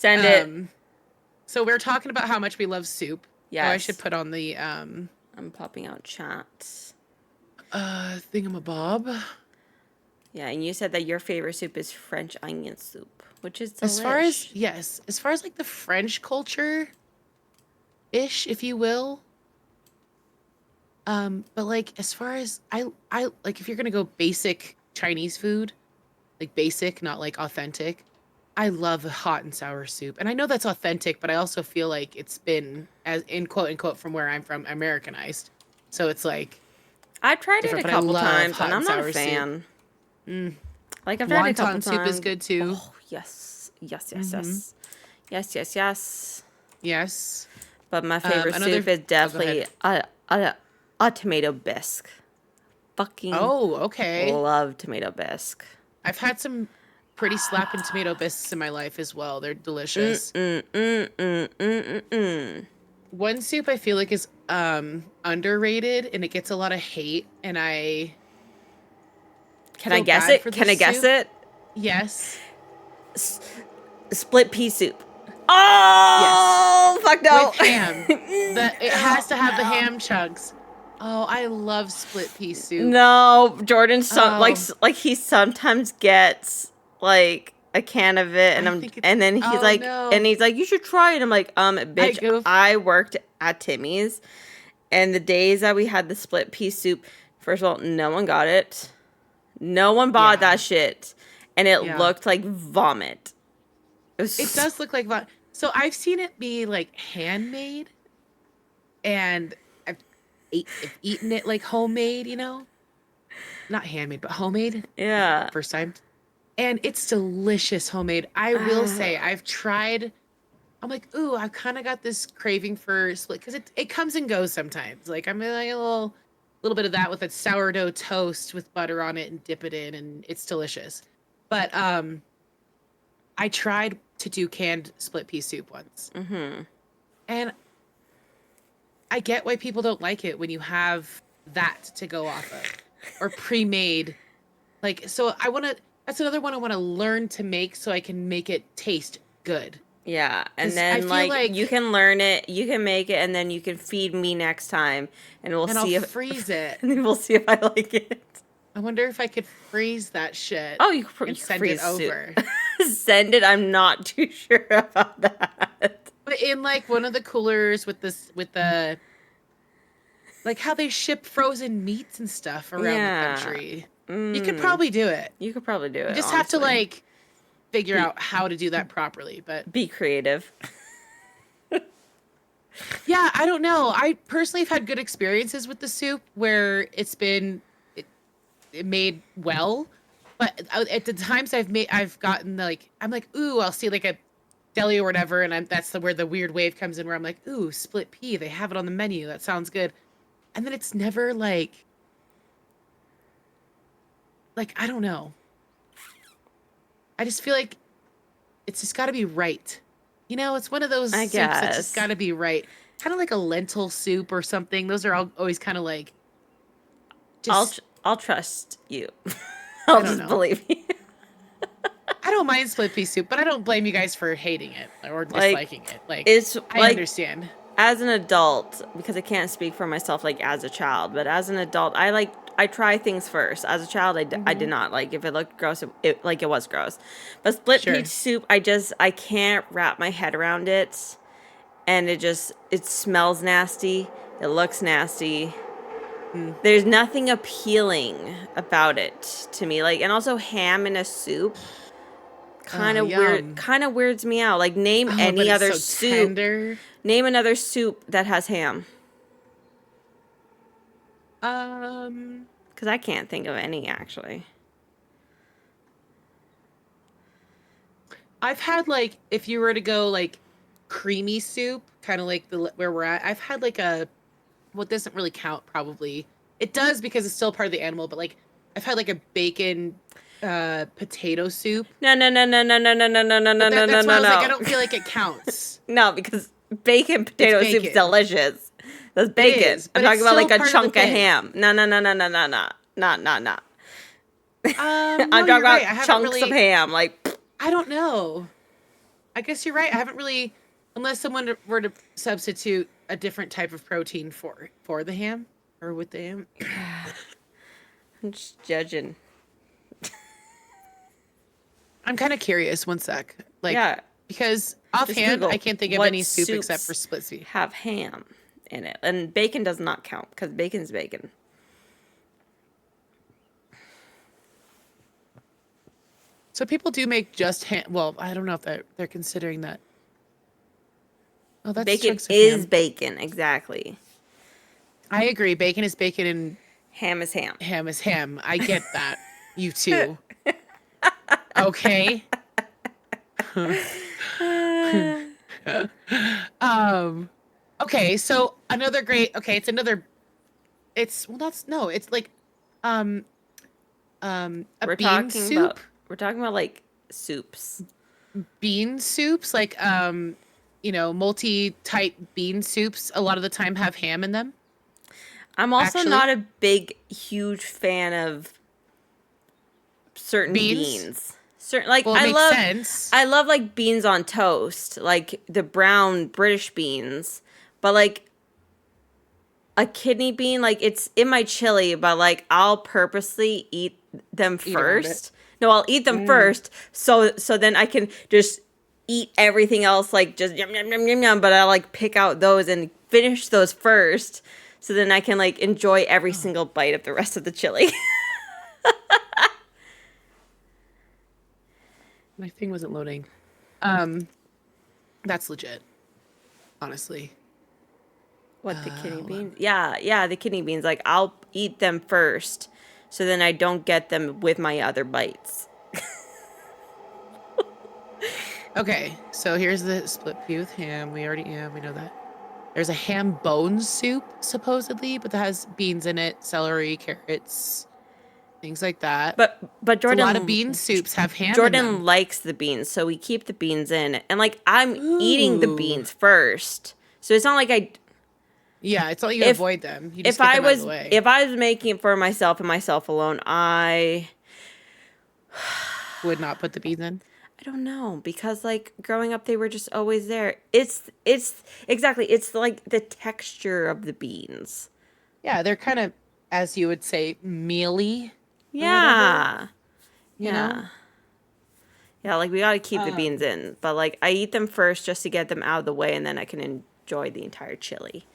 Send it. So we're talking about how much we love soup. Yes. Oh, I should put on the I'm popping out chat. thingamabob. Yeah, and you said that your favorite soup is French onion soup, which is As far as delish. as far as like the French culture ish, if you will. But like as far as I like if you're gonna go basic Chinese food, like basic, not like authentic, I love a hot and sour soup. And I know that's authentic, but I also feel like it's been as in quote unquote from where I'm from, Americanized. So it's like I've tried it different, a but I couple love times, hot and I'm and not a sour soup. fan. Like, I've tried it a couple Wonton soup is times. good too. Oh, yes. Yes, yes, yes. Yes, yes, yes. Yes. But my favorite Another soup is oh, go definitely ahead. a tomato bisque. Fucking Oh, okay. love tomato bisque. I've had some pretty slapping tomato bisques in my life as well. They're delicious. One soup I feel like is underrated and it gets a lot of hate and I Can I feel guess bad it? for Can this I guess soup. it? Yes. Split pea soup. Yes. Oh, fuck no. With ham. It has to have the ham chunks. Oh, I love split pea soup. No, Jordan. Oh, Like he sometimes gets like a can of it, I think it's and then oh no. he's like, you should try it. I'm like, I bitch, goof. I worked at Timmy's, and the days that we had the split pea soup, first of all, no one got it, no one bought Yeah. that shit, and it Yeah. looked like vomit. It does look like so I've seen it be like handmade and I've eaten it like homemade, you know? Not handmade, but homemade. Yeah. First time. And it's delicious homemade. I will say I've tried. I'm like, ooh, I've kind of got this craving for split because it comes and goes sometimes. Like I'm like a little bit of that with a sourdough toast with butter on it and dip it in, and it's delicious. But I tried to do canned split pea soup once, and I get why people don't like it when you have that to go off of or pre-made. Like, so I want to, that's another one I want to learn to make so I can make it taste good. Yeah, and 'Cause I then feel like you like, can learn it, you can make it, and then you can feed me next time, and we'll and I'll see if freeze it. we'll see if I like it. I wonder if I could freeze that shit Oh, you and can send it freeze over. soup. Send it. I'm not too sure about that. But in like one of the coolers with this, with the, like how they ship frozen meats and stuff around the Yeah, country. You could probably do it. you could probably do You it. just have to Honestly, like figure out how to do that properly. But be creative. yeah, I don't know. I personally have had good experiences with the soup where it made well, but at the times I've gotten like, I'm like, ooh, I'll see like a deli or whatever, and that's where the weird wave comes in where I'm like, ooh, split pea, they have it on the menu, that sounds good, and then it's never like I don't know. I just feel like it's just got to be right. You know, it's one of those I soups that's just guess got to be right. Kind of like a lentil soup or something. Those are always kind of like I'll just I'll trust you. I I'll don't just know. believe you. I don't mind split pea soup, but I don't blame you guys for hating it or Like disliking it. Like it's I like understand. as an adult, because I can't speak for myself like as a child, but as an adult, I try things first. As a child, I did not like if it looked gross, it was gross. But split pea Sure. soup, I can't wrap my head around it, and it smells nasty. It looks nasty. Mm. There's nothing appealing about it to me. Like, and also ham in a soup Oh, yum. kind of weirds me out. Like, name Oh, but any it's other so soup. tender. Name another soup that has ham. Um, Because I can't think of any, actually. I've had like if you were to go like creamy soup, kind of like the where we're at. I've had like a what doesn't really count probably. It does because it's still part of the animal, but like I've had like a bacon potato soup. No, no, no, no, no, no, no, no, no, no, no, But no, no, that's why I no, was like, I no. don't feel like it counts. No, because bacon It's potato soup's bacon. delicious. That's It bacon. is, I'm but it's talking about still like a part of the chunk of thing. ham. No, no, no, no, no, no, no. Not, not, not. I'm No, talking you're about right. I haven't chunks of really. ham. Like, I don't know. I guess you're right. I haven't really, unless someone were to substitute a different type of protein for the ham or with the ham. I'm just judging. I'm kind of curious. One sec, like Yeah, because just offhand, I Google can't think of what any soup except for soups split pea. have ham in it, and bacon does not count because bacon's bacon. So people do make just ham. Well, I don't know if they're considering that. Oh, that's Bacon chunks of is ham. bacon, exactly. I agree. Bacon is bacon and Ham is ham. ham is ham. I get that. You too. Okay. um. Okay. So another great. Okay, it's another. It's well. That's no. It's like, um, a We're bean talking about soup. we're talking about like soups. Bean soups, like multi-type bean soups. A lot of the time have ham in them. I'm also not Actually, a big, huge fan of certain beans. beans. Certain like Well, it makes sense. I love like beans on toast, like the brown British beans, but like a kidney bean, like it's in my chili, but like I'll purposely eat them Eat around it. first. No, I'll eat them first, so then I can just eat everything else, like just yum yum yum yum yum. But I like pick out those and finish those first, so then I can like enjoy every single bite of the rest of the chili. My thing wasn't loading. Um, that's legit. Honestly. What, the kidney Hold on. beans? Yeah, yeah, the kidney beans. Like I'll eat them first, so then I don't get them with my other bites. Okay, so here's the split pea with ham. We know that. There's a ham bone soup, supposedly, but that has beans in it, celery, carrots, things like that. But It's a lot of bean soups have ham in them. Jordan likes the beans, so we keep the beans in. And like I'm eating the Ooh. beans first. So it's not like I Yeah, it's not like you if avoid them. You just if get I them out of was the way. if I was making it for myself and myself alone, Would not put the beans in. I don't know, because like growing up they were just always there. It's exactly, it's like the texture of the beans. Yeah, they're kind of, as you would say, mealy or whatever, Yeah. you know? Yeah. Yeah, like we got to keep the beans Um, in, but like I eat them first just to get them out of the way and then I can enjoy the entire chili.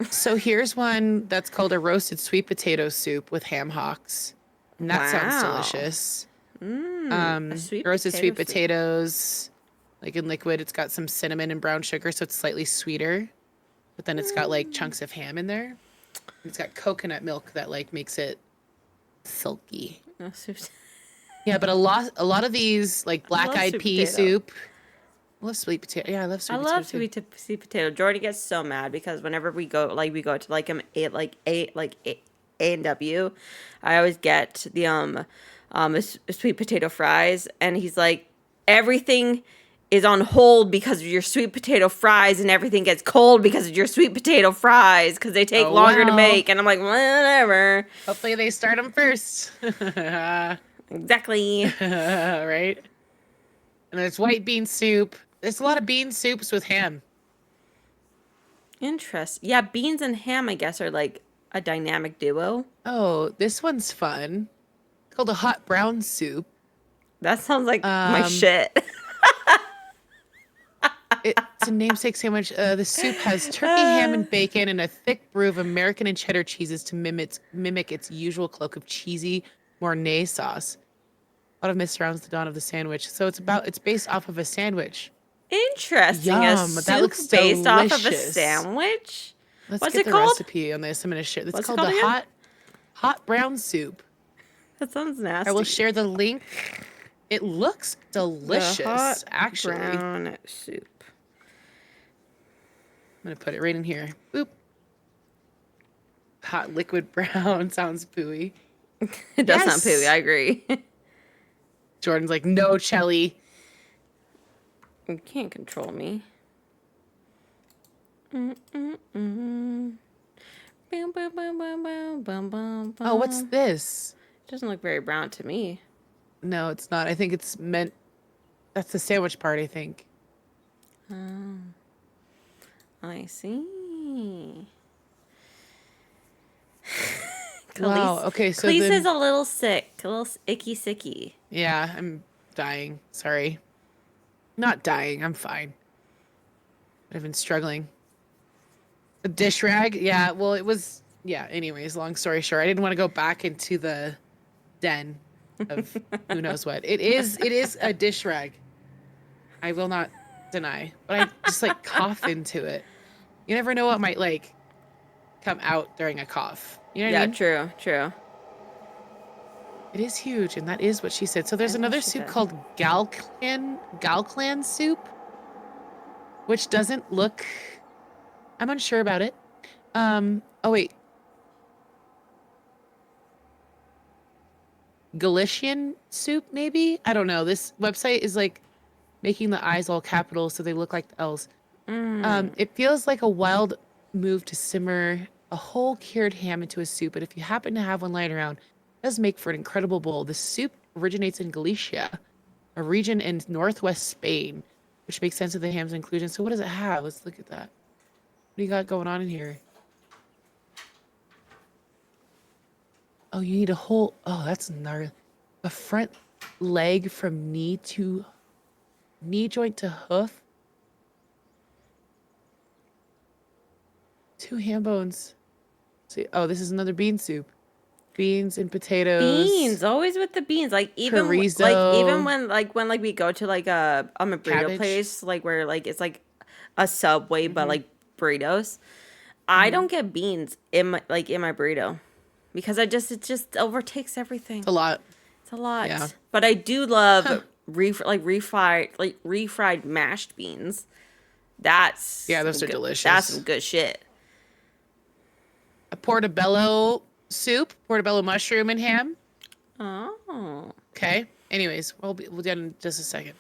so here's one that's called a roasted sweet potato soup with ham hocks. And that sounds Wow. delicious. A sweet Roasted potato sweet soup. potatoes, like in liquid. It's got some cinnamon and brown sugar, so it's slightly sweeter. But then it's got like chunks of ham in there. It's got coconut milk that like makes it silky. No, soup. Yeah, but a lot of these like I black love eyed sweet pea potato. soup. I love sweet potato. Yeah, I love I sweet potato love too. sweet potato. Jordan gets so mad because whenever we go to like A and W, I always get the sweet potato fries, and he's like, everything is on hold because of your sweet potato fries, and everything gets cold because of your sweet potato fries because they take Oh longer to well. make, and I'm like, whatever, Hopefully they start them first. exactly. Right? And there's white bean soup. There's a lot of bean soups with ham. Interesting. Yeah, beans and ham, I guess, are like a dynamic duo. Oh, this one's fun. Called a hot brown soup. That sounds like my Um, shit. it's a namesake sandwich. The soup has turkey, ham, and bacon, and a thick brew of American and cheddar cheeses to mimic its usual cloak of cheesy Mornay sauce. A lot of myth surrounds the dawn of the sandwich. So it's based off of a sandwich. Interesting. A Yum, that soup looks based off of a delicious. sandwich? Let's What's get it the called? recipe on this. I'm gonna share. It's What's it called called the again? hot brown soup. That sounds I will nasty. share the link. It looks The hot delicious, actually. I'm brown soup. gonna put it right in here. Boop. Hot liquid brown sounds pooey. It does sound pooey, Yes. I agree. Jordan's like, no, Chelly. You can't control me. Mm-mm-mm. Bum, bum, bum, bum, bum, bum, bum, Oh, what's bum. this? Doesn't look very brown to me. No, it's not. I think it's meant. That's the sandwich part, I think. Oh, I see. Wow. Okay, so Khalees is then a little sick, a little icky sicky. yeah, I'm dying. Sorry. Not dying. I'm fine. But I've been struggling. A dish rag? Yeah, well, it was yeah, anyways, long story short, I didn't want to go back into the den of who knows what. It is a dish rag. I will not deny. But I just like cough into it. You never know what might like come out during a cough. You know what I Yeah, mean? true, true. It is huge, and that is what she said. So I there's know another she soup said. called Galclan soup, which doesn't look I'm unsure about it. Oh wait, Galician soup maybe? I don't know. This website is like making the I's all capital so they look like the L's. Mm. It feels like a wild move to simmer a whole cured ham into a soup, but if you happen to have one lying around, it does make for an incredible bowl. The soup originates in Galicia, a region in northwest Spain, which makes sense of the ham's inclusion. So what does it have? Let's look at that. What do you got going on in here? Oh, you need a whole, oh, that's gnarly. A front leg from knee joint to hoof. 2 ham bones. See, oh, this is another bean soup. Beans and potatoes, Beans, always with the beans. Even chorizo, when we go to like a burrito cabbage. place, like where like it's like a Subway but Hmm. like burritos. I Hmm. don't get beans in my burrito because it just overtakes everything. It's a lot. It's a Yeah. lot. But I do love Huh. refried mashed beans. That's Yeah, some those are good. That's some delicious. good shit. A portobello soup, portobello mushroom and ham. Oh. Okay. Anyways, we'll get in just a second.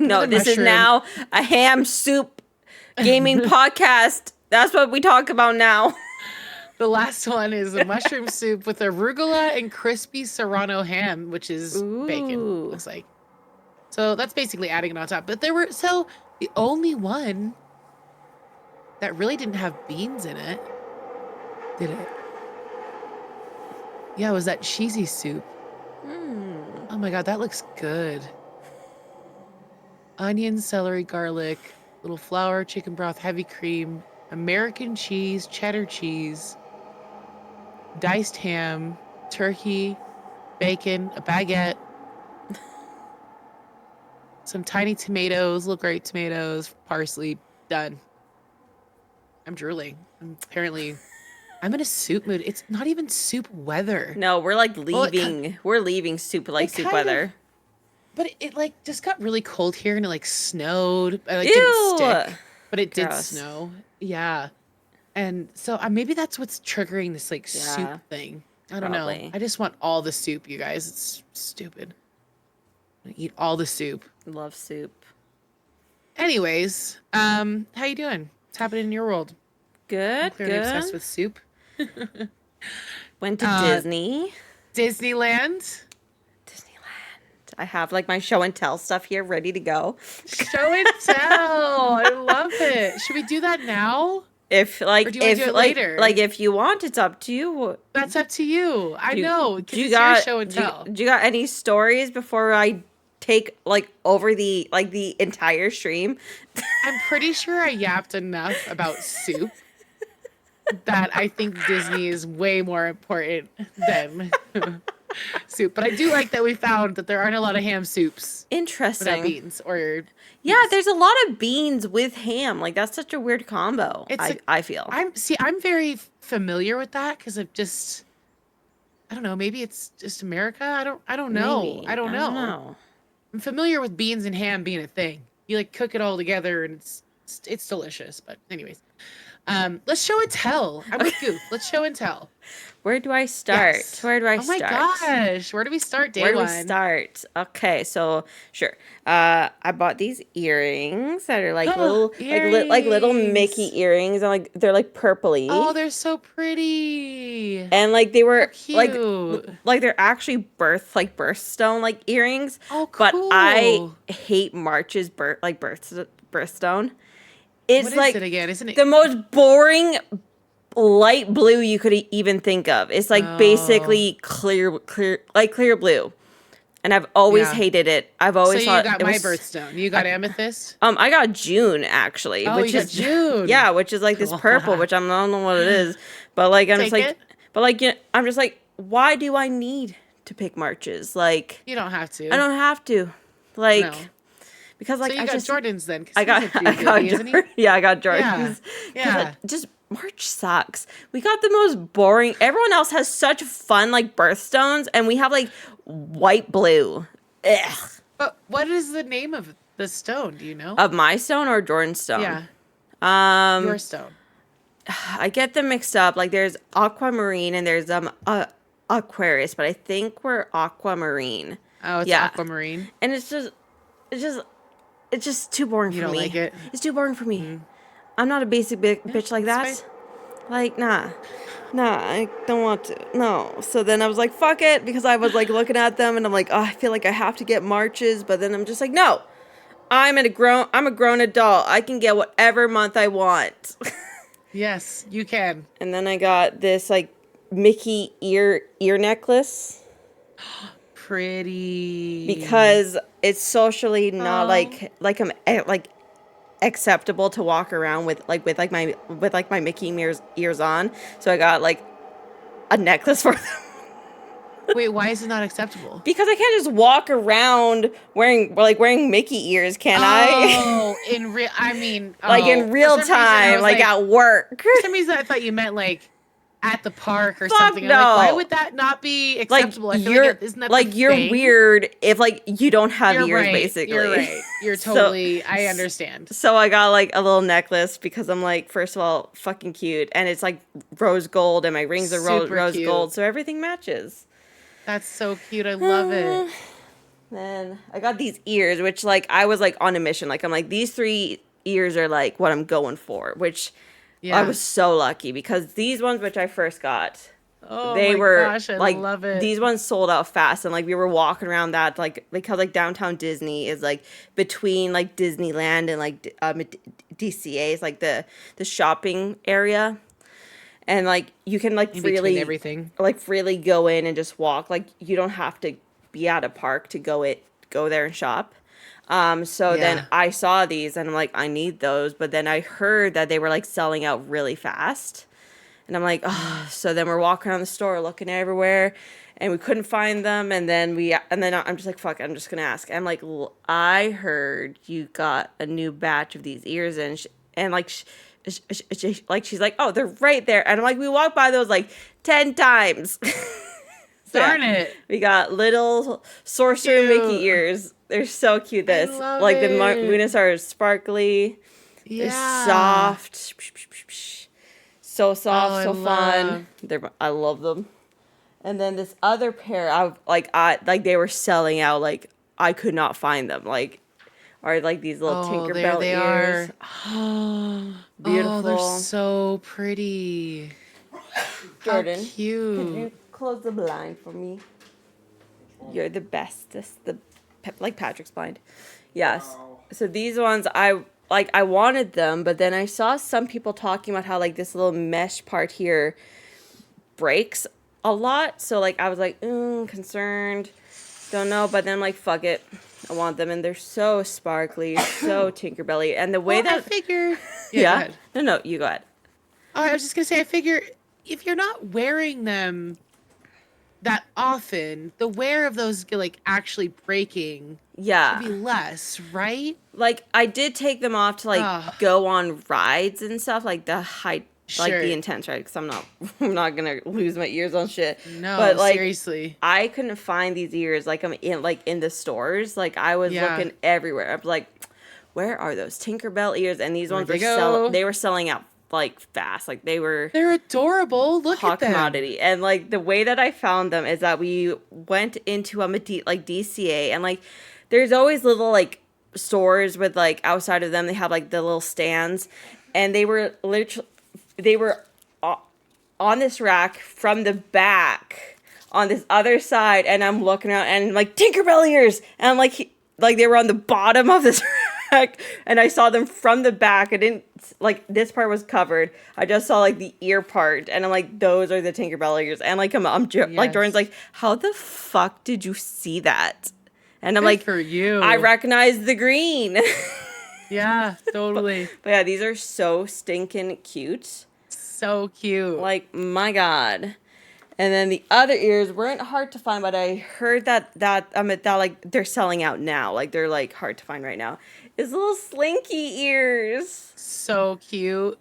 No, Another this is mushroom. now a ham soup gaming podcast. That's what we talk about now. The last one is a mushroom soup with arugula and crispy serrano ham, which is bacon, Ooh. looks like. So that's basically adding it on top. But the only one that really didn't have beans in it, did it? Yeah, it was that cheesy soup. Mm. Oh my God, that looks good. Onion, celery, garlic, little flour, chicken broth, heavy cream, American cheese, cheddar cheese, diced ham, turkey, bacon, a baguette, some tiny tomatoes, little grape tomatoes, parsley. Done. I'm drooling. I'm in a soup mood. It's not even soup weather. No, we're like Well, leaving. We're leaving it soup kind of, weather. but it like just got really cold here and it like snowed. It like didn't Ew. stick, but it did Gross. snow. Yeah. And so maybe that's what's triggering this like soup Yeah, thing. I don't know. probably. I just want all the soup, you guys. It's stupid. I eat all the soup. Love soup. Anyways, how you doing? What's happening in your world? I'm Good, clearly obsessed good. with soup. Went to Uh, Disney. Disneyland. Disneyland. I have like my show and tell stuff here ready to go. Show and tell. I love it. Should we do that now? If Or do you want to do it later? if you want, it's up to you. That's up to you. I know, because Do you it's your got show and tell. do you got any stories before I take like over the entire stream? I'm pretty sure I yapped enough about soup that I think Disney is way more important than soup. But I do like that we found that there aren't a lot of ham soups without Interesting. beans or Yeah, there's a lot of beans with ham. Like that's such a weird combo. I feel. I'm very familiar with that because I've just I don't know, maybe it's just America. I don't know. Maybe. I don't know. I'm familiar with beans and ham being a thing. You like cook it all together and it's delicious. But anyways, Let's show and tell. I'm with Goof. Let's show and tell. Where do I start? Yes. Where do I Oh my start? gosh. Where do we start day Where do we one? start? Okay, so sure. I bought these earrings that are like little, like little Mickey Earrings. earrings, and like they're like Oh, purpley, they're so pretty. and like they So were cute. like they're actually birthstone like earrings, Oh, but I cool. hate March's birthstone. What It's is it like again? Isn't it? the most boring light blue you could even think of. It's like Oh, basically clear blue. And I've always yeah. hated it. I've So always you thought got it my was birthstone. You got amethyst? I got June actually, Oh, you which got is June. yeah, which is like this purple, which I don't know what it is. But like I'm just Take like it. I'm just like, why do I need to pick Marches? Like You don't have I to. don't have to. Like No. because So like you I got just Jordans then, because I he's got a doohickey, isn't he? yeah, I got Yeah. Jordans. Because Yeah. just March sucks. We got the most boring. Everyone else has such fun like birthstones, and we have like white blue. Ugh. But what is the name of the stone? Do you know? Of my stone or Jordan's stone? Yeah. Your Um, stone. I get them mixed up. Like there's aquamarine and there's Aquarius, but I think we're aquamarine. Oh, it's Yeah, aquamarine. and it's just it's just too boring You for don't me. like it? It's too boring for me. Mm. I'm not a basic Yeah, bitch like that's that. Like, nah. Nah, I don't want to. No. So then I was like, fuck it, because I was like looking at them and I'm like, oh, I feel like I have to get Marches, but then I'm just like, no. I'm a grown adult. I can get whatever month I want. Yes, you can. And then I got this like Mickey ear necklace Pretty. because it's socially not Oh. like acceptable to walk around with like my Mickey ears on. So I got like a necklace for them Wait, why is it not acceptable? because I can't just walk around wearing Mickey ears, can I? Oh, in real, I mean, Like oh, in real for some reason I time, was like at work. for some reason I thought you meant like at the park or Fuck something. I'm like, why no. would that not be Like acceptable? I feel you're like isn't that the you're thing? weird if like you don't have You're ears right. basically. You're right. You're So totally. I understand. so I got like a little necklace because I'm like, first of all, fucking cute, and it's like rose gold, and my rings are Super rose cute. gold, so everything matches. That's so cute. I love it. Then I got these ears, which like I was like on a mission. Like I'm like these 3 ears are like what I'm going for, which I Yeah. was so lucky because these ones which I first got, Oh they my were gosh, I like love it. these ones sold out fast, and like we were walking around that like because like downtown Disney is like between like Disneyland and like DCA is like the shopping area, and like you can like In between freely everything. go in and just walk. Like you don't have to be at a park to go there and shop. So then Yeah. I saw these and I'm like, I need those. But then I heard that they were like selling out really fast. And I'm like, oh, so then we're walking around the store looking everywhere and we couldn't find them. And then I'm just like, fuck, I'm just going to ask. I'm like, I heard you got a new batch of these ears and like, like, she's like, oh, they're right there. And I'm like, we walked by those like 10 times. So, Darn yeah, it. we got little sorcerer Mickey Cute. ears. They're so cute. I This love like the it. Munas are sparkly. They're Yeah. soft. So soft, Oh, I so fun. love. I love them. And then this other pair, I like they were selling out. Like I could not find them. Like are like these little Oh, there Tinkerbell they ears. are. Oh, Beautiful. they're so pretty. How Jordan, could cute. you close the blind for me? You're the best. This like Patrick's blind. Yes. So these ones I wanted them, but then I saw some people talking about how like this little mesh part here breaks a lot. So like I was like, concerned. Don't know, but then I'm like, fuck it. I want them, and they're so sparkly, so Tinkerbelly, and the way Well, I that figure. yeah, Go ahead. no, you go ahead. Oh, I was just gonna say, I figure if you're not wearing them that often, the wear of those like actually breaking Yeah, should be less, right? like I did take them off to like Ugh. go on rides and stuff, like the high, like Sure. the intense ride, because I'm not gonna lose my ears on shit. No, but like seriously. I couldn't find these ears. Like I'm in the stores. Like I was Yeah. looking everywhere. I was like, where are those Tinkerbell ears? And these Where'd ones they were go? they were selling out like fast. Like they were They're adorable. Look hot at them. commodity. And like the way that I found them is that we went into like DCA, and like there's always little like stores with like outside of them they have like the little stands, and they were literally on this rack from the back on this other side, and I'm looking out and like Tinkerbell ears, and I'm like they were on the bottom of this rack, and I saw them from the back. I didn't like this part was covered. I just saw like the ear part, and I'm like, those are the Tinkerbell ears. And like like Jordan's like, how the fuck did you see that? And I'm Good like, for you. I recognize the green. Yeah, totally. But yeah, these are so stinking cute. So cute. Like, my God. And then the other ears weren't hard to find, but I heard that like they're selling out now. Like they're like hard to find right now. Is little Slinky ears. So cute.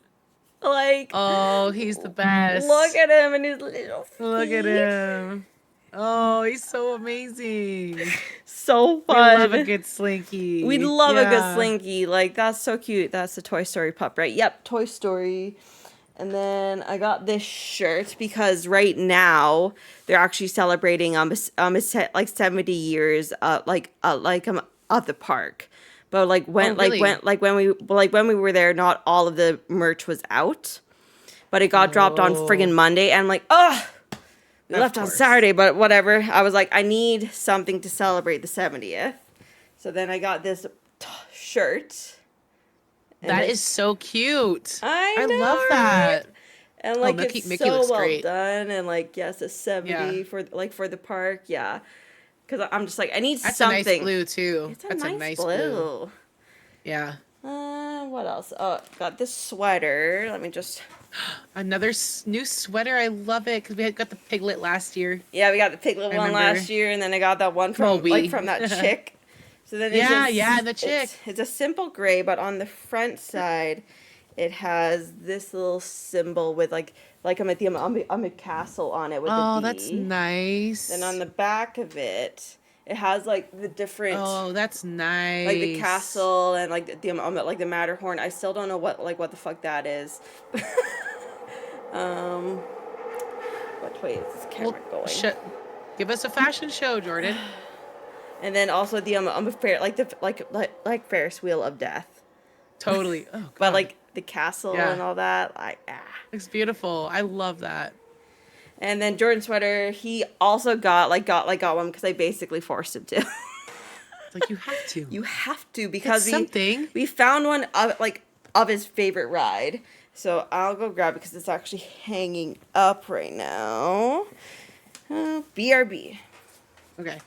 Like, oh, he's the best. Look at him and his little feet. Look at him. Oh, he's so amazing. So We fun. love a good Slinky. We love a good Slinky. Like, that's so cute. That's the Toy Story pup, right? Yep, Toy Story. And then I got this shirt because right now they're actually celebrating like 70 years of the park. But like when when we were there, not all of the merch was out. But it got dropped on friggin' Monday, and I'm like, ugh. We left on Saturday, but whatever. I was like, I need something to celebrate the 70th. So then I got this shirt. That is so cute. I know, love that. And like Mickey it's so looks well great. done, and like yes, a 70 for the park, yeah. Because I'm just like I need That's something. a nice blue too. It's a nice blue. Yeah. What else? Oh, got this sweater. Let me just. Another new sweater. I love it because we had got the piglet last year. Yeah, we got the piglet one last year, and then I got that one from from that chick. So then the chick. It's a simple gray, but on the front side, it has this little symbol with like I'm at a castle on it with a D. That's nice. Then on the back of it, it has like the different. Oh, that's nice. Like the castle and like the Matterhorn. I still don't know what the fuck that is. Wait, is this camera going? Give us a fashion show, Jordan. And then also the like Ferris wheel of death. Totally. Oh, God. But like the castle and all that, It's beautiful. I love that. And then Jordan sweater, he also got one because I basically forced him to. It's like you have to. You have to because we found one of his favorite ride. So I'll go grab it because it's actually hanging up right now. BRB. Okay.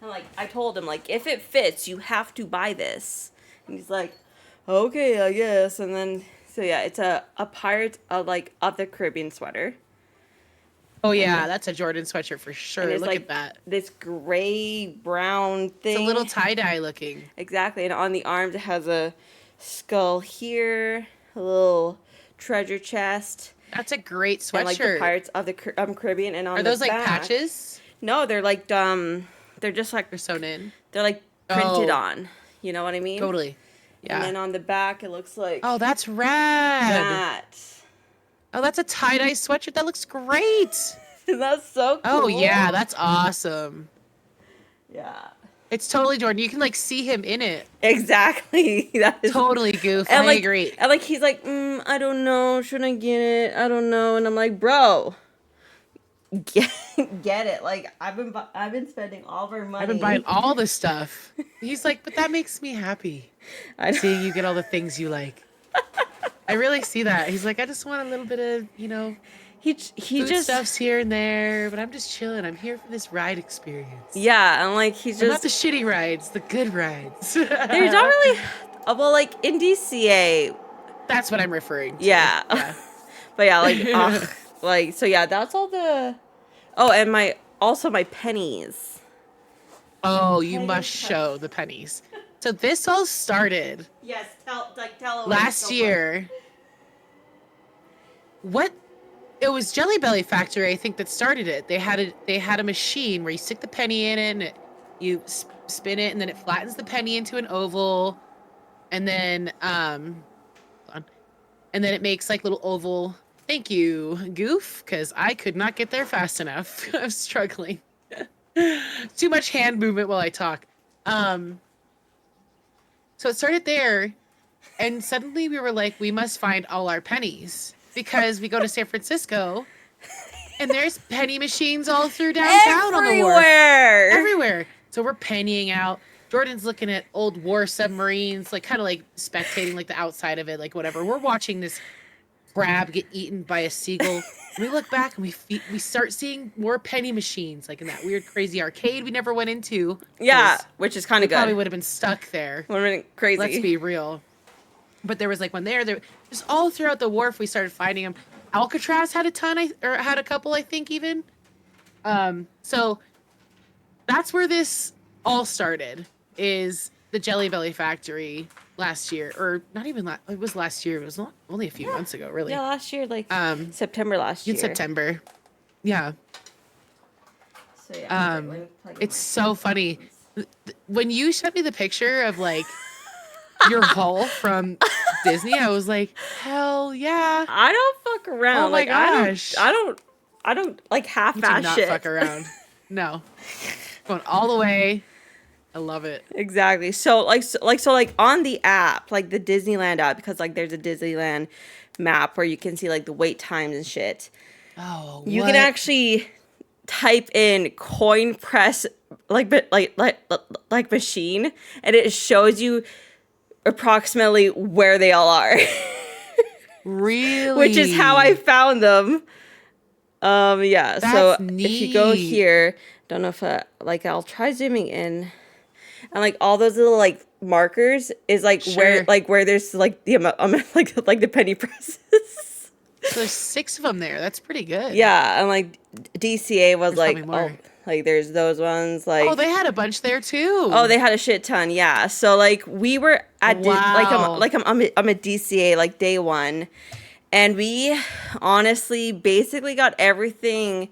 And like I told him, like if it fits, you have to buy this. And he's like, okay, I guess. And then it's a Pirate of the Caribbean sweater. Oh yeah, that's a Jordan sweatshirt for sure. Look at that. This gray brown thing. It's a little tie-dye looking. Exactly. And on the arms it has a skull here, a little treasure chest. That's a great sweatshirt. And like the Pirates of the Caribbean. And on Are those like patches? No, they're like they're just like they're sewn in. They're like printed on. You know what I mean? Totally. Yeah. And then on the back it looks like that's rad. Oh, that's a tie-dye sweatshirt. That looks great. That's so cool. Oh yeah, that's awesome. Yeah. It's totally Jordan. You can like see him in it. Exactly. That is totally goof. And I agree. And like he's like, I don't know, should I get it? I don't know. And I'm like, bro, get it. Like I've been spending all of our money. I've been buying all the stuff. He's like, but that makes me happy. Seeing you get all the things you like. I really see that. He's like, I just want a little bit of, he food just stuff's here and there, but I'm just chilling. I'm here for this ride experience. Yeah, and like he's just not the shitty rides, the good rides. There's not really well, like in DCA. That's what I'm referring to. Yeah. But yeah, that's all the. Oh, and my pennies. Oh, you Penny must touch. show the pennies. So this all started Yes, tell away. last Go for it. year. What it was Jelly Belly Factory, I think, that started it. They had a machine where you stick the penny in it, and you spin it, and then it flattens the penny into an oval, and then hold on. And then it makes like little oval. Thank you, Goof, because I could not get there fast enough. I'm struggling. Too much hand movement while I talk. Um, so it started there, and suddenly we were like, we must find all our pennies because we go to San Francisco and there's penny machines all through downtown on the wharf. Everywhere. Everywhere. So we're pennying out. Jordan's looking at old war submarines, like kind of like spectating like the outside of it, like whatever. We're watching this crab get eaten by a seagull. And we look back and we start seeing more penny machines, like in that weird, crazy arcade we never went into. Yeah, 'cause which is kind we of good. probably would have been stuck there. Would have been crazy. Let's be real. But there was like one there. Just all throughout the wharf, we started finding them. Alcatraz had a ton, or had a couple, I think, even. So that's where this all started. Is the Jelly Belly Factory last year, or not even last? It was last year. It was not only a few months ago, really. Yeah, last year, like September last In year. September. Yeah. So yeah. It's so funny. When you sent me the picture of like your haul from Disney, I was like, hell yeah. I don't fuck around. Oh my like, gosh. I don't like You half-ass do not shit. fuck around. No. Going all the way. I love it. Exactly. So like on the app, like the Disneyland app, because like there's a Disneyland map where you can see like the wait times and shit. Oh, You can actually type in coin press like machine, and it shows you approximately where they all are. Really? Which is how I found them. Yeah. So That's if you go neat. here, don't know if like I'll try zooming in. And like all those little like markers is like Sure. where there's like the amount like the penny presses. So there's 6 of them there. That's pretty good. Yeah, and like DCA was There's like probably more. like there's those ones like Oh, they had a bunch there too. oh, they had a shit ton. Yeah, so like we were at Wow. I'm a DCA like day one, and we honestly basically got everything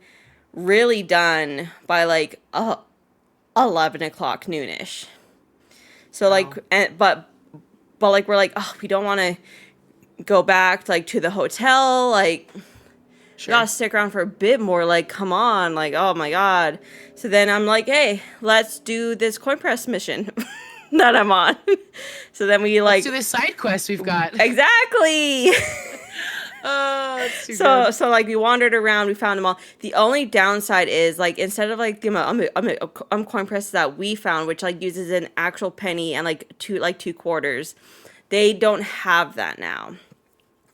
really done by like 11 o'clock noonish. So like, but like we're like, oh, we don't want to go back like to the hotel. Like, Sure. gotta stick around for a bit more. Like, come on. Like, oh my god. So then I'm like, hey, let's do this coin press mission that I'm on. So then we like Let's do this side quest we've got. exactly. Oh, it's too good. So like we wandered around, we found them all. The only downside is like instead of like the coin presses that we found, which like uses an actual penny and like two quarters, they don't have that now,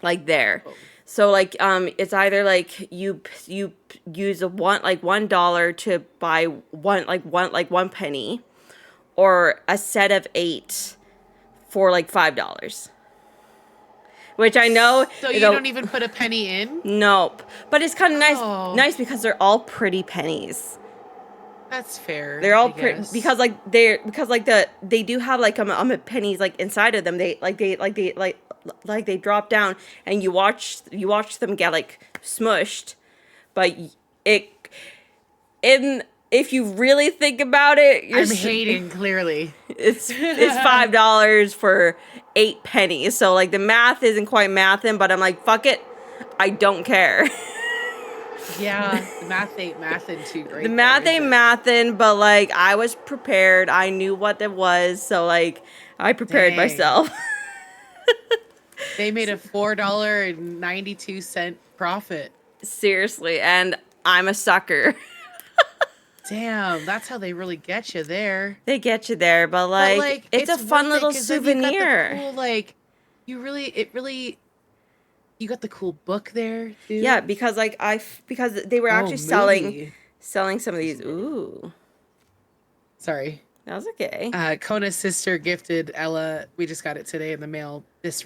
like there. Oh. So like it's either like you use $1 to buy one penny, or a set of 8 for like $5. Which I know. So you don't even put a penny in? Nope. But it's kind of Oh. nice because they're all pretty pennies. That's fair. They're all I pretty guess. because they do have like pennies like inside of them. They drop down and you watch them get like smushed. But if you really think about it, I'm hating clearly. It's $5 for 8 pennies. So like the math isn't quite mathing, but I'm like, fuck it, I don't care. Yeah, the math ain't mathin' too great. The math there, ain't is it? mathin', but like I was prepared. I knew what it was, so like I prepared Dang. myself. They made a $4.92 profit. Seriously, and I'm a sucker. Damn, that's how they really get you there. They get you there, but like, it's a fun worth it little 'cause then you've got the souvenir. cool, like, you got the cool book there, dude. Yeah, because like because they were Oh, actually movie. selling some of these. Ooh, Sorry. that was okay. Kona's sister gifted Ella, we just got it today in the mail, this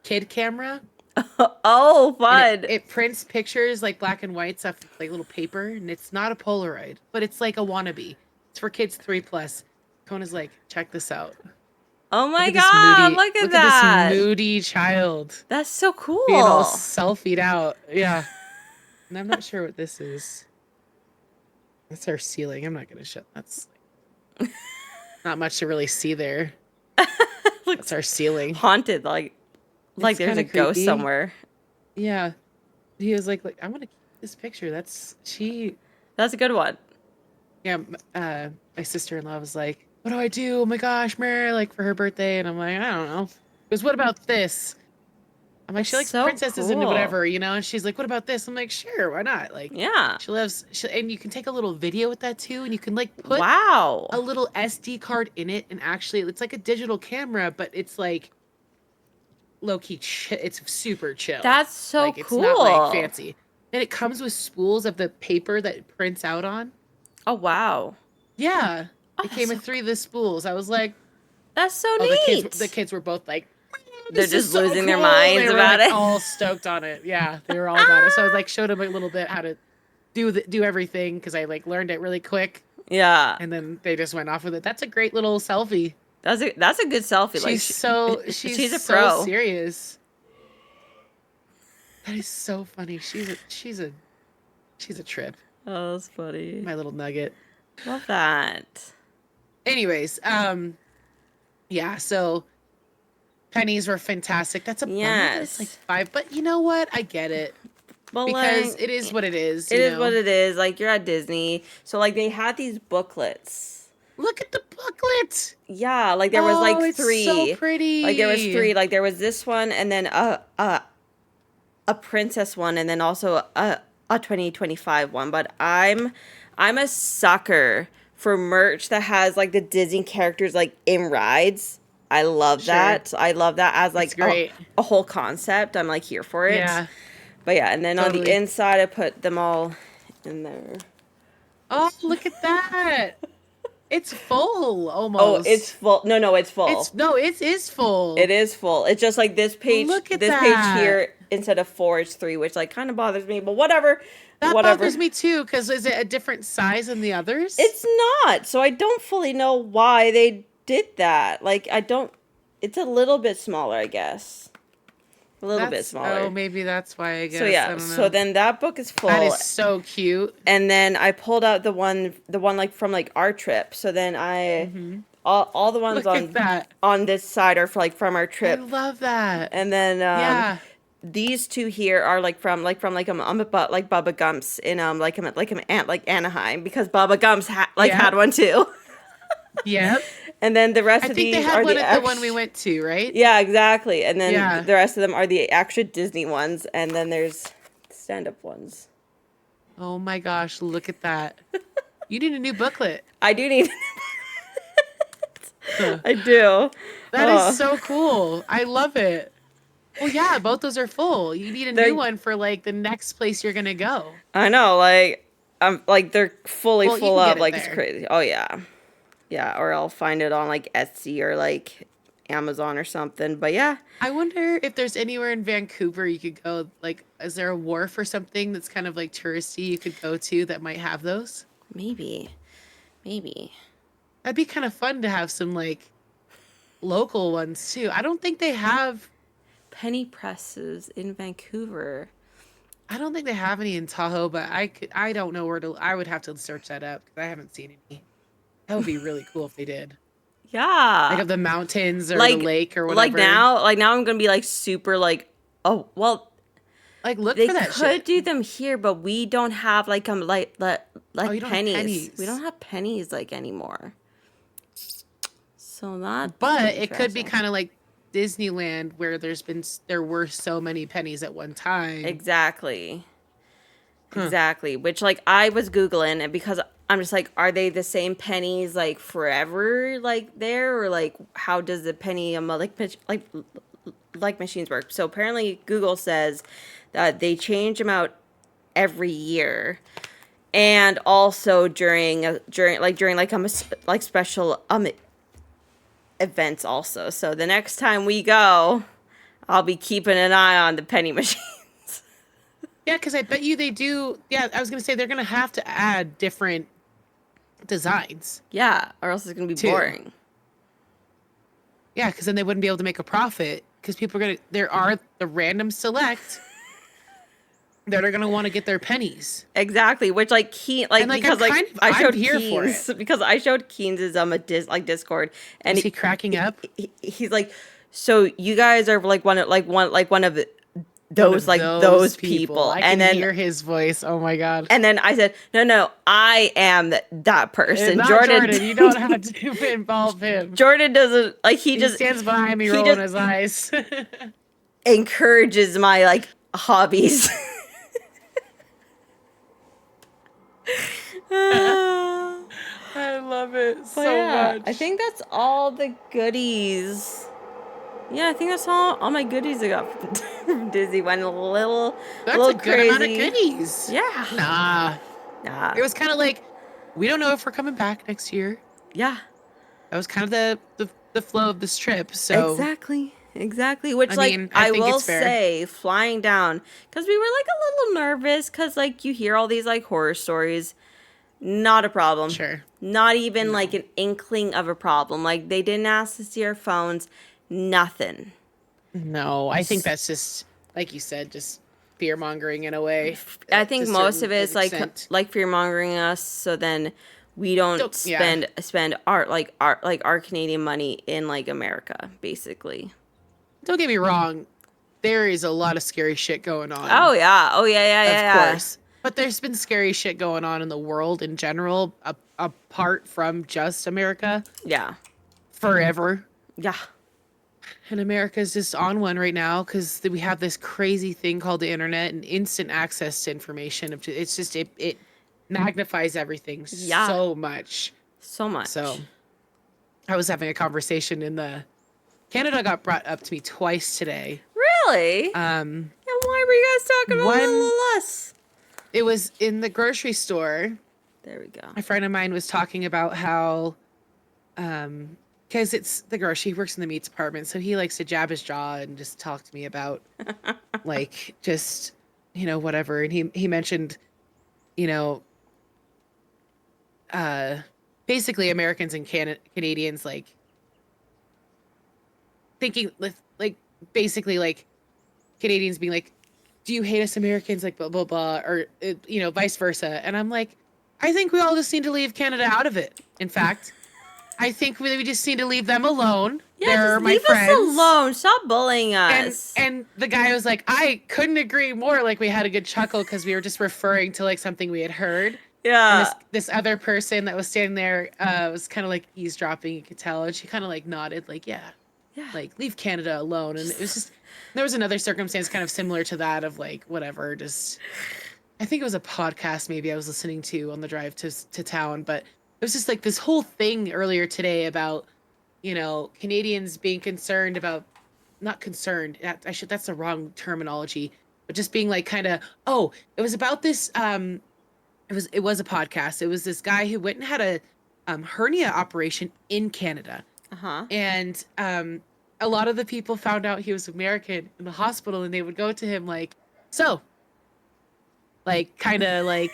kid camera. Oh, And fun. it prints pictures like black and whites off like little paper, and it's not a Polaroid, but it's like a wannabe. It's for kids 3+. Kona's like, check this out. Oh Look my at this god, moody. look at Look at this that. moody child That's so being all cool. selfied out. Yeah. And I'm not sure what this is. That's our ceiling. I'm not gonna show. That's not much to really see there. That's Looks our ceiling. haunted, like It's there's kind a of ghost creepy. somewhere. Yeah. He was like, I want to keep this picture. That's she. That's a good one. Yeah. My sister-in-law was like, "What do I do? Oh my gosh, Mary!" Like for her birthday, and I'm like, I don't know. Because what about this? I'm like, That's she likes so princesses and cool. whatever, you know. And she's like, "What about this?" I'm like, "Sure, why not?" Like, Yeah. and you can take a little video with that too, and you can like put a Wow. little SD card in it, and actually, it's like a digital camera, but it's like low key. It's super chill. That's so Like, it's not like cool. fancy, and it comes with spools of the paper that it prints out on. Oh wow. Yeah, Oh, it came with 3 of the spools. I was like, that's so oh, the neat. kids were both like, They're this is just so losing their cool. They minds were about like it. all stoked on it. Yeah, they were all about it. So I was like, showed them a little bit how to do everything because I like learned it really quick, Yeah. and then they just went off with it. That's a great little selfie. That's a good selfie. Like She's she's a so pro. serious. That is so funny. She's a trip. Oh, that's funny. My little nugget. Love that. Anyways, yeah, so pennies were fantastic. That's a bummer that it's like Yes. 5, but you know what? I get it But because like it is what it is, it you is what know. it is. Like you're at Disney. So like they had these booklets. Look at the booklet. Yeah, like there was Oh, like it's so three. Like there was pretty. three. Like there was this one and then a princess one and then also a 2025 one. But I'm a sucker for merch that has like the Disney characters like in rides. I love Sure. that. I love that as It's like great. a whole concept. I'm like here for it. Yeah, But yeah, and then on the totally. inside I put them all in there. Oh, look at that. It's full Oh, it's almost. full. No, it's full. It's no, it is It full. is full. It's just like Look at this page that. here instead of 4 it's 3, which like kind of bothers me, but whatever. That bothers Whatever. me too, because is it a different size than the others? It's not. So I don't fully know why they did that. Like I don't it's a little bit smaller, I guess. A little bit Oh, smaller. maybe that's why, I So guess. I yeah, don't so know. then that book is That full is so cute. and then I pulled out the one like from like our trip. So then Hmm. all the ones Look at that. on this side are for, like from our I trip. love that. And then Yeah. these two here are like like Bubba Gumps in like Anaheim because Bubba Gumps Yeah. had one too. Yep. And then the rest I of think they these had are one the at the one we extra. went to, right? Yeah, exactly. And then Yeah. the rest of them are the extra Disney ones, and then there's stand-up ones. Oh my gosh, look at that. You need a new booklet. I do need. Huh. I do. That is Oh, so cool. I love it. Well, yeah, both those are full. You need a new they're. one for like the next place you're gonna go. I know, like I'm like they're fully Well, you full can up, get it like it's there. crazy. Oh yeah, yeah. Or I'll find it on like Etsy or like Amazon or something. But yeah, I wonder if there's anywhere in Vancouver you could go. Like, is there a wharf or something that's kind of like touristy you could go to that might have those? maybe, maybe. That'd be kind of fun to have some like local ones too. I don't think they have. Penny presses in Vancouver. I don't think they have any in Tahoe, but I could. I don't know where to. I would have to search that up because I haven't seen any. That would be really cool if they did. Like Yeah. of the mountains or the lake or whatever. Like now I'm gonna be like super like oh well Like look they for that could shit. do them here but we don't have Oh, like you don't have pennies. We pennies. don't have pennies like anymore. So that's But it could be interesting. kind of like Disneyland where there were so many pennies at one time. Exactly. Huh. Exactly. Which like I was Googling and because I'm just like, are they the same pennies like forever like there or like how does the penny like machines work? So apparently Google says that they change them out every year and also during like special events also. So the next time we go, I'll be keeping an eye on the penny machine. Yeah, because I bet you they do. Yeah, I was gonna say they're gonna have to add different designs. Yeah, or else it's gonna be Too. boring. Yeah, because then they wouldn't be able to make a profit because people are gonna. There are the random select that are gonna want to get their pennies. Exactly, which like Keen like And like because like I I'm showed here for it. Keen's because I showed Keen's a Discord, and Was he cracking up? he's like, so you guys are like one of One of those people, I and can then hear his voice. Oh my god. I said, no, I am that person. Not Jordan. You don't have to involve him. Jordan doesn't like He just stands behind me he rolling just his eyes. encourages my like hobbies. I love it But so yeah, much. I think that's all the goodies. Yeah, I think that's all my goodies I got from Disney. Went a little That's a good crazy. amount of goodies. Yeah. Nah. It was kind of like, we don't know if we're coming back next year. Yeah. That was kind of the flow of this trip. So Exactly. Which I like mean, I I think will it's fair. say, flying down, because we were like a little nervous, because like you hear all these like horror stories. Not a problem. Sure. Not even No. like an inkling of a problem. Like they didn't ask to see our phones. Nothing. No, I think that's just, like you said, just fear mongering in a way. I think most of it is extent. like fear mongering us, so then we don't Yeah. spend our Canadian money in like America, basically. Don't get me wrong. There is a lot of scary shit going on. Oh yeah. Of course. But there's been scary shit going on in the world in general, apart from just America, Yeah. forever. Yeah. And America's just on one right now because we have this crazy thing called the internet and instant access to information. It's just, it magnifies everything Yeah. so much. So much. So I was having a conversation Canada got brought up to me twice today. Really? And why were you guys talking about little us? It was in the grocery store. There we go. A friend of mine was talking about how, because it's the grocery, he works in the meat department, so he likes to jab his jaw and just talk to me about, like, just, whatever. And he mentioned, basically Americans and Canadians, like, thinking, like, basically, like, Canadians being like, do you hate us Americans, like, blah, blah, blah, or, vice versa. And I'm like, I think we all just need to leave Canada out of it. In fact, I think we just need to leave them alone. Yeah, They're just my leave friends. us alone. Stop bullying us. And the guy was like, I couldn't agree more. Like, we had a good chuckle because we were just referring to, like, something we had heard. Yeah. And this other person that was standing there was kind of, like, eavesdropping, you could tell. And she kind of, like, nodded, like, yeah. Like, leave Canada alone. And it was just, there was another circumstance kind of similar to that of, like, whatever, just, I think it was a podcast maybe I was listening to on the drive to town, but it was just like this whole thing earlier today about, Canadians being concerned about, not concerned, that's the wrong terminology, but just being like kind of, it was about this, it was a podcast. It was this guy who went and had a hernia operation in Canada. Uh-huh. And a lot of the people found out he was American in the hospital, and they would go to him like, so, like, kind of like,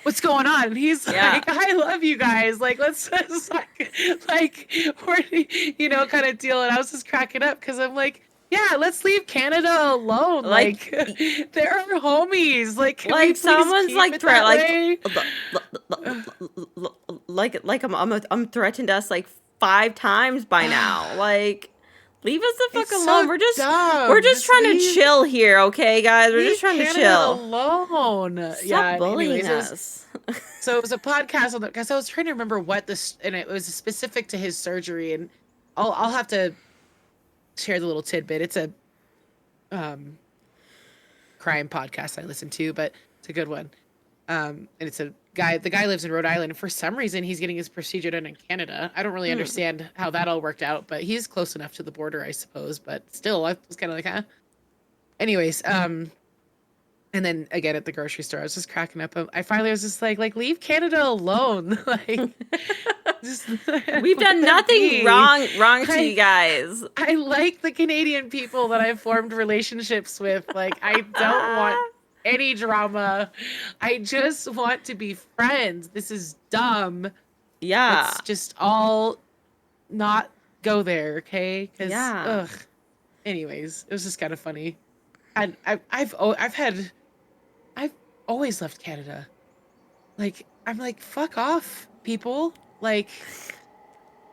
what's going on? And he's like, I love you guys. Like, let's like, we're, kind of deal. And I was just cracking up because I'm like, yeah, let's leave Canada alone. Like they're our homies. Like, someone's like I'm threatened us like 5 times by now. Like, leave us the fuck alone. So We're just trying to chill here, okay, guys? We're just trying to chill. Alone. Stop bullying us. So it was a podcast on because I was trying to remember and it was specific to his surgery, and I'll have to share the little tidbit. It's a crime podcast I listen to, but it's a good one. And it's the guy lives in Rhode Island, and for some reason he's getting his procedure done in Canada. I don't really understand how that all worked out, but he's close enough to the border, I suppose, but still I was kind of like, huh? Anyways, and then again at the grocery store, I was just cracking up. I finally was just like leave Canada alone. Like, just, we've done nothing wrong to you guys. I like the Canadian people that I've formed relationships with. Like, I don't want any drama. I just want to be friends. This is dumb. Yeah. Let's just all not go there, okay? Because Yeah. ugh. Anyways, it was just kind of funny. And I've always loved Canada. Like I'm like fuck off, people. Like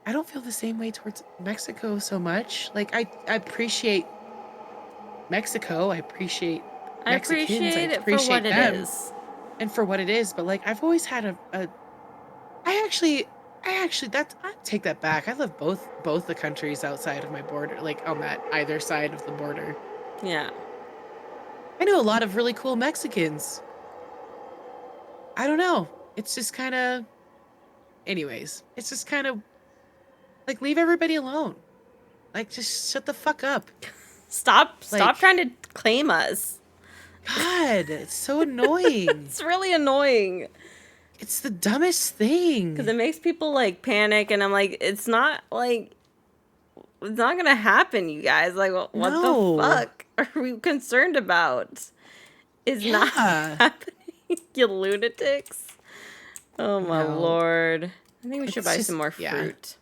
I don't feel the same way towards Mexico so much. Like I appreciate Mexico. I appreciate I Mexicans. I appreciate it for what appreciate it them is. and for what it is. But like I've always had a I actually that's I take that back. I love both the countries outside of my border, like on that either side of the border. Yeah. I know a lot of really cool Mexicans. I don't know. It's just kind of anyways. It's just kind of like leave everybody alone. Like just shut the fuck up. Stop Like trying to claim us. God, it's so annoying. It's really annoying It's the dumbest because it thing. makes people like panic, and I'm like, it's not gonna happen, you guys. Like, what the No. fuck are we concerned about? Is not Yeah. happening, you lunatics. Oh my No. lord. I think we should It's buy just some more yeah. fruit.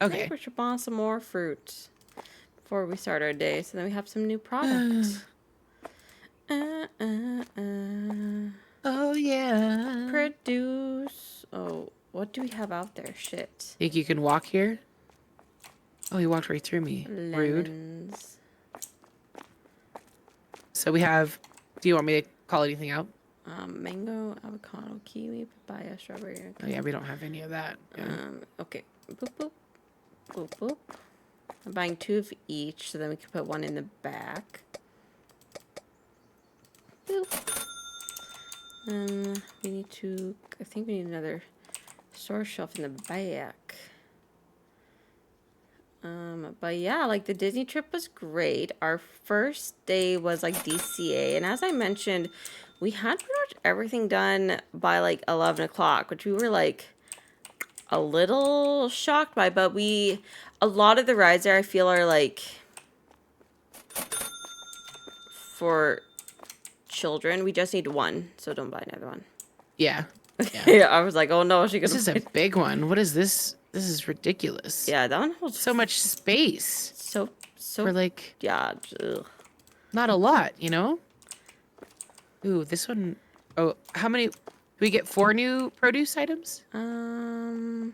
I think Okay. we should buy some more fruit before we start our day, so then we have some new product. Oh yeah. Produce. Oh, what do we have out there? Shit. Think you can walk here? Oh, he walked right through me. Rude. Lemons. So we have. Do you want me to call anything out? Mango, avocado, kiwi, papaya, strawberry. Okay. Oh yeah, we don't have any of that. Yeah. Okay. Boop, boop. Boop, boop. I'm buying 2 of each, so then we can put one in the back. Boop. We need to, I think we need another store shelf in the back. But yeah, like the Disney trip was great. Our first day was like DCA, and as I mentioned, we had pretty much everything done by like 11 o'clock, which we were like a little shocked by, but a lot of the rides there I feel are like for children. We just need one, so don't buy another one. Yeah. Yeah. Yeah, I was like, oh no, she This gonna is a big one. What is this? This is ridiculous. yeah, that one holds So much space so for like yeah. Ugh. not a lot, you know? Ooh, this one oh, how many do we get 4 new produce items? Oh,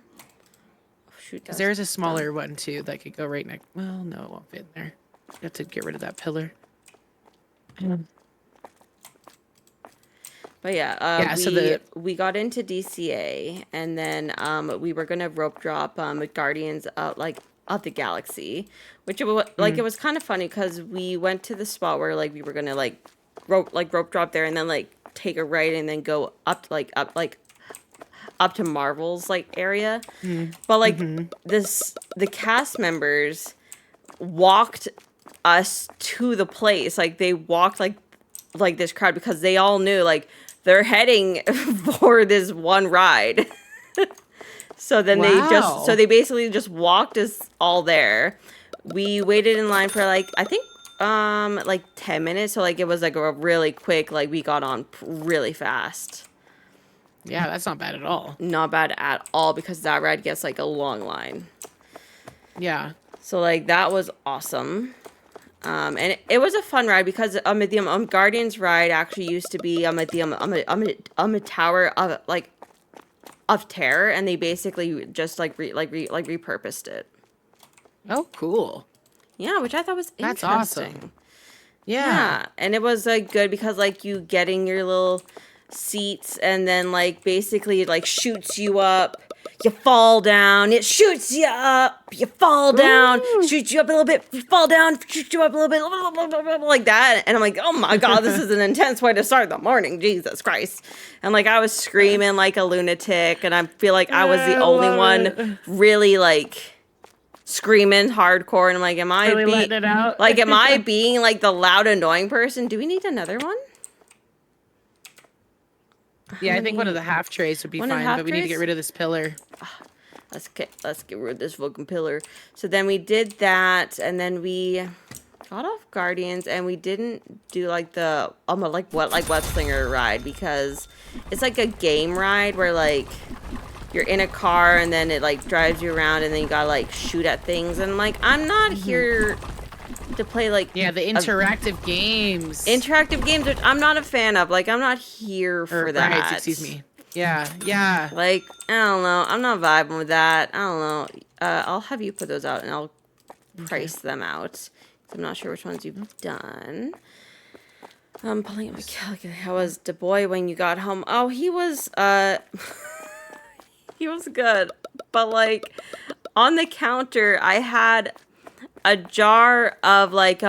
shoot, Because there's a smaller one too that could go right next. Well, no, it won't fit in there. You have to get rid of that pillar. But yeah, Yeah, so we got into DCA, and then we were gonna rope drop Guardians of the Galaxy, which it was kind of funny because we went to the spot where like we were gonna rope drop there and then like take a right and then go up to Marvel's like area, but like the cast members walked us to the place, like they walked like this crowd because they all knew like they're heading for this one ride. So then Wow. they basically just walked us all there. We waited in line for like I think like 10 minutes, so like it was like a really quick, like we got on really fast. Yeah, that's not bad at all. Not bad at all because that ride gets like a long line. Yeah. So like that was awesome. And it was a fun ride because the Guardians ride actually used to be the Tower of Terror, and they basically just repurposed it. Oh, cool. Yeah, which I thought was That's interesting. awesome. Yeah, Yeah. and it was like good because like you getting your little seats, and then like basically it like shoots you up. You fall down, it shoots you up, you fall down, shoots you up a little bit, you fall down, shoots you up a little bit, like that. And I'm like, oh my God, this is an intense way to start the morning, Jesus Christ. And like I was screaming like a lunatic, and I feel like I was the only one really like screaming hardcore. And I'm like, Really letting it out. like, am I being like the loud, annoying person? Do we need another one? Yeah, I think one of the half trays would be One of the fine, half but we need to trays? get rid of this pillar. Let's get rid of this fucking pillar. So then we did that, and then we got off Guardians, and we didn't do like the web slinger ride because it's like a game ride where like you're in a car and then it like drives you around and then you gotta like shoot at things and like I'm not here to play like the interactive games. Interactive games, which I'm not a fan of. Like I'm not here for that. Right, excuse me. Yeah. Like I don't know. I'm not vibing with that. I don't know. I'll have you put those out and I'll price them out. I'm not sure which ones you've done. I'm pulling up my calculator. How was the boy when you got home? Oh, he was he was good. But like on the counter I had a jar of like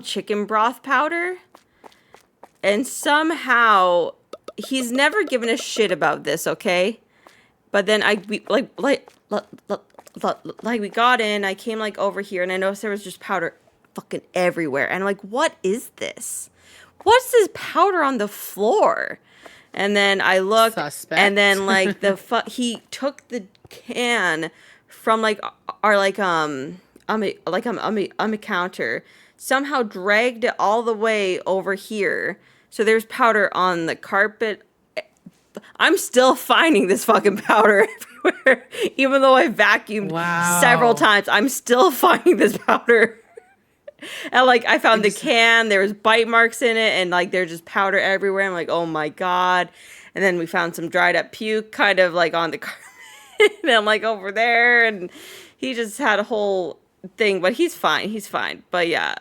chicken broth powder. And somehow he's never given a shit about this, okay? But then we got in, I came like over here and I noticed there was just powder fucking everywhere. And I'm like, what is this? What's this powder on the floor? And then I looked Suspect. and then like he took the can from like our like on a counter, somehow dragged it all the way over here. So there's powder on the carpet. I'm still finding this fucking powder everywhere. Even though I vacuumed several times, I'm still finding this powder. And like I found the can, there was bite marks in it, and like there's just powder everywhere. I'm like, oh my God. And then we found some dried up puke kind of like on the carpet. And I'm like over there, and he just had a whole thing, but he's fine. He's fine. But yeah.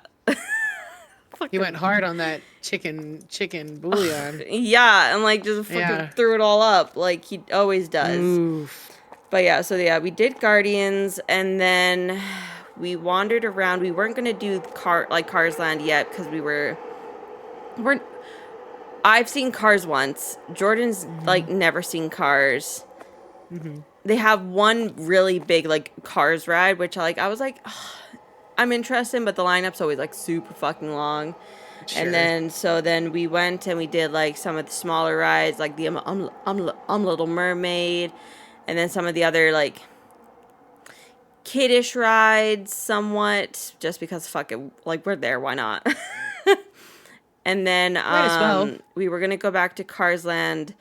He went hard on that chicken bouillon. Yeah, and like just fucking threw it all up like he always does. Oof. But yeah, so yeah, we did Guardians and then we wandered around. We weren't gonna do Cars Land yet because I've seen Cars once. Jordan's like never seen Cars. Mm-hmm. They have one really big like Cars ride, which I was like, oh, I'm interested in, but the lineup's always like super fucking long. Sure. And then we went and we did like some of the smaller rides, like the Little Mermaid, and then some of the other like kiddish rides somewhat, just because fuck it, like we're there, why not? And then we were gonna go back to Cars Land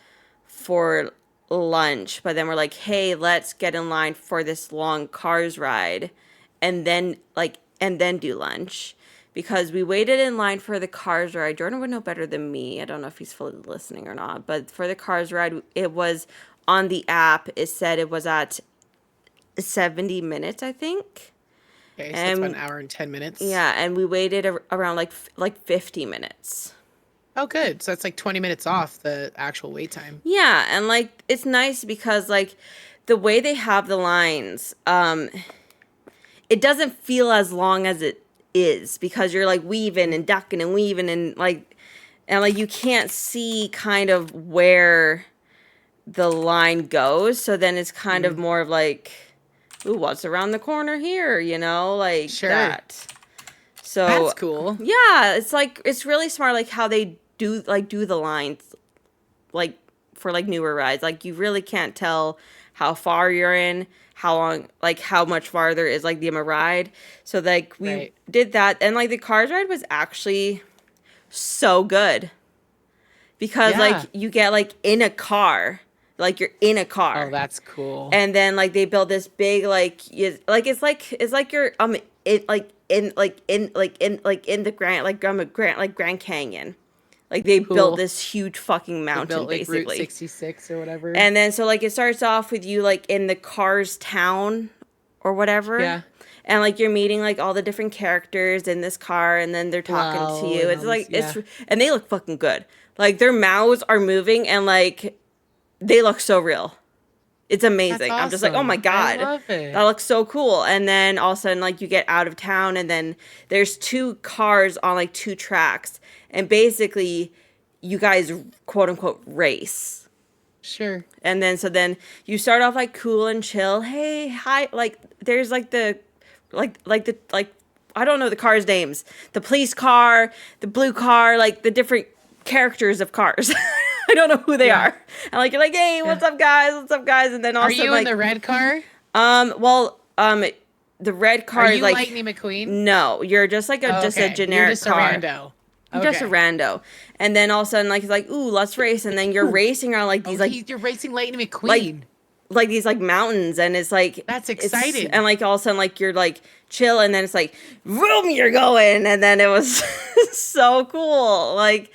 for lunch, but then we're like, hey, let's get in line for this long Cars ride and then do lunch, because we waited in line for the Cars ride. Jordan would know better than me. I don't know if he's fully listening or not, but for the Cars ride, it was on the app. It said it was at 70 minutes, I think. Okay, so it's about an hour and 10 minutes. Yeah, and we waited around like 50 minutes. Oh, good. So that's like 20 minutes off the actual wait time. Yeah, and like it's nice because like the way they have the lines, it doesn't feel as long as it is because you're like weaving and ducking and weaving and like you can't see kind of where the line goes. So then it's kind of more of like, ooh, what's around the corner here? You know, like that. So that's cool. Yeah, it's like it's really smart, like how they do the lines, like for like newer rides. Like you really can't tell how far you're in, how long, like how much farther is like the ride. So like we did that, and like the Cars ride was actually so good because like you get like in a car, like you're in a car. Oh, that's cool. And then like they built this big like it's like you're in the Grand Canyon. Like they built this huge fucking mountain, built, like, basically. Route 66 or whatever. And then so like it starts off with you like in the Cars town or whatever. Yeah. And like you're meeting like all the different characters in this car, and then they're talking to you. It's like and they look fucking good. Like their mouths are moving and like they look so real. It's amazing. Awesome. I'm just like, oh my God, I love it. That looks so cool. And then all of a sudden, like you get out of town, and then there's two cars on like two tracks, and basically, you guys quote unquote race. Sure. And then you start off like cool and chill. Hey, hi. Like there's like the I don't know the cars' names. The police car, the blue car, like the different characters of cars. I don't know who they are. And like you're like, hey, what's up, guys? What's up, guys? And then also, are you like, in the red car? The red car are is you like Lightning McQueen? No, you're just like a generic you're just car. a rando. Just a Okay. rando. And then all of a sudden, like, it's like, ooh, let's race. And then you're racing on, like, Oh, these, like, you're racing Lightning like, McQueen. like these, like, mountains. And it's, like, That's and, exciting. like, all of a sudden, like, you're, like, chill. And then it's, like, boom, you're going. And then it was so cool. Like,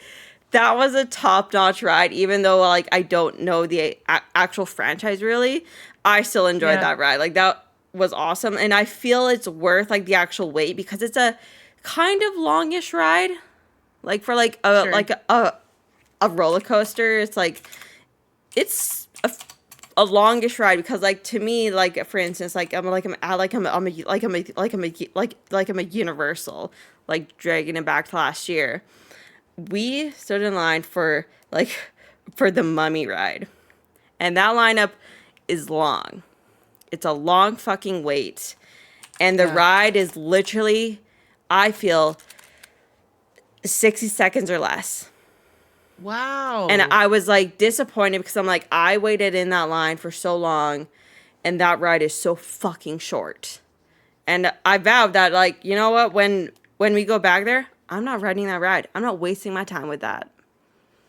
that was a top-notch ride. Even though, like, I don't know the actual franchise, really. I still enjoyed that ride. Like, that was awesome. And I feel it's worth, like, the actual wait because it's a kind of longish ride. Like for Sure. a roller coaster, it's like it's a longish ride because like to me, like for instance, like I'm a Universal, like dragging it back to last year. We stood in line for like for the Mummy ride, and that lineup is long. It's a long fucking wait, and the Yeah. ride is literally, I feel, 60 seconds or less. Wow. And I was like disappointed because I'm like, I waited in that line for so long and that ride is so fucking short. And I vowed that, like, you know what, when we go back there, I'm not riding that ride. I'm not wasting my time with that.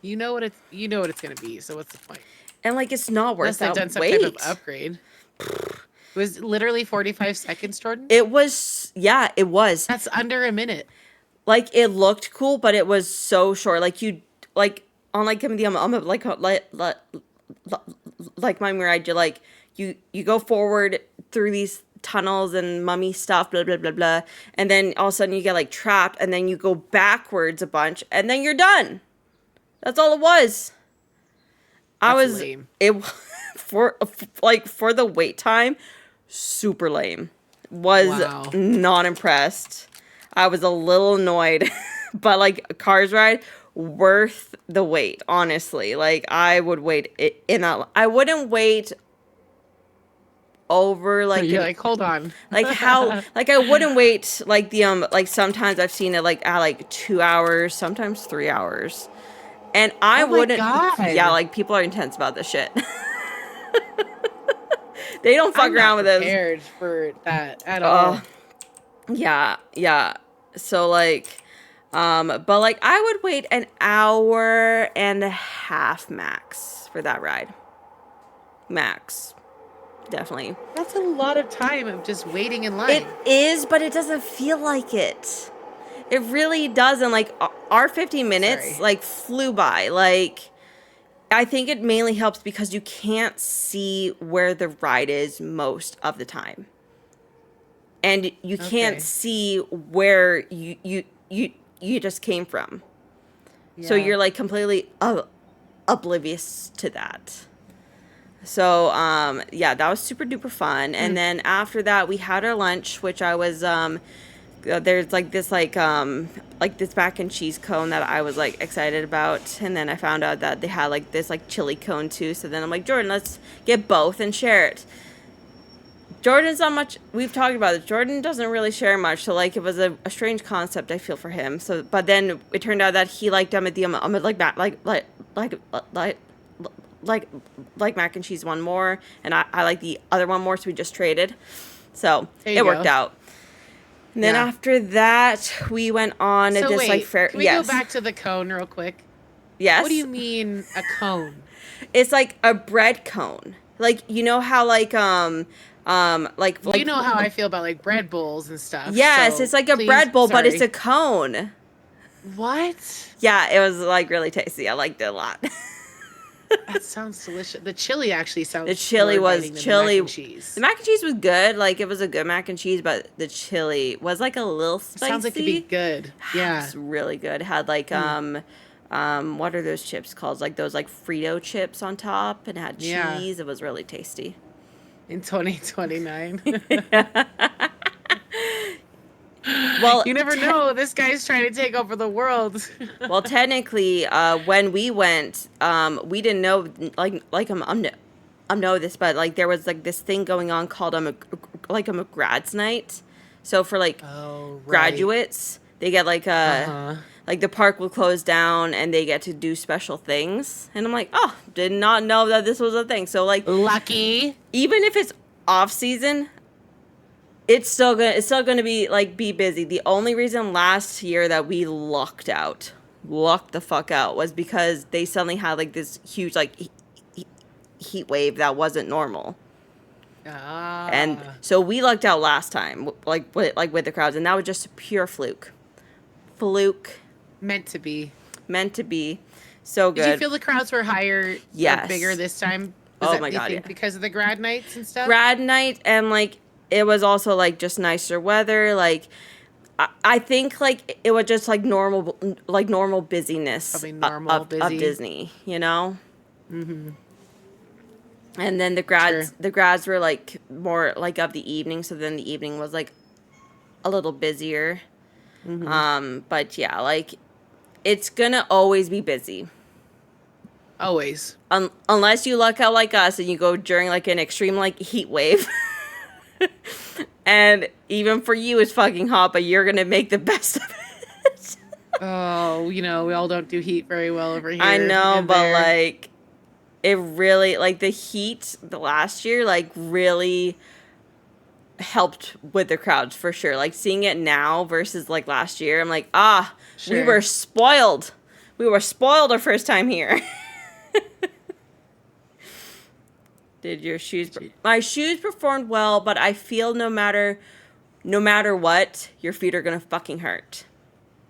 You know what it's gonna be. So what's the point? And like it's not worth Unless they've that done some wait. type of upgrade. It was literally 45 seconds, Jordan. It was, yeah, it was. That's under a minute. Like it looked cool, but it was so short. Like you, like on like like my ride, you like you go forward through these tunnels and mummy stuff, blah blah blah blah, and then all of a sudden you get like trapped, and then you go backwards a bunch, and then you're done. That's all it was. I That's was lame. it for like for the wait time, super lame. Was Wow. not impressed. I was a little annoyed, but like a Cars ride, worth the wait. Honestly, like I would wait in that. I wouldn't wait over like You're like, hold on. like how like I wouldn't wait like the like sometimes I've seen it like at like 2 hours, sometimes 3 hours, and I Oh my wouldn't. God. Yeah, like people are intense about this shit. They don't fuck I'm around not with this. prepared for that at all. Yeah, yeah. So like, but like I would wait an hour and a half max for that ride. Max. Definitely. That's a lot of time of just waiting in line. It is, but it doesn't feel like it. It really doesn't. Like our 15 minutes Sorry. like flew by. Like I think it mainly helps because you can't see where the ride is most of the time. And you can't Okay. see where you just came from. So Yeah. you're like completely oblivious to that. So yeah, that was super duper fun. And then after that we had our lunch, which I was there's like this like this mac and cheese cone that I was like excited about, and then I found out that they had like this like chili cone too. So then I'm like, Jordan, let's get both and share it. Jordan's not much. We've talked about it. Jordan doesn't really share much, so like it was a strange concept. I feel for him. So, but then it turned out that he liked them at the like mac and cheese one more, and I like the other one more. So we just traded. So There you it worked go. out. And then Yeah. after that, we went on So this wait, like fair. can we Yes, go back to the cone real quick? yes. What do you mean a cone? It's like a bread cone. Like you know how like Well, you know how I feel about like bread bowls and stuff. yes, so it's like a please- bread bowl, but it's a sorry. cone. What? Yeah, it was like really tasty. I liked it a lot. That sounds delicious. The chili actually sounds. The chili more was inviting than chili. The mac and cheese. The mac and cheese was good. Like it was a good mac and cheese, but the chili was like a little spicy. Sounds like it'd be good. Yeah. It's really good. It had like what are those chips called? Like those like Frito chips on top, and it had cheese. Yeah. It was really tasty. In 2029. Well, You never know. This guy's trying to take over the world. well, technically, when we went, we didn't know know this, but like there was like this thing going on called a grads night. So for like Oh, right. graduates, they get like a Uh-huh. like the park will close down and they get to do special things. And I'm like, oh, did not know that this was a thing. So like Lucky. even if it's off season, it's still gonna be like be busy. The only reason last year that we lucked out lucked the fuck out was because they suddenly had like this huge like heat wave that wasn't normal. And Ah, so we lucked out last time, like with the crowds, and that was just a pure fluke, meant to be. meant to be. So Did you good. feel the crowds were higher or bigger Yes. this time? Was Oh that, my do you god, think, yeah. because of the grad nights and stuff? Grad night, and like it was also like just nicer weather. Like I think like it was just like normal busyness Probably normal, of busy. Disney, you know. Mm-hmm. And then Sure. the grads were like more like of the evening, so then the evening was like a little busier. Mm-hmm. But yeah, like it's gonna always be busy. Always. Unless you luck out like us and you go during like an extreme like heat wave. And even for you it's fucking hot, but you're gonna make the best of it. Oh, we all don't do heat very well over I here know, and but there. like it really like the heat the last year like really helped with the crowds for sure. Like seeing it now versus like last year, I'm like, we were Sure. spoiled. We were spoiled our first time here. Did your shoes? My shoes performed well, but I feel no matter what, your feet are gonna fucking hurt.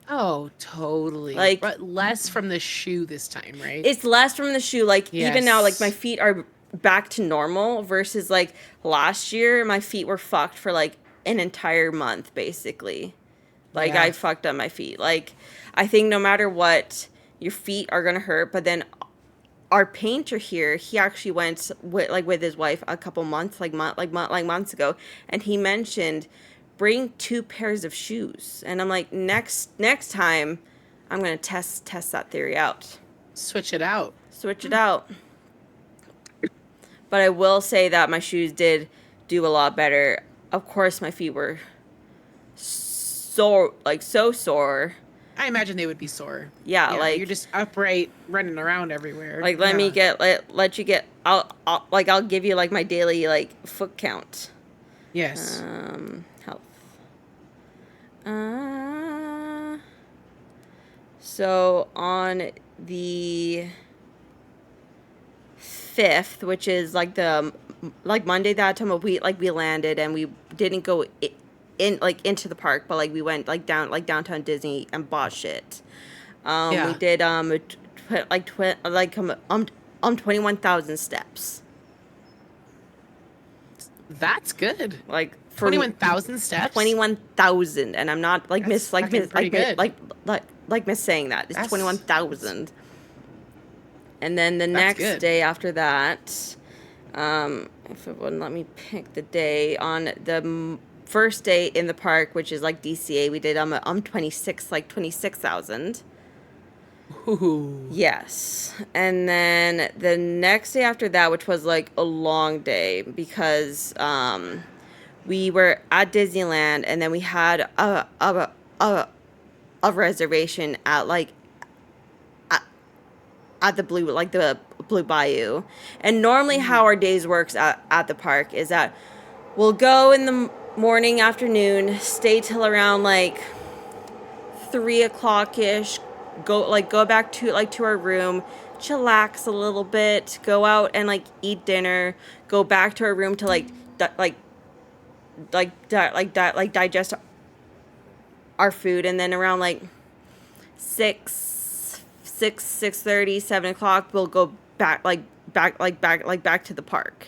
Oh, totally. Like But less from the shoe this time, right? it's less from the shoe. Like even now, like my Yes. feet are back to normal versus like last year, my feet were fucked for like an entire month basically. Like I Yeah. fucked up my feet. Like I think no matter what, your feet are gonna hurt. But then our painter here, he actually went with his wife a couple months, like months ago, and he mentioned bring two pairs of shoes. And I'm like, next time, I'm gonna test that theory out, Switch it out. switch it out. But I will say that my shoes did do a lot better. Of course, my feet were so sore. I imagine they would be sore. Yeah, Yeah, you're like just upright, running around everywhere. let me Yeah. let you get. I'll give you like my daily like foot count. Yes. Health. Uh, so on the 5th, which is like the like Monday that time of we landed and we didn't go in like into the park, but like we went like downtown Disney and bought shit. We Yeah. did like 21,000 steps. That's good. Like for 21,000 steps? 21,000, and I'm not like That's fucking pretty good. like miss saying that. It's That's 21,000. And then the That's next good. day after that, if it wouldn't let me pick the day, on the first day in the park, which is like DCA, we did 26,000. Ooh. Yes. And then the next day after that, which was like a long day because we were at Disneyland and then we had a reservation at at the Blue Bayou. And normally how our days works at the park is that we'll go in the morning, afternoon, stay till around like 3 o'clock ish, go back to our room, chillax a little bit, go out and like eat dinner, go back to our room to digest our food, and then around like 6:30, 7 o'clock, we'll go back to the park.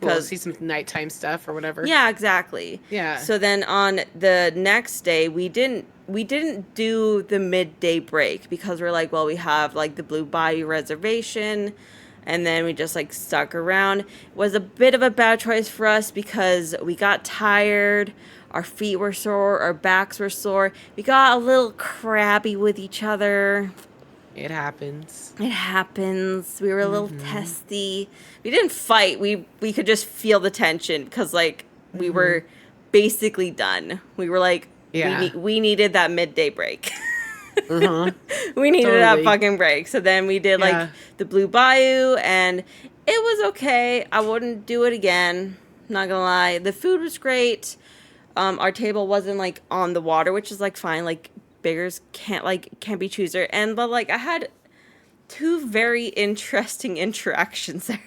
Cool. See some nighttime stuff or whatever. Yeah, exactly. Yeah. So then on the next day, we didn't do the midday break because we're like, well, we have like the Blue Bayou reservation, and then we just like stuck around. It was a bit of a bad choice for us because we got tired, our feet were sore, our backs were sore. We got a little crabby with each other. It happens. It happens. We were a little testy. We didn't fight. We could just feel the tension because like we were basically done. We were like, Yeah. we needed that midday break. Uh-huh. We needed that Totally. fucking break. So then we did like Yeah. the Blue Bayou, and it was okay. I wouldn't do it again. Not gonna lie. The food was great. Our table wasn't like on the water, which is like fine. Like beggars can't be chooser. And but like I had two very interesting interactions there.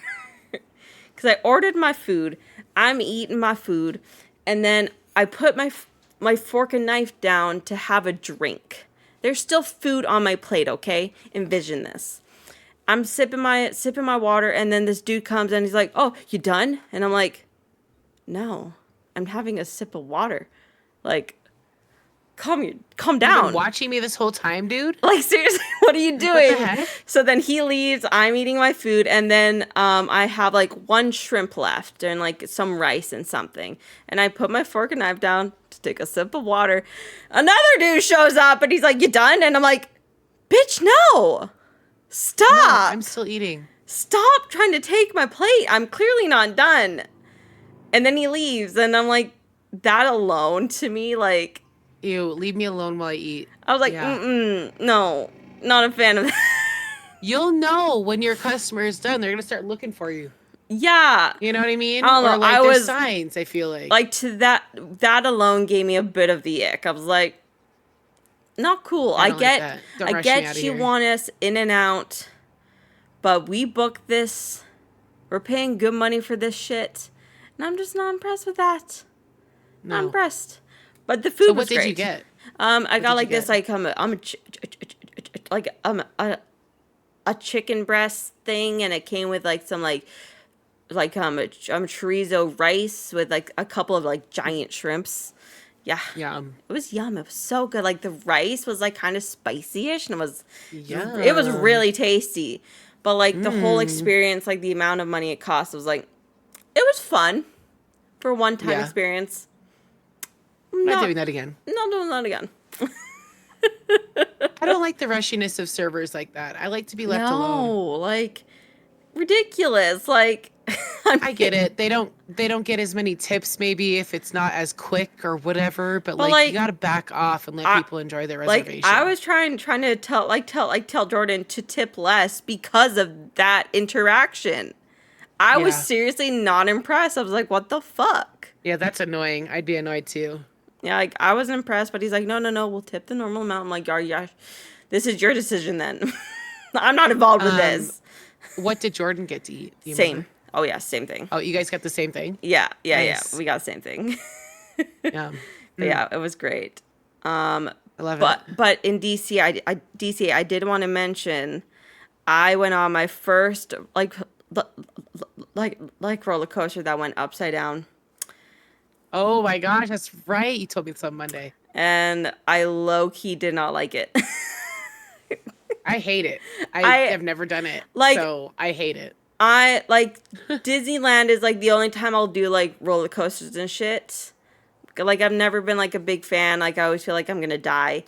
Because I ordered my food, I'm eating my food, and then I put my fork and knife down to have a drink. There's still food on my plate, okay? Envision this. I'm sipping my water, and then this dude comes and he's like, "Oh, you done?" And I'm like, "No, I'm having a sip of water." Like, calm down. You've been watching me this whole time, dude? Like, seriously, what are you doing? What the heck? So then he leaves, I'm eating my food, and then I have like one shrimp left and like some rice and something. And I put my fork and knife down to take a sip of water. Another dude shows up and he's like, "You done?" And I'm like, "Bitch, no. Stop. No, I'm still eating. Stop trying to take my plate. I'm clearly not done." And then he leaves, and I'm like, that alone to me, like, Ew, leave me alone while I eat. I was like, Yeah. no, not a fan of that. You'll know when your customer is done. They're gonna start looking for you. Yeah. You know what I mean? I don't know, Or like I there's was- signs, I feel like. Like, to that alone gave me a bit of the ick. I was like, not cool. I I don't like get, that. Don't I rush me get outta you here. want us in and out, but we booked this. We're paying good money for this shit, and I'm just not impressed with that. Not No. impressed. But the food So was what did great. you get? I got did like you this, get? like a chicken breast thing, and it came with like some chorizo rice with like a couple of like giant shrimps. Yeah, Yum. it was yum. It was so good. Like the rice was like kind of spicy-ish, and Yum. it was really tasty. But like the whole experience, like the amount of money it cost, was like, it was fun for a one-time Yeah. experience. I'm No, not doing that again. not doing that again. I don't like the rushiness of servers like that. I like to be left No, alone. like ridiculous. Like I get it. They don't get as many tips maybe if it's not as quick or whatever, but like, like, you gotta back off and let people enjoy their reservation. Like I was trying to tell Jordan to tip less because of that interaction. I was Yeah. seriously not impressed. I was like, what the fuck? Yeah, that's annoying. I'd be annoyed too. Yeah, like I wasn't impressed, but he's like, no, we'll tip the normal amount. I'm like, yeah, this is your decision then. I'm not involved with this. What did Jordan get to eat? Do you Same. remember? Oh yeah, same thing. Oh, you guys got the same thing? Yeah. Nice. We got the same thing. Yeah. But yeah, it was great. I love it. But in DC, I did want to mention, I went on my first like roller coaster that went upside down, Oh my gosh, that's right. You told me this on Monday. and I low key did not like it. I hate it. I I- have never done it. like- So I hate it. I like Disneyland is like the only time I'll do like roller coasters and shit. Like I've never been like a big fan. Like I always feel like I'm gonna die,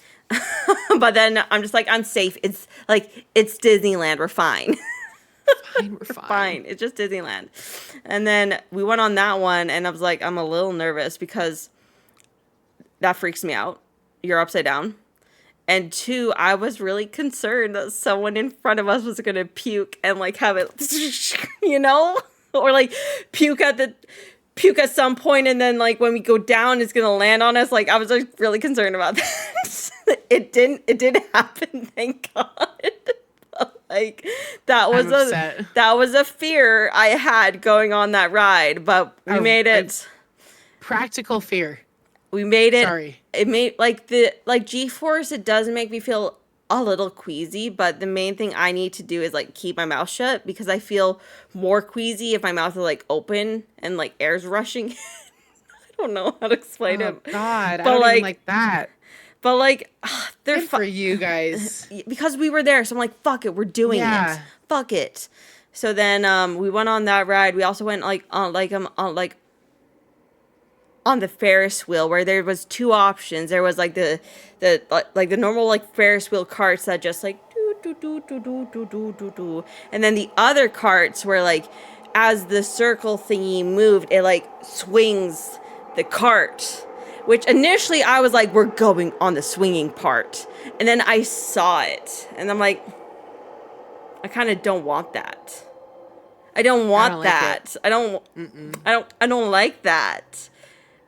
but then I'm just like, I'm safe. It's Disneyland. We're fine. Fine, we're fine. Fine. It's just Disneyland. And then we went on that one, and I was like, I'm a little nervous because that freaks me out. You're upside down. And two, I was really concerned that someone in front of us was going to puke and like have it, you know? Or like puke at some point, and then like when we go down, it's going to land on us. Like I was like really concerned about that. It didn't happen, thank God. Like that was I'm upset. that was a fear I had going on that ride, but we made it. Practical fear. We made it. Sorry. It made like G-force. It does make me feel a little queasy, but the main thing I need to do is like keep my mouth shut because I feel more queasy if my mouth is like open and like air's rushing. I don't know how to explain Oh it, God, I But, don't like, even like that. but like they're Good for you guys. because we were there, so I'm like, fuck it, we're doing Yeah. it. Fuck it. So then we went on that ride. We also went on the Ferris wheel where there was two options. There was like the normal like Ferris wheel carts that just like do do do do do do do do, and then the other carts where like as the circle thingy moved, it like swings the cart. Which initially I was like, we're going on the swinging part, and then I saw it, and I'm like, I kind of don't want that. I don't want don't like that. I don't like that.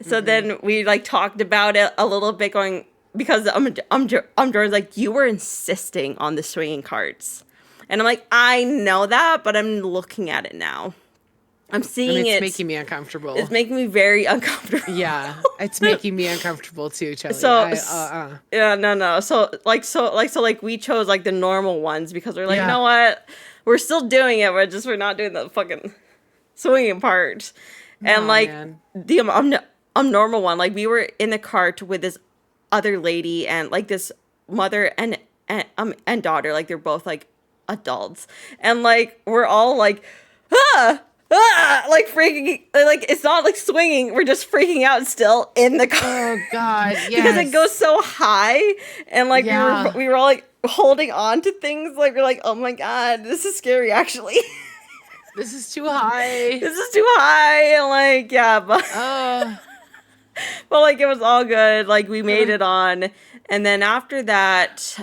So then we like talked about it a little bit, going, because Jordan's like, you were insisting on the swinging carts. And I'm like, I know that, but I'm looking at it now. I'm seeing it's it. making me uncomfortable. It's making me very uncomfortable. Yeah, it's making me uncomfortable too, Chelly. Yeah, no. So we chose like the normal ones because we're like, Yeah. you know what? We're still doing it. We're not doing the fucking swinging part. And like man. the normal one, like we were in the cart with this other lady and like this mother and daughter, like they're both like adults, and like we're all like like freaking, like it's not like swinging, we're just freaking out still in the car. Oh God, yes. Because it goes so high, and like Yeah. we were all like holding on to things, like we're like, oh my God, this is scary actually. This is too high. This is too high, and like yeah, but but like it was all good. Like we made it on, and then after that,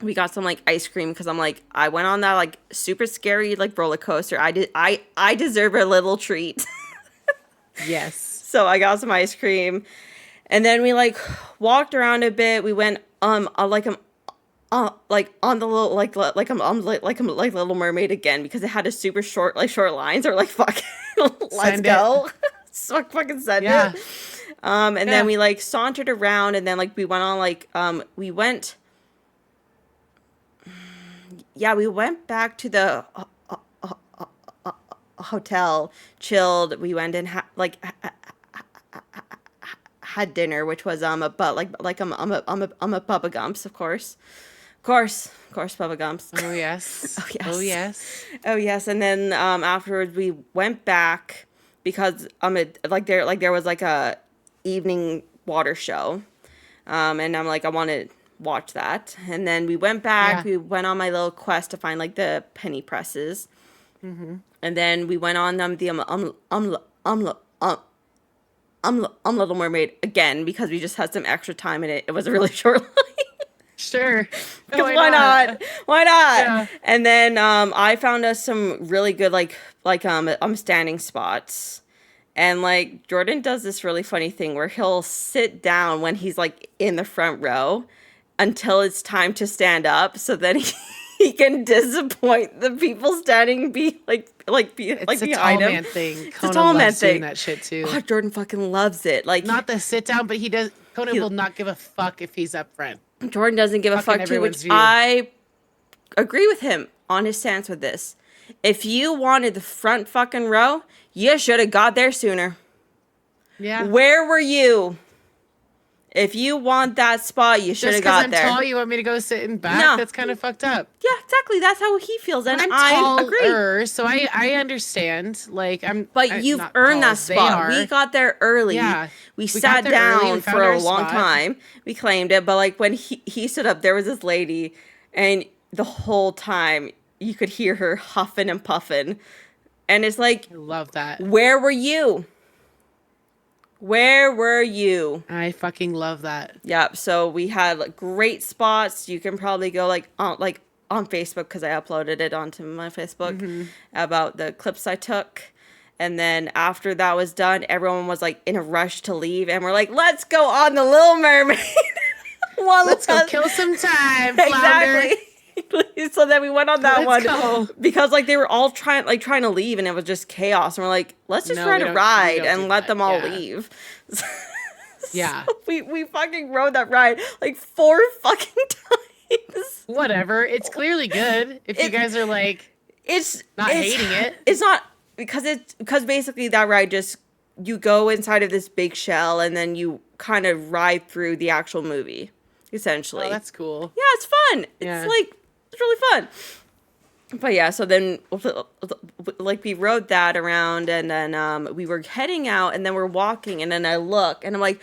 we got some like ice cream because I'm like, I went on that like super scary like roller coaster. I deserve a little treat. Yes. So I got some ice cream, and then we like walked around a bit. We went like on the little like Little Mermaid again because it had a super short lines, or like fuck, let's Send go. So fucking send Yeah. it. And then we like sauntered around, and then like we went on like we went back to the hotel, chilled. We went and had dinner, which was a Bubba Gumps, of course, Bubba Gumps. Oh yes. Oh, yes. Oh yes. Oh yes, and then afterwards we went back because there was like a evening water show, and I'm like, I want to watch that. And then we went back. Yeah. We went on my little quest to find like the penny presses, and then we went on Little Mermaid again because we just had some extra time in it. It was a really short line. Sure. Because why not? Why not? Yeah. And then I found us some really good standing spots. And like Jordan does this really funny thing where he'll sit down when he's like in the front row until it's time to stand up, so then he can disappoint the people standing It's a behind tall him. man thing. It's Conan a tall man loves doing thing. that shit too. Oh, Jordan fucking loves it. Like Not the sit down, but Conan will not give a fuck if he's up front. Jordan doesn't give a Fucking fuck too, everyone's which view. I agree with him on his stance with this. If you wanted the front fucking row, you should have got there sooner. Yeah. Where were you? If you want that spot, you should have Just because got I'm there. tall, you want me to go sit in back? No. That's kind of fucked up. Yeah, exactly. That's how he feels, and I'm I agree. taller, so I understand. Like But you've not earned tall that as they spot. are. We got there early. Yeah. We got sat there early, down we found for a our long spot. time. We claimed it, but like when he stood up, there was this lady, and the whole time you could hear her huffing and puffing. And it's like, I love that. where were you? Where were you? I fucking love that. Yep. So we had like great spots. You can probably go on Facebook because I uploaded it onto my Facebook about the clips I took. And then after that was done, everyone was like in a rush to leave, and we're like, let's go on the Little Mermaid. Let's go kill some time, Flounder. Exactly. So then we went on that Let's one go. because like they were all trying to leave, and it was just chaos. And we're like, let's just No, ride we a don't- ride we don't and do let that. them all Yeah. leave. Yeah. So we fucking rode that ride like 4 fucking times. Whatever. It's clearly good. If you guys are like It's not hating it. It's not because basically that ride just, you go inside of this big shell and then you kind of ride through the actual movie, essentially. Oh, that's cool. Yeah, it's fun. Yeah. It's really fun. But yeah, so then like we rode that around, and then we were heading out, and then we're walking, and then I look and I'm like,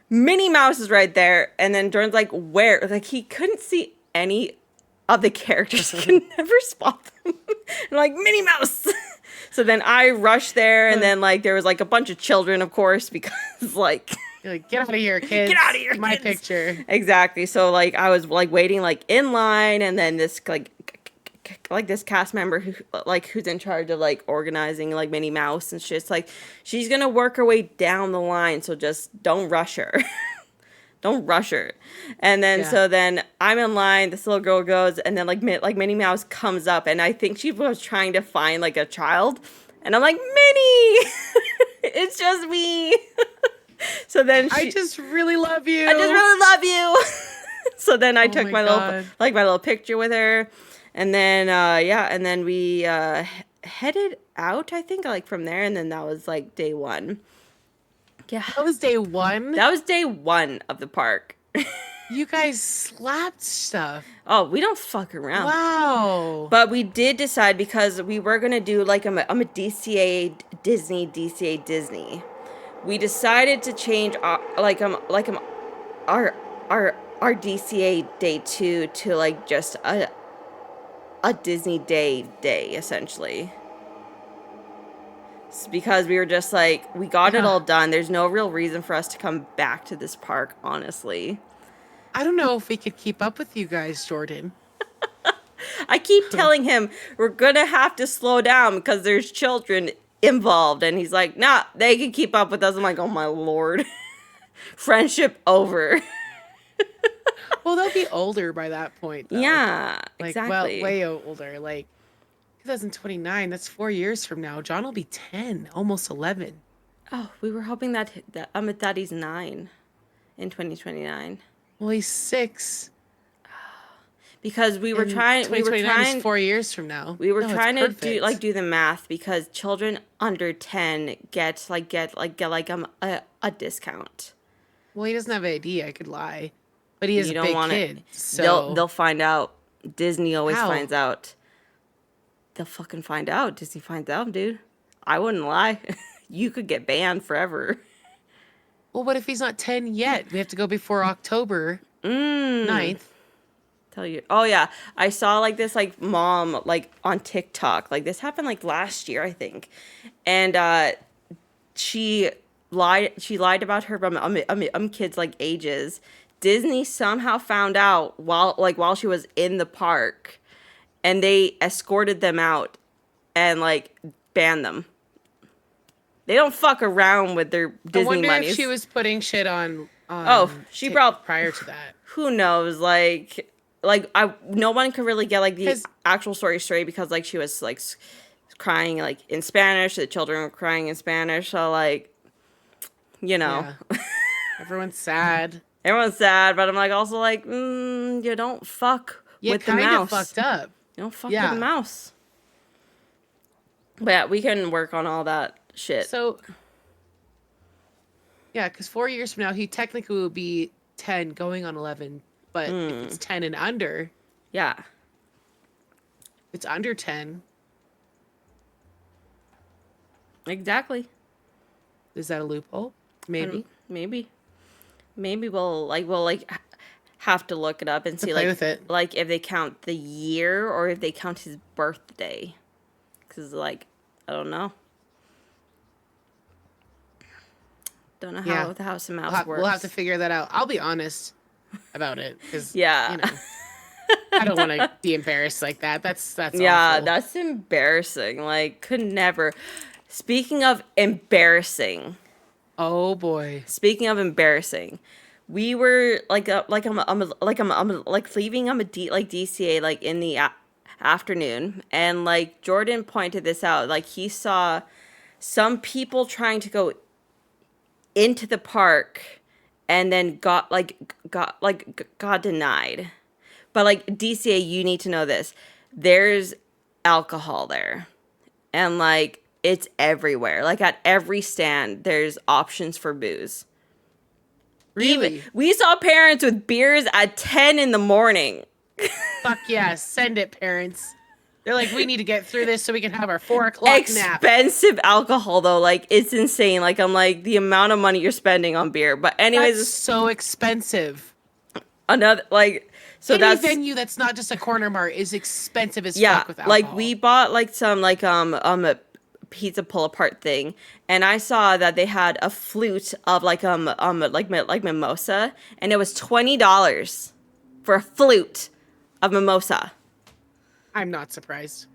Minnie Mouse is right there. And then Jordan's like, where? Like he couldn't see any of the characters. He could never spot them. And like, Minnie Mouse. So then I rushed there, and then like there was like a bunch of children, of course, because like You're like, get out of here, kids. Get out of here, My kids. picture. Exactly. So like I was like waiting like in line, and then this like this cast member who's in charge of like organizing like Minnie Mouse and shit. It's like, she's gonna work her way down the line, so just don't rush her. Don't rush her. And then Yeah. so then I'm in line. This little girl goes, and then like Minnie Mouse comes up, and I think she was trying to find like a child, and I'm like, Minnie, it's just me. So then I just really love you. I just really love you. So then I Oh took my God. my little picture with her, and then and then we headed out. I think like from there, and then that was like day one. Yeah, That was day one. that was day one of the park. You guys slapped stuff. Oh, we don't fuck around. Wow. But we did decide because we were gonna do like I'm a DCA Disney. We decided to change our DCA day 2 to like just a Disney day essentially. It's because we were just like we got it all done. There's no real reason for us to come back to this park, honestly. I don't know if we could keep up with you guys, Jordan. I keep telling him we're gonna have to slow down because there's children involved, and he's like, nah, they can keep up with us. I'm like, oh my lord. Friendship over. Well, they'll be older by that point, though. Yeah, Like, exactly. well, way older. Like, 2029, that's 4 years from now. John will be 10, almost 11. Oh, we were hoping that Daddy's 9 in 2029 Well, he's 6. because we were and trying. We were 2029 is trying. 4 years from now. We were No, it's trying to perfect. do the math because children under 10 get a discount. Well, he doesn't have ID. I could lie. But he is You a don't big want kid. it. So They'll find out. Disney always How? finds out. They'll fucking find out. Disney finds out, dude. I wouldn't lie. You could get banned forever. Well, what if he's not 10 yet? We have to go before October 9th. Tell you. Oh yeah, I saw like this like mom like on TikTok. Like this happened like last year, I think, and she lied. She lied about her kids like ages. Disney somehow found out while she was in the park, and they escorted them out and like banned them. They don't fuck around with their Disney I wonder monies. if she was putting shit on Oh, she probably prior to that. who knows no one could really get like the 'Cause- actual story straight because like she was like crying like in Spanish, the children were crying in Spanish, so like Yeah. Everyone's sad. everyone's sad, but I'm like also like you don't fuck You with the kind of mouse. fucked up. You don't fuck Yeah. with the mouse. But yeah, we can work on all that shit. So, yeah, because 4 years from now, he technically will be 10 going on 11. But if it's 10 and under, Yeah. if it's under 10, Exactly. is that a loophole? Maybe. Maybe we'll have to look it up and see play like with it. like if they count the year or if they count his birthday, because like I don't know how Yeah. the House of Mouse We'll works. we'll have to figure that out. I'll be honest about it because Yeah. you know, I don't want to be embarrassed like that. That's Yeah, awful. that's embarrassing. Like could never. Speaking of embarrassing. Oh boy. Speaking of embarrassing, we were like I'm leaving DCA like in the afternoon, and like Jordan pointed this out. Like he saw some people trying to go into the park, and then got denied. But like DCA, you need to know this. There's alcohol there, and like. It's everywhere. Like at every stand, there's options for booze. Really? We saw parents with beers at 10 in the morning. Fuck yeah. Send it, parents. They're like, we need to get through this so we can have our 4 o'clock nap. Expensive alcohol though, like it's insane. Like I'm like the amount of money you're spending on beer. But anyways, That's so expensive. another like so Any that's venue that's not just a corner mart is expensive as yeah. fuck with alcohol. Like we bought like some like a pizza pull apart thing, and I saw that they had a flute of like mimosa, and it was $20 for a flute of mimosa. I'm not surprised.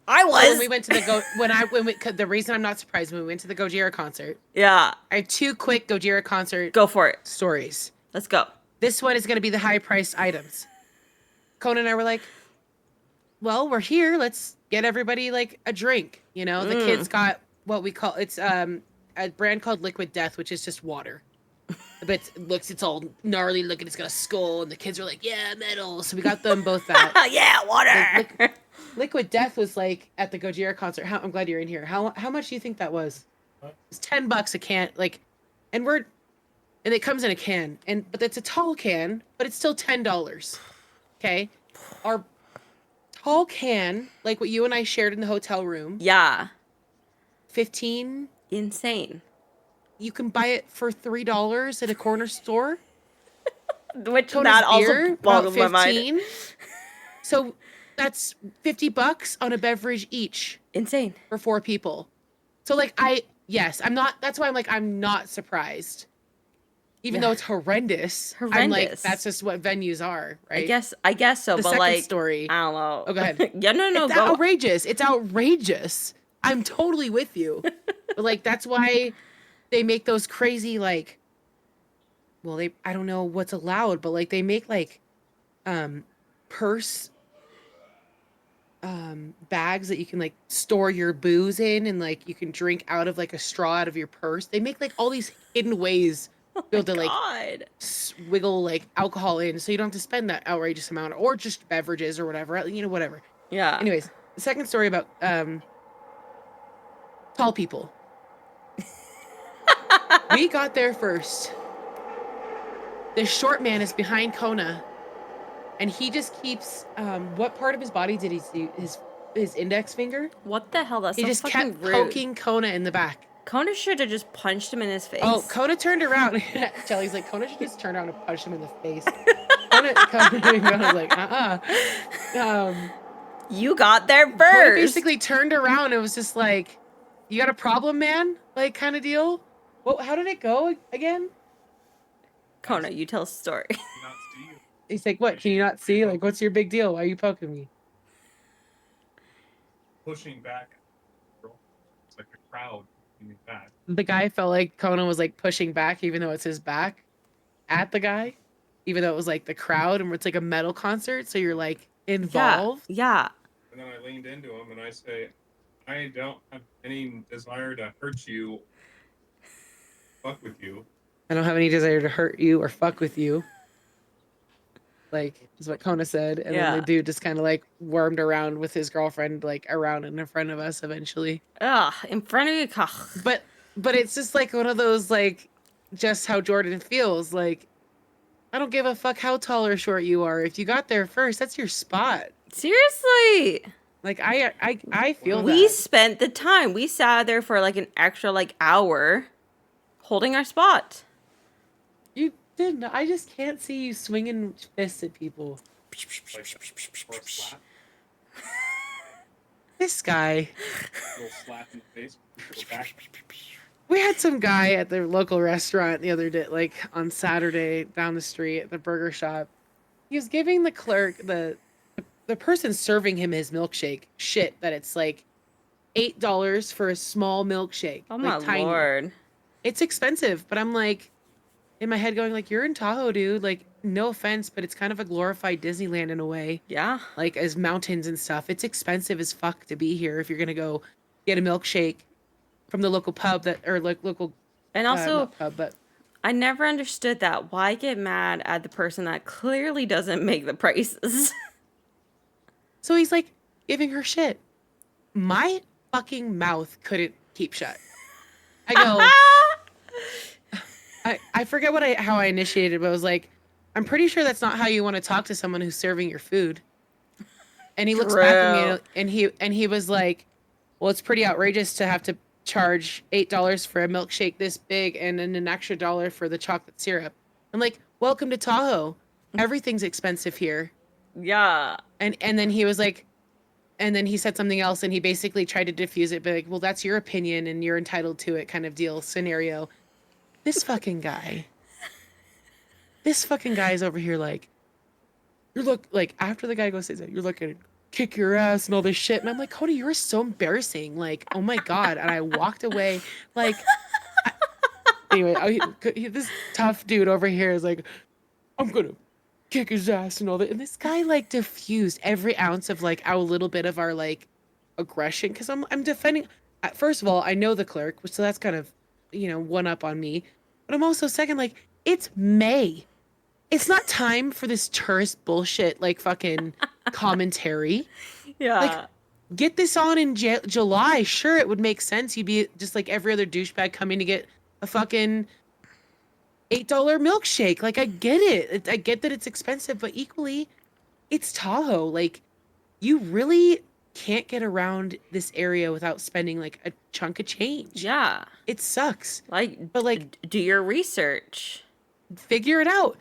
I So when was. we went to the reason I'm not surprised, when we went to the Gojira concert, Yeah. I have two quick Gojira concert Go for it. stories. Let's go. This one is going to be the high priced items. Conan and I were like, well, we're here. Let's get everybody like a drink. You know, the kids got what we call a brand called Liquid Death, which is just water. But it's all gnarly looking. It's got a skull, and the kids are like, yeah, metal. So we got them both that. Yeah, water. Liquid Death was like at the Gojira concert. I'm glad you're in here. How much do you think that was? It's $10 a can. Like, and it comes in a can, but it's a tall can, but it's still $10. Okay, our tall can, like what you and I shared in the hotel room, Yeah. 15. Insane. You can buy it for $3 at a corner store. Which Kona's that also beer, about boggles my mind. 15. So that's $50 on a beverage each Insane. for 4 people. So like I'm not. That's why I'm like I'm not surprised. Even though it's horrendous, I'm like, Horrendous. that's just what venues are, right? I guess so, The but second like story. I don't know. Oh, go ahead. Yeah, no, It's go. outrageous. It's outrageous. I'm totally with you. But like that's why they make those crazy like I don't know what's allowed, but like they make like purse bags that you can like store your booze in, and like you can drink out of like a straw out of your purse. They make like all these hidden ways to be able to like God. wiggle like alcohol in, so you don't have to spend that outrageous amount, or just beverages or whatever, whatever. Yeah. Anyways, the second story about tall people. We got there first. This short man is behind Kona, and he just keeps what part of his body did he see? His index finger? What the hell? That's He so just fucking kept rude. poking Kona in the back. Kona should have just punched him in his face. Oh, Kona turned around. Chelly's like, Kona should just turn around and punch him in the face. Kona's like, You got there Kona first. basically turned around and was just like, you got a problem, man? Like, kind of deal? Well, how did it go again? Kona, you tell a story. He's like, what? Can you not see? Like, what's your big deal? Why are you poking me? Pushing back. It's like a crowd pushing back. The guy felt like Kona was like pushing back, even though it's his back at the guy, even though it was like the crowd, and it's like a metal concert, so you're like involved. Yeah. And then I leaned into him and I say, I don't have any desire to hurt you, fuck with you. I don't have any desire to hurt you or fuck with you. Like, is what Kona said. And then the dude just kind of like wormed around with his girlfriend, like around and in front of us eventually. Ugh, in front of you. Ugh. But it's just like one of those, like, just how Jordan feels. Like, I don't give a fuck how tall or short you are. If you got there first, that's your spot. Seriously. Like, I feel We that. spent the time. We sat there for like an extra like hour holding our spot. You didn't. I just can't see you swinging fists at people. Like or a slap. This guy. A little slap in the face. Go back. We had some guy at the local restaurant the other day, like on Saturday down the street at the burger shop. He was giving the clerk, the person serving him his milkshake, shit that it's like $8 for a small milkshake. Oh like, my tiny. lord. It's expensive, but I'm like, in my head going like, you're in Tahoe, dude. Like, no offense, but it's kind of a glorified Disneyland in a way. Yeah. Like, as mountains and stuff. It's expensive as fuck to be here if you're gonna go get a milkshake from the local pub local. And also, not pub, but I never understood that. Why get mad at the person that clearly doesn't make the prices? so he's like giving her shit. My fucking mouth couldn't keep shut. I go. I forget how I initiated, but I was like, I'm pretty sure that's not how you want to talk to someone who's serving your food. And he looks back at me and he was like, well, it's pretty outrageous to have to charge $8 for a milkshake this big and then an extra $1 for the chocolate syrup. I'm like, welcome to Tahoe. Everything's expensive here. Yeah. And then he was like, and then he said something else, and he basically tried to diffuse it, but like, well, that's your opinion and you're entitled to it kind of deal scenario. This fucking guy is over here like, like after the guy goes says that, you're looking kick your ass and all this shit. And I'm like, Cody, you're so embarrassing. Like, oh my God. And I walked away. Like, anyway, this tough dude over here is like, I'm going to kick his ass and all that. And this guy like diffused every ounce of like our little bit of our like aggression. Cause I'm defending. First of all, I know the clerk, so that's kind of, one up on me. But I'm also second, like, it's May. It's not time for this tourist bullshit, like fucking commentary. Yeah. Like, get this on in July. Sure, it would make sense. You'd be just like every other douchebag coming to get a fucking $8 milkshake. Like, I get it. I get that it's expensive, but equally, it's Tahoe. Like, you really can't get around this area without spending like a chunk of change. Yeah. It sucks. Like, But like, do your research. figure it out.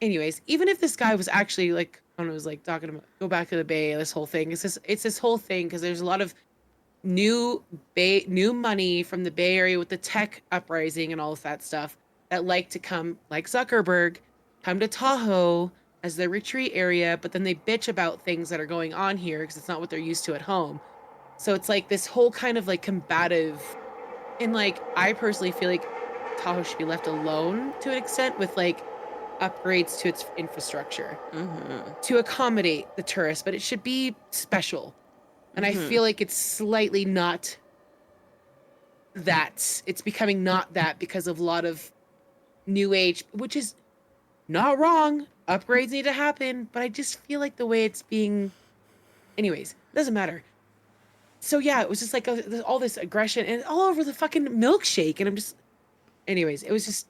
Anyways, even if this guy was actually like, I don't know, was like talking about go back to the Bay, this whole thing. It's this whole thing because there's a lot of new money from the Bay Area with the tech uprising and all of that stuff that like to come, like Zuckerberg, come to Tahoe as their retreat area, but then they bitch about things that are going on here because it's not what they're used to at home. So it's like this whole kind of like combative, and like I personally feel like Tahoe should be left alone to an extent with like upgrades to its infrastructure to accommodate the tourists, but it should be special. And I feel like it's slightly not that. It's becoming not that because of a lot of new age, which is not wrong. Upgrades need to happen, but I just feel like the way it's being, anyways, doesn't matter. So yeah, it was just like all this aggression and all over the fucking milkshake, and I'm just, anyways, it was just.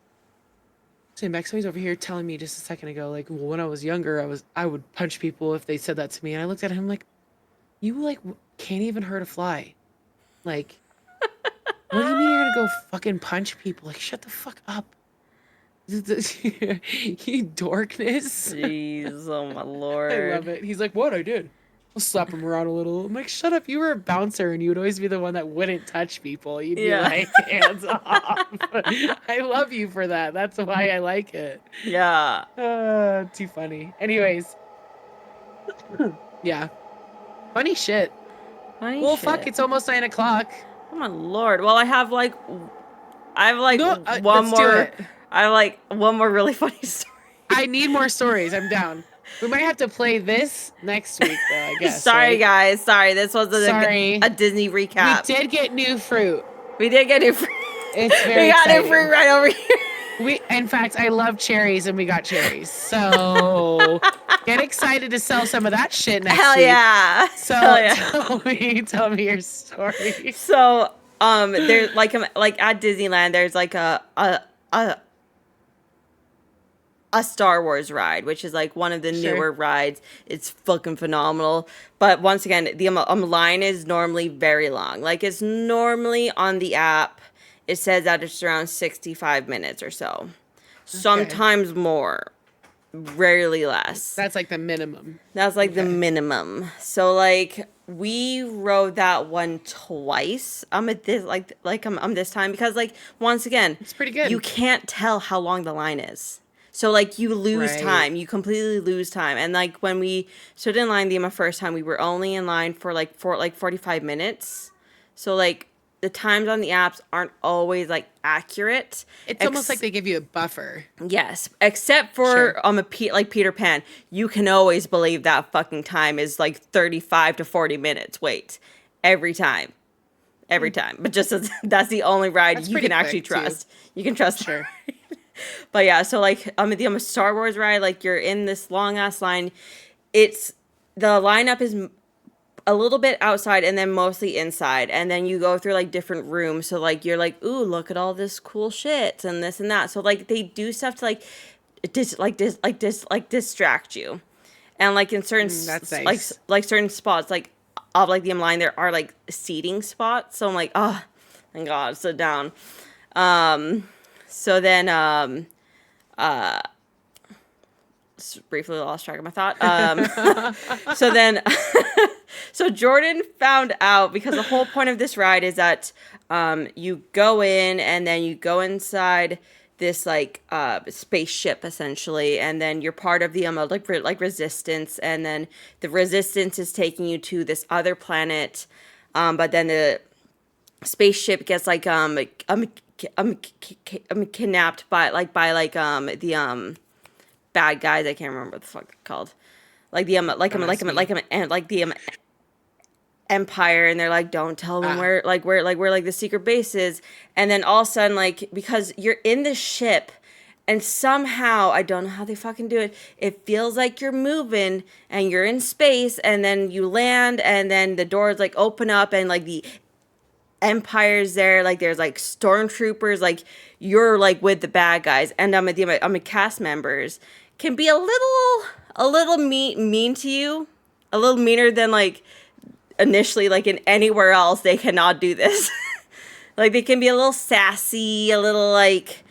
So back, somebody's over here telling me just a second ago, like, well, when I was younger, I would punch people if they said that to me, and I looked at him like, you like can't even hurt a fly, like, what do you mean you're gonna go fucking punch people? Like, shut the fuck up, you dorkness. Jeez, oh my lord. I love it. He's like, what? I did. I'll slap him around a little. I'm like, shut up. You were a bouncer and you would always be the one that wouldn't touch people. You'd be like, hands off. I love you for that. That's why I like it. Yeah. Too funny. Anyways. Yeah. Funny shit. Funny Well, shit. fuck. It's almost 9 o'clock. Oh my lord. Well, I have like No, one let's do more. it. I have like one more really funny story. I need more stories. I'm down. We might have to play this next week, though, I guess. Sorry, right? guys. Sorry. This was a Disney recap. We did get new fruit. We did get new fruit. It's very We got exciting. new fruit right over here. In fact, I love cherries, and we got cherries. So get excited to sell some of that shit next Hell week. yeah. So Hell yeah. tell me your story. So, there's like at Disneyland, there's like a Star Wars ride, which is like one of the newer rides. It's fucking phenomenal. But once again, the line is normally very long. Like, it's normally on the app, it says that it's around 65 minutes or so. Okay. Sometimes more. Rarely less. That's like the minimum. That's like the minimum. So like we rode that one twice. At this this time because like once again, it's pretty good. You can't tell how long the line is. So like you lose time. You completely lose time. And like when we stood in line the first time, we were only in line for 45 minutes. So like the times on the apps aren't always like accurate. It's almost like they give you a buffer. Yes, except for Peter Pan, you can always believe that fucking time is like 35 to 40 minutes. Wait, every time, but just that's the only ride you can actually trust. You can trust. Sure. But yeah, so like the Star Wars ride, like you're in this long ass line. The lineup is a little bit outside and then mostly inside, and then you go through like different rooms. So like you're like, ooh, look at all this cool shit and this and that. So like they do stuff to distract you, and like in certain that's nice. like certain spots like of like the line there are like seating spots. So I'm like, oh, thank God, sit down. So then briefly lost track of my thought. So then, so Jordan found out because the whole point of this ride is that you go in and then you go inside this like spaceship essentially, and then you're part of the like resistance, and then the resistance is taking you to this other planet, but then the spaceship gets like kidnapped by bad guys. I can't remember what the fuck they're called. Like the Empire, and they're like, don't tell them where the secret base is. And then all of a sudden, like, because you're in the ship, and somehow, I don't know how they fucking do it, it feels like you're moving and you're in space, and then you land, and then the doors like open up, and like the Empire's there, like there's like stormtroopers, like you're like with the bad guys, and I'm a cast members can be a little mean to you, a little meaner than like initially, like in anywhere else they cannot do this. Like they can be a little sassy, a little like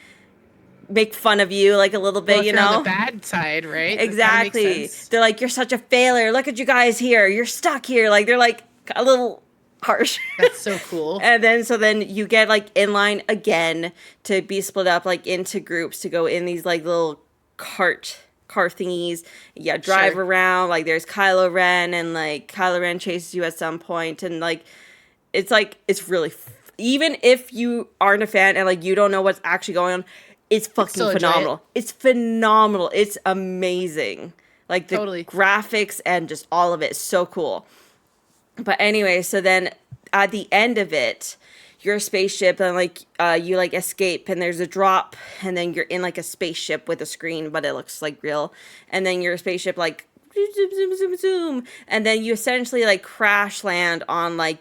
make fun of you like a little bit, well, you know, on the bad side, right? exactly. They're like, you're such a failure, look at you guys here, you're stuck here, like they're like a little harsh. That's so cool. And then you get like in line again to be split up like into groups to go in these like little car thingies. Yeah, drive around. Like there's Kylo Ren, and like Kylo Ren chases you at some point, and like it's really even if you aren't a fan and like you don't know what's actually going on, it's fucking phenomenal. It's phenomenal. It's amazing. Like the graphics and just all of it is so cool. But anyway, so then at the end of it, you're a spaceship, and like you like escape, and there's a drop, and then you're in like a spaceship with a screen, but it looks like real. And then you're a spaceship like zoom zoom zoom zoom, and then you essentially like crash land on like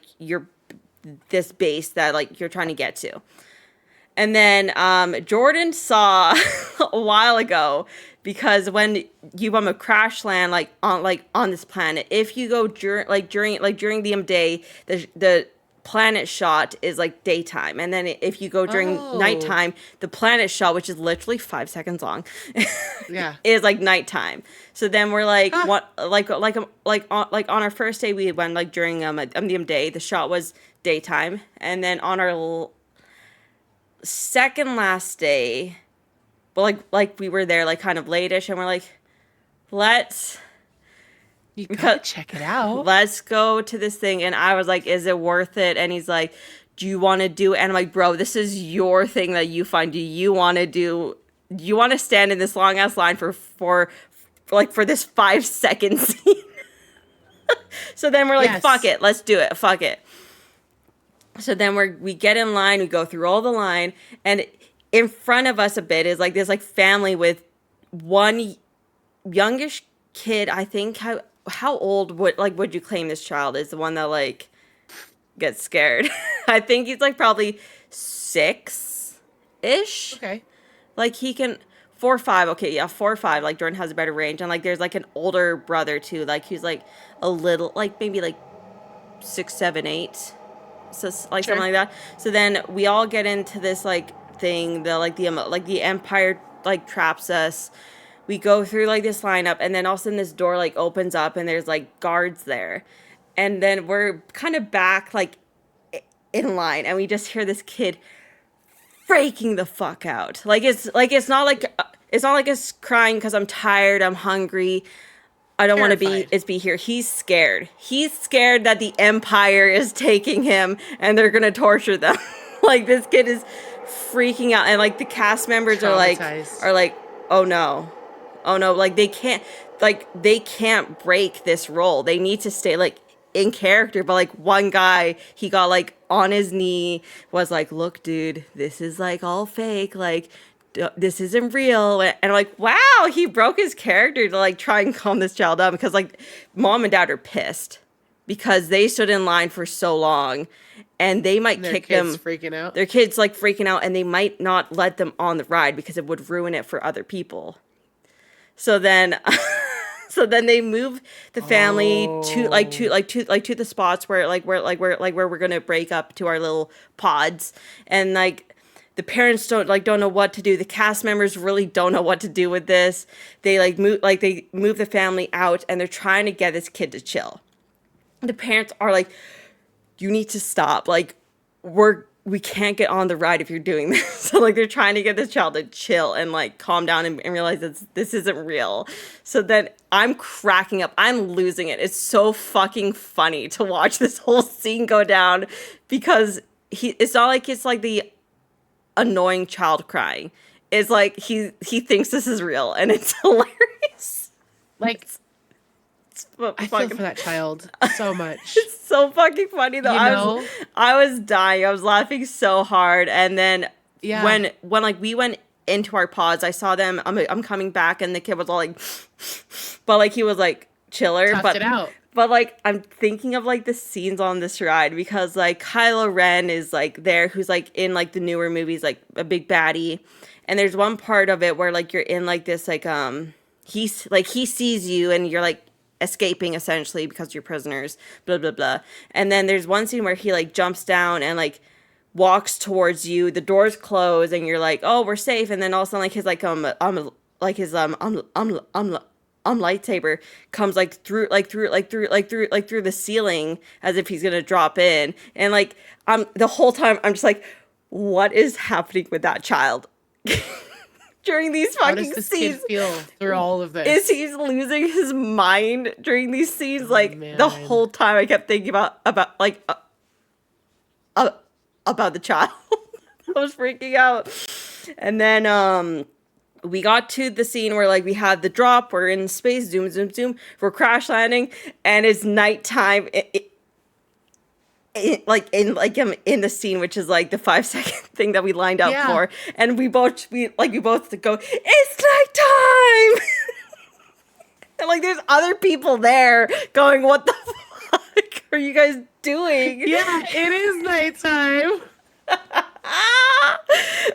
this base that like you're trying to get to. And then Jordan saw a while ago, because when you a crash land on this planet, if you go during the day, the planet shot is like daytime, and then if you go during nighttime, the planet shot, which is literally 5 seconds long, is like nighttime. So then we're like, what, like on our first day we went like during the day, the shot was daytime, and then on our second last day, well, like we were there like kind of late-ish, and we're like, let's check it out. Let's go to this thing. And I was like, is it worth it? And he's like, do you want to do it? And I'm like, bro, this is your thing that you find. Do you want to stand in this long ass line for this 5 second scene? So then we're like, fuck it, let's do it. Fuck it. So then we get in line, we go through all the line, and in front of us a bit is like this like family with one youngish kid. I think how old would you claim this child is, the one that like gets scared? I think he's like probably 6-ish. Okay. Like he can 4 or 5. Okay, yeah, 4 or 5. Like Jordan has a better range, and like there's like an older brother too. Like he's like a little like maybe like 6, 7, 8. So like something like that. So then we all get into this like thing. The Empire like traps us. We go through like this lineup, and then all of a sudden this door like opens up, and there's like guards there, and then we're kind of back like in line, and we just hear this kid freaking the fuck out. It's not like it's crying because I'm tired, I'm hungry, I don't want to be here. He's scared. He's scared that the Empire is taking him and they're gonna torture them. Like this kid is freaking out, and like the cast members are like, oh no, like they can't break this role. They need to stay like in character. But like one guy, he got like on his knee, was like, look, dude, this is like all fake. Like this isn't real. And I'm like, wow, he broke his character to like try and calm this child down, because like mom and dad are pissed because they stood in line for so long, and they might kick them. Freaking out. Their kids like freaking out, and they might not let them on the ride because it would ruin it for other people. So then they move the family to the spots where we're gonna break up to our little pods, and like the parents don't know what to do. The cast members really don't know what to do with this. They move the family out, and they're trying to get this kid to chill. The parents are like, you need to stop. Like, we're we can't get on the ride if you're doing this. So like they're trying to get this child to chill and like calm down and realize that this isn't real. So then I'm cracking up. I'm losing it. It's so fucking funny to watch this whole scene go down because it's not like it's like the annoying child crying. It's like he thinks this is real and it's hilarious. Like, It's I feel for that child so much. It's so fucking funny though. You know? I was dying. I was laughing so hard. And then Yeah. when like we went into our pods, I saw them. I'm coming back, and the kid was all like, but like he was like chiller. Toughed it out. But like I'm thinking of like the scenes on this ride because like Kylo Ren is like there, who's like in like the newer movies, like a big baddie. And there's one part of it where like you're in like this like he sees you and you're like escaping essentially because you're prisoners, blah blah blah. And then there's one scene where he like jumps down and like walks towards you, the doors close and you're like, oh, we're safe. And then all of a sudden like his lightsaber comes like through the ceiling as if he's gonna drop in. And like the whole time I'm just like, what is happening with that child? During these How fucking does this scenes, kid feel through all of this? is he's losing his mind during these scenes? Like man. the whole time, I kept thinking about the child. I was freaking out. And then we got to the scene where like we had the drop. We're in space. Zoom, zoom, zoom. We're crash landing, and it's nighttime. In the scene, which is like the 5-second thing that we lined up Yeah. for, and we both go, it's nighttime. And like there's other people there going, what the fuck are you guys doing? Yeah, it is nighttime.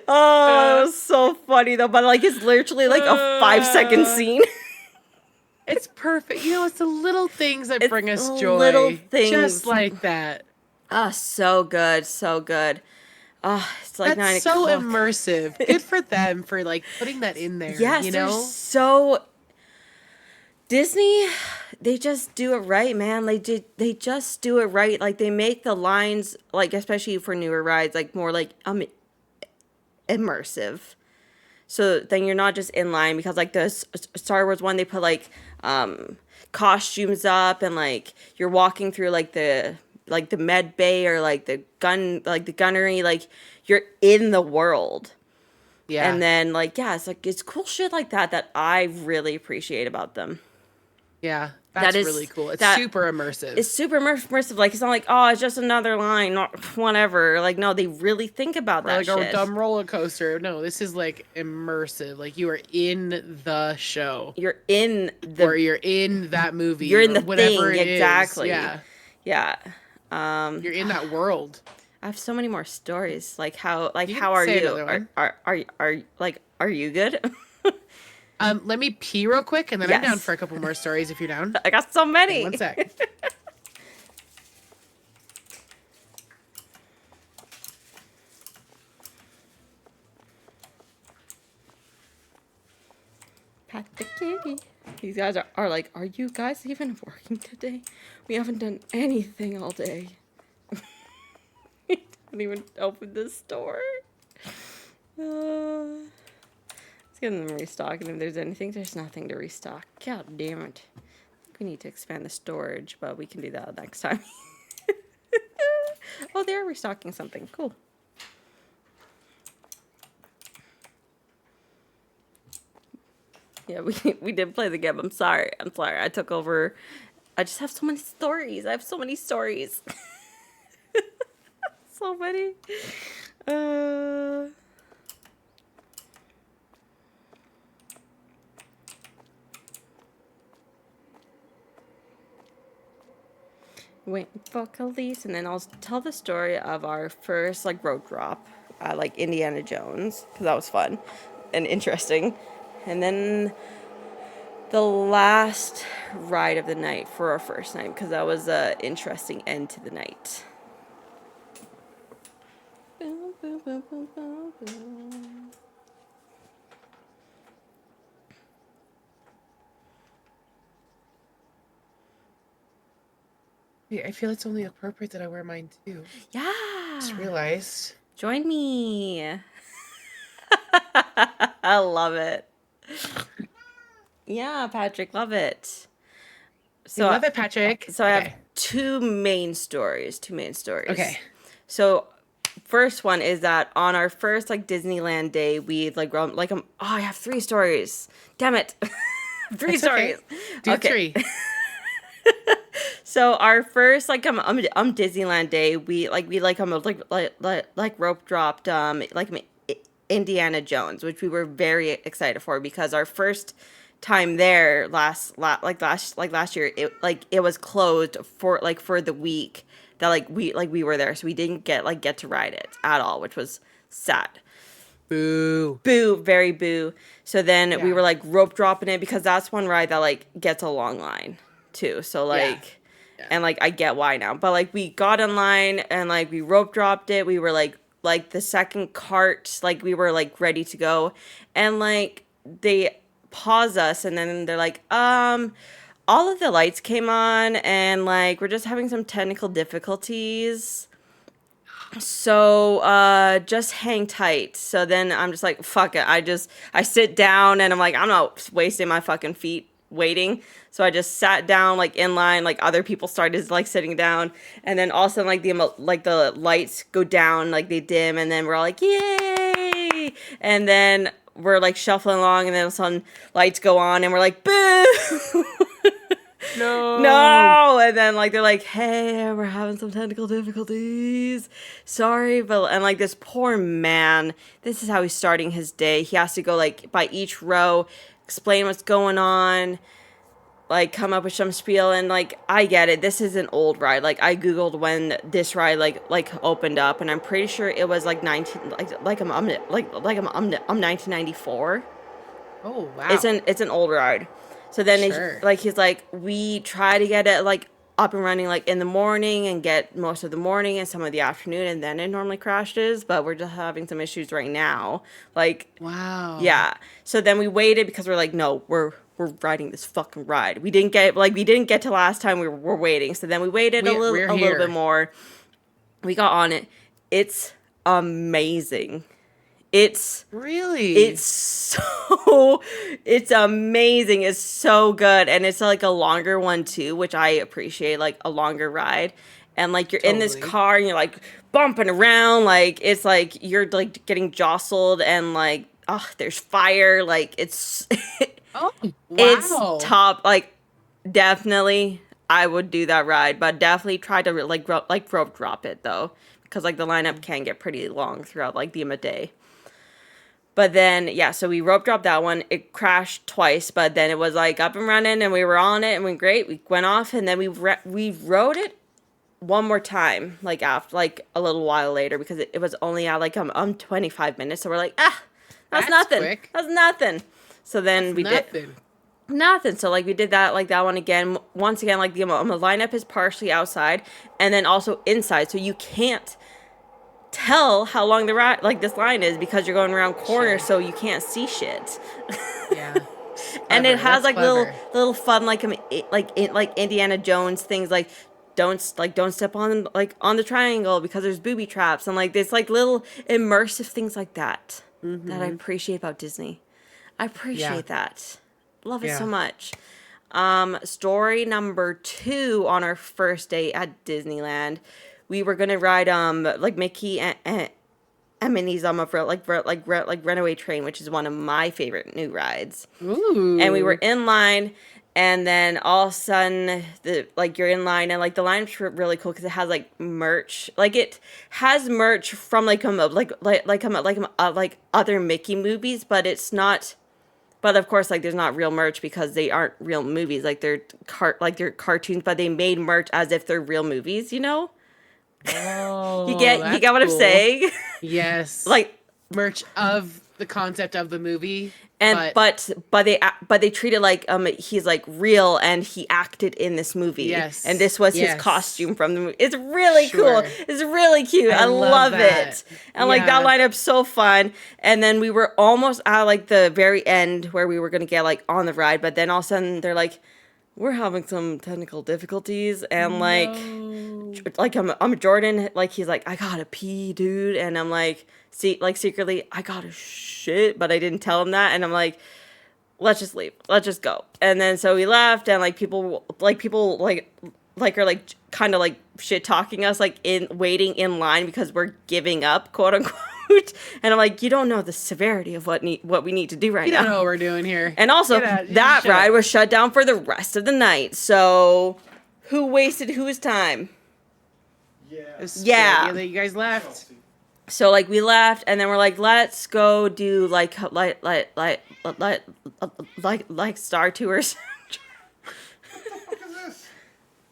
Oh, it was so funny though, but like it's literally like a 5-second scene. It's perfect. You know, it's the little things that It's bring us joy. little things. Just like that. Oh, so good, so good. Oh, it's like That's 9 so o'clock. immersive. Good for them for like putting that in there. Yes, you they're know? so Disney, they just do it right, man. They just do it right. Like they make the lines, like especially for newer rides, like more like immersive. So then you're not just in line, because like the Star Wars one, they put like costumes up, and like you're walking through like the med bay or like the gunnery, like you're in the world. Yeah. And then like, yeah, it's cool shit like that I really appreciate about them. Yeah. That's That is- really cool. It's that- super immersive. It's super immersive. Like it's not like, oh, it's just another line, not whatever. Like no, they really think about Or that like shit. a dumb roller coaster. No, this is like immersive. Like you are in the show. You're in Or you're in that movie. You're in or the whatever thing, it is. exactly. Yeah. yeah. You're in that world. I have so many more stories. Like how You how can are say you? another one. Are you good? Let me pee real quick, and then I'm Yes. down for a couple more stories if you're down. I got so many. One sec. Pat the kitty. These guys are like, are you guys even working today? We haven't done anything all day. We haven't even opened the store. Let's get them restocking. If there's anything, there's nothing to restock. God damn it. We need to expand the storage, but we can do that next time. Oh, they're restocking something. Cool. Yeah, we did play the game. I'm sorry. I took over. I just have so many stories. I have so many stories. So many. Wait for Khalees, and then I'll tell the story of our first like road drop, like Indiana Jones, because that was fun and interesting. And then the last ride of the night for our first night, because that was an interesting end to the night. Boom, boom, boom, boom, boom, boom. Yeah, I feel it's only appropriate that I wear mine too. Yeah. Just realized. Join me. I love it. Yeah, Patrick, love it. We love it, Patrick. So I have two main stories. Okay. So first one is that on our first like Disneyland day, we like I have three stories. Damn it. Three That's okay. stories. Do three. So our first Disneyland day, we rope dropped Indiana Jones, which we were very excited for because our first time there last year, it was closed for the week that we were there, so we didn't get to ride it at all, which was sad. Boo. Boo, very boo. So then we Yeah. were like rope dropping it because that's one ride that like gets a long line too. So like Yeah. and like I get why now. But like we got in line and like we rope dropped it. We were like the second cart, like we were like ready to go. And like they pause us and then they're like, all of the lights came on and like we're just having some technical difficulties. So just hang tight. So then I'm just like, fuck it. I sit down and I'm like, I'm not wasting my fucking feet waiting. So I just sat down like in line, like other people started like sitting down, and then all of a sudden the lights go down, like they dim, and then we're all like, yay! And then we're like shuffling along, and then all of a sudden lights go on and we're like, boo! No, and then like they're like, hey, we're having some technical difficulties, sorry. But and like this poor man, this is how he's starting his day. He has to go like by each row, explain what's going on, like come up with some spiel. And like I get it, this is an old ride. Like I googled when this ride like opened up, and I'm pretty sure it was like 1994. Oh wow. It's an old ride. So then Sure. he's like, we try to get it like up and running like in the morning and get most of the morning and some of the afternoon, and then it normally crashes, but we're just having some issues right now. Like Wow. yeah. So then we waited because we're like, no, we're riding this fucking ride. We didn't get to last time, we were waiting. So then we waited a little bit more. We got on it. It's amazing. It's amazing. It's so good. And it's like a longer one too, which I appreciate, like a longer ride. And like you're in this car and you're like bumping around, like it's like you're like getting jostled and like there's fire. Like it's Oh wow. it's top. Like definitely I would do that ride, but definitely try to rope drop it though, because like the lineup can get pretty long throughout like the day. But then, yeah, so we rope dropped that one. It crashed twice, but then it was like up and running, and we were on it, and we great. We went off, and then we rode it one more time, like after like a little while later, because it was only at like 25 minutes. So we're like, that's nothing. Quick. That's nothing. So then did nothing. So like we did that one again. Once again, like the lineup is partially outside and then also inside, so you can't tell how long the ride like this line is because you're going around corners, so you can't see shit. Yeah. And it has like little fun like Indiana Jones things, like don't step on the triangle because there's booby traps, and like there's like little immersive things like that that I appreciate about Disney. I appreciate that. Love it so much. Story number 2, on our first day at Disneyland, we were gonna ride like Mickey and Minnie's Runaway Train, which is one of my favorite new rides. Ooh. And we were in line, and then all of a sudden you're in line, and like the line's really cool because it has like merch. Like it has merch from like other Mickey movies, but it's not. But of course, like there's not real merch because they aren't real movies. Like they're cartoons, but they made merch as if they're real movies. You know. Oh, you get what I'm saying? Yes. Like merch of the concept of the movie. And but they treat it like he's like real and he acted in this movie. Yes. And this was his costume from the movie. It's really cool. It's really cute. I love it. And like that lineup's so fun. And then we were almost at like the very end where we were gonna get like on the ride, but then all of a sudden they're like, we're having some technical difficulties, and No. like I'm Jordan, like he's like, I gotta pee, dude, and I'm like, see, like secretly, I gotta shit, but I didn't tell him that, and I'm like, let's just leave, let's just go, and then so we left, and like people are like kind of like shit talking us, like in waiting in line because we're giving up, quote unquote. And I'm like, you don't know the severity of what we need to do right You now. don't know what we're doing here. And also, Get out. that Shut ride up. was shut down for the rest of the night. So, who wasted whose time? It was Yeah. the idea that you guys left. So, like, we left, and then we're like, let's go do like Star Tours. What is this?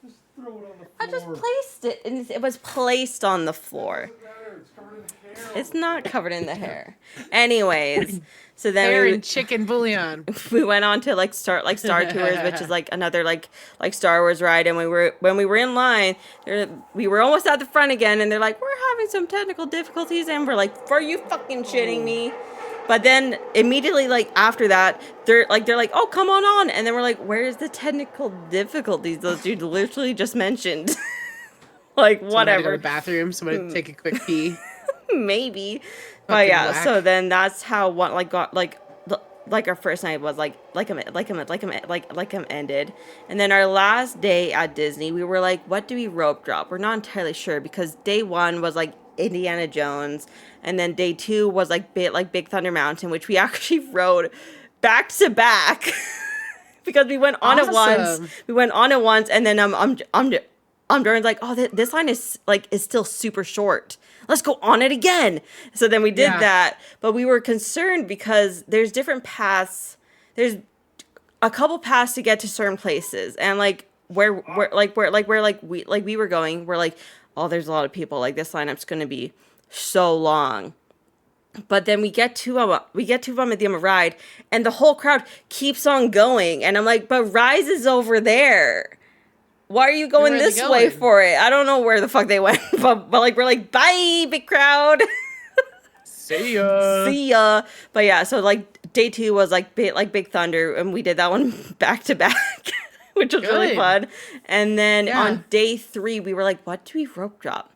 Just throw it on the floor. I just placed it, and it was placed on the floor. Doesn't matter, it's covered in hair. It's not covered in the hair. Anyways, so then Hair and chicken bouillon. we went on to like Star Tours, which is like another like Star Wars ride, and when we were in line, we were almost at the front again, and they're like, we're having some technical difficulties, and we're like, are you fucking shitting me? But then immediately like after that, they're like, oh, come on, and then we're like, where's the technical difficulties that you literally just mentioned? Like, Somebody to whatever. go to the bathroom. Somebody to take a quick pee. Maybe, but Fucking yeah. whack. So then that's how one like got like our first night was like ended, and then our last day at Disney, we were like, what do we rope drop? We're not entirely sure because day one was like Indiana Jones, and then day two was like Big Thunder Mountain, which we actually rode back to back because we went on it once. Awesome. We went on it once, and then Jordan's like, oh, this line is still super short. Let's go on it again. So then we did Yeah. that, but we were concerned because there's different paths. There's a couple paths to get to certain places, and like where we were going, we're like, oh, there's a lot of people. Like this lineup's gonna be so long. But then we get to them at the end of the ride, and the whole crowd keeps on going, and I'm like, but Rise is over there. Why are you going Where are they this way going? for it? I don't know where the fuck they went, but like we're like, bye, big crowd. See ya. See ya. But yeah, so like day two was like Big Thunder, and we did that one back to back, which was really Good. fun. And then Yeah. on day three, we were like, what do we rope drop?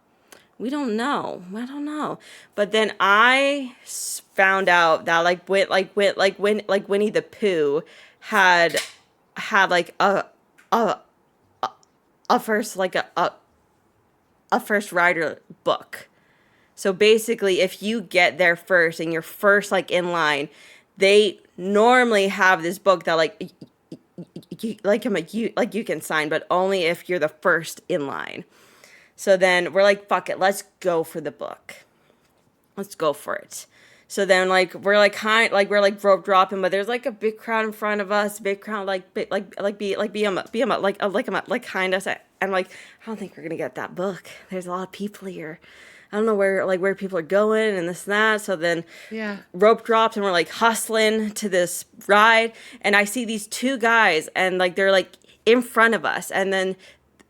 We don't know. I don't know. But then I found out that Winnie the Pooh had like a first rider book. So basically, if you get there first and you're first like in line, they normally have this book that you can sign, but only if you're the first in line. So then we're like, fuck it, let's go for the book. Let's go for it. So then we're rope dropping, but there's like a big crowd in front of us, big crowd behind us, and like I don't think we're gonna get that book. There's a lot of people here. I don't know where people are going and this and that. So then Yeah. rope drops, and we're like hustling to this ride, and I see these two guys, and like they're like in front of us, and then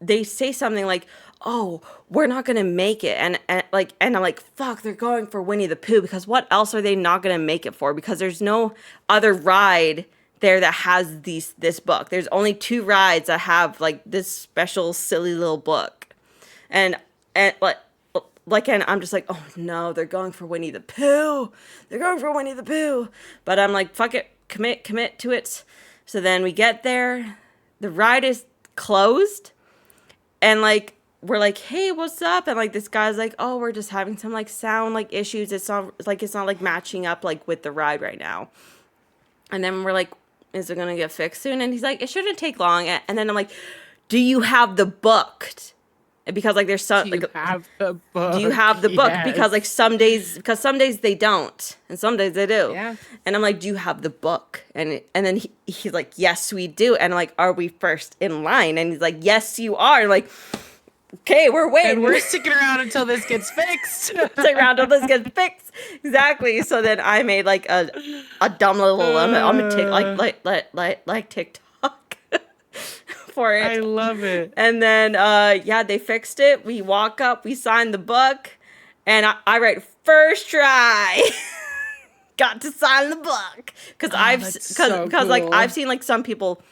they say something like, oh, we're not gonna make it, and I'm like, fuck, they're going for Winnie the Pooh, because what else are they not gonna make it for? Because there's no other ride there that has this book. There's only two rides that have like this special silly little book, and and I'm just like, oh no, they're going for Winnie the Pooh. They're going for Winnie the Pooh. But I'm like, fuck it, commit to it. So then we get there, the ride is closed, and like we're like, hey, what's up? And like this guy's like, oh, we're just having some like sound like issues. It's not like matching up like with the ride right now. And then we're like, is it gonna get fixed soon? And he's like, it shouldn't take long. And then I'm like, do you have the book? Because like there's some Do you have the book? do you have the book? Yes. Because like some days they don't, and some days they do. Yeah. And I'm like, do you have the book? And then he's like, yes, we do. And I'm like, are we first in line? And he's like, yes, you are. And I'm like, okay, we're waiting. And we're sticking around until this gets fixed. Stick around till this gets fixed. Exactly. So then I made like a dumb little I'm gonna like TikTok for it. I love it. And then, they fixed it. We walk up, we sign the book, and I write first try. Got to sign the book because that's so like cool. I've seen like some people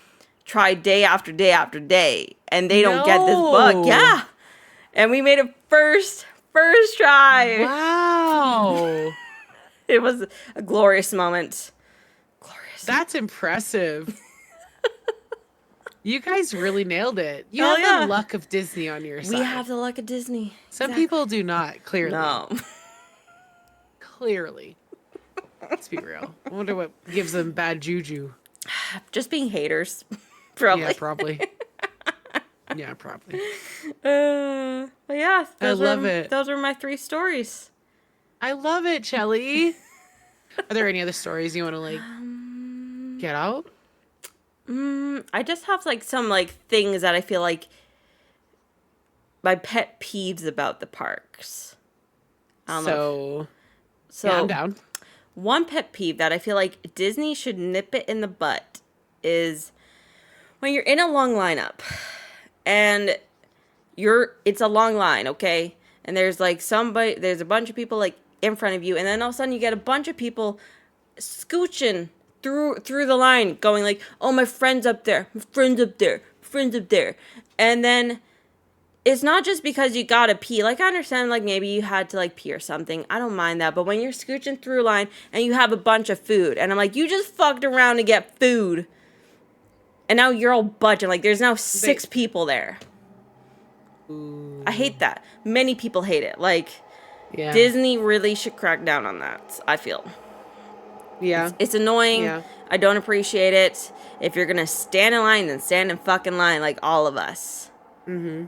try day after day after day, and they don't get this book. No. Yeah, and we made it first try. Wow. It was a glorious moment. Glorious. That's impressive. You guys really nailed it. You Oh, have yeah. the luck of Disney on your side. We have the luck of Disney. Some Exactly. people do not, clearly. No. Clearly. Let's be real. I wonder what gives them bad juju. Just being haters. Probably. Yeah, probably. Yeah, probably. But yeah, I love it. Those were my 3 stories. I love it, Shelly. Are there any other stories you want to like get out? I just have like some like things that I feel like my pet peeves about the parks. I don't know. So yeah, I'm down. One pet peeve that I feel like Disney should nip it in the butt is when you're in a long lineup and it's a long line, okay? And there's like there's a bunch of people like in front of you, and then all of a sudden you get a bunch of people scooching through the line going like, oh, my friend's up there, my friend's up there, my friend's up there. And then it's not just because you gotta pee. Like, I understand, like, maybe you had to, like, pee or something. I don't mind that. But when you're scooching through line and you have a bunch of food, and I'm like, you just fucked around to get food, and now you're all budging. Like, there's now 6 people there. Ooh. I hate that. Many people hate it. Like, Yeah. Disney really should crack down on that, I feel. Yeah. It's annoying. Yeah. I don't appreciate it. If you're gonna stand in line, then stand in fucking line like all of us. Mm-hmm.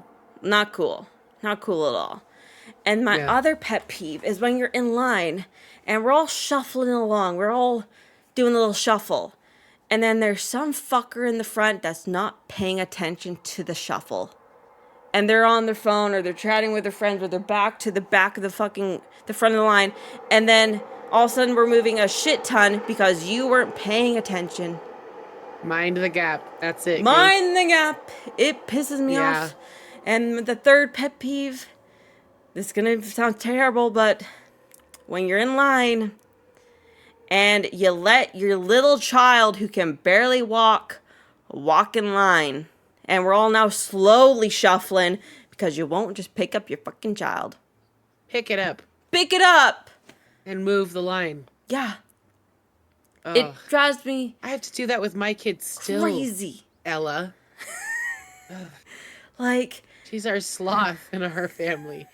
Not cool. Not cool at all. And my Yeah. other pet peeve is when you're in line and we're all shuffling along. We're all doing a little shuffle. And then there's some fucker in the front that's not paying attention to the shuffle. And they're on their phone or they're chatting with their friends or they're back to the back of the front of the line. And then all of a sudden we're moving a shit ton because you weren't paying attention. Mind the gap. That's it. Mind the gap. It pisses me Yeah. off. And the third pet peeve, this is going to sound terrible, but when you're in line and you let your little child who can barely walk in line, and we're all now slowly shuffling because you won't just pick up your fucking child. Pick it up Pick it up. and move the line. Yeah. Ugh. It drives me I have to do that with my kids still. crazy. Ella. Like, She's our sloth in our family.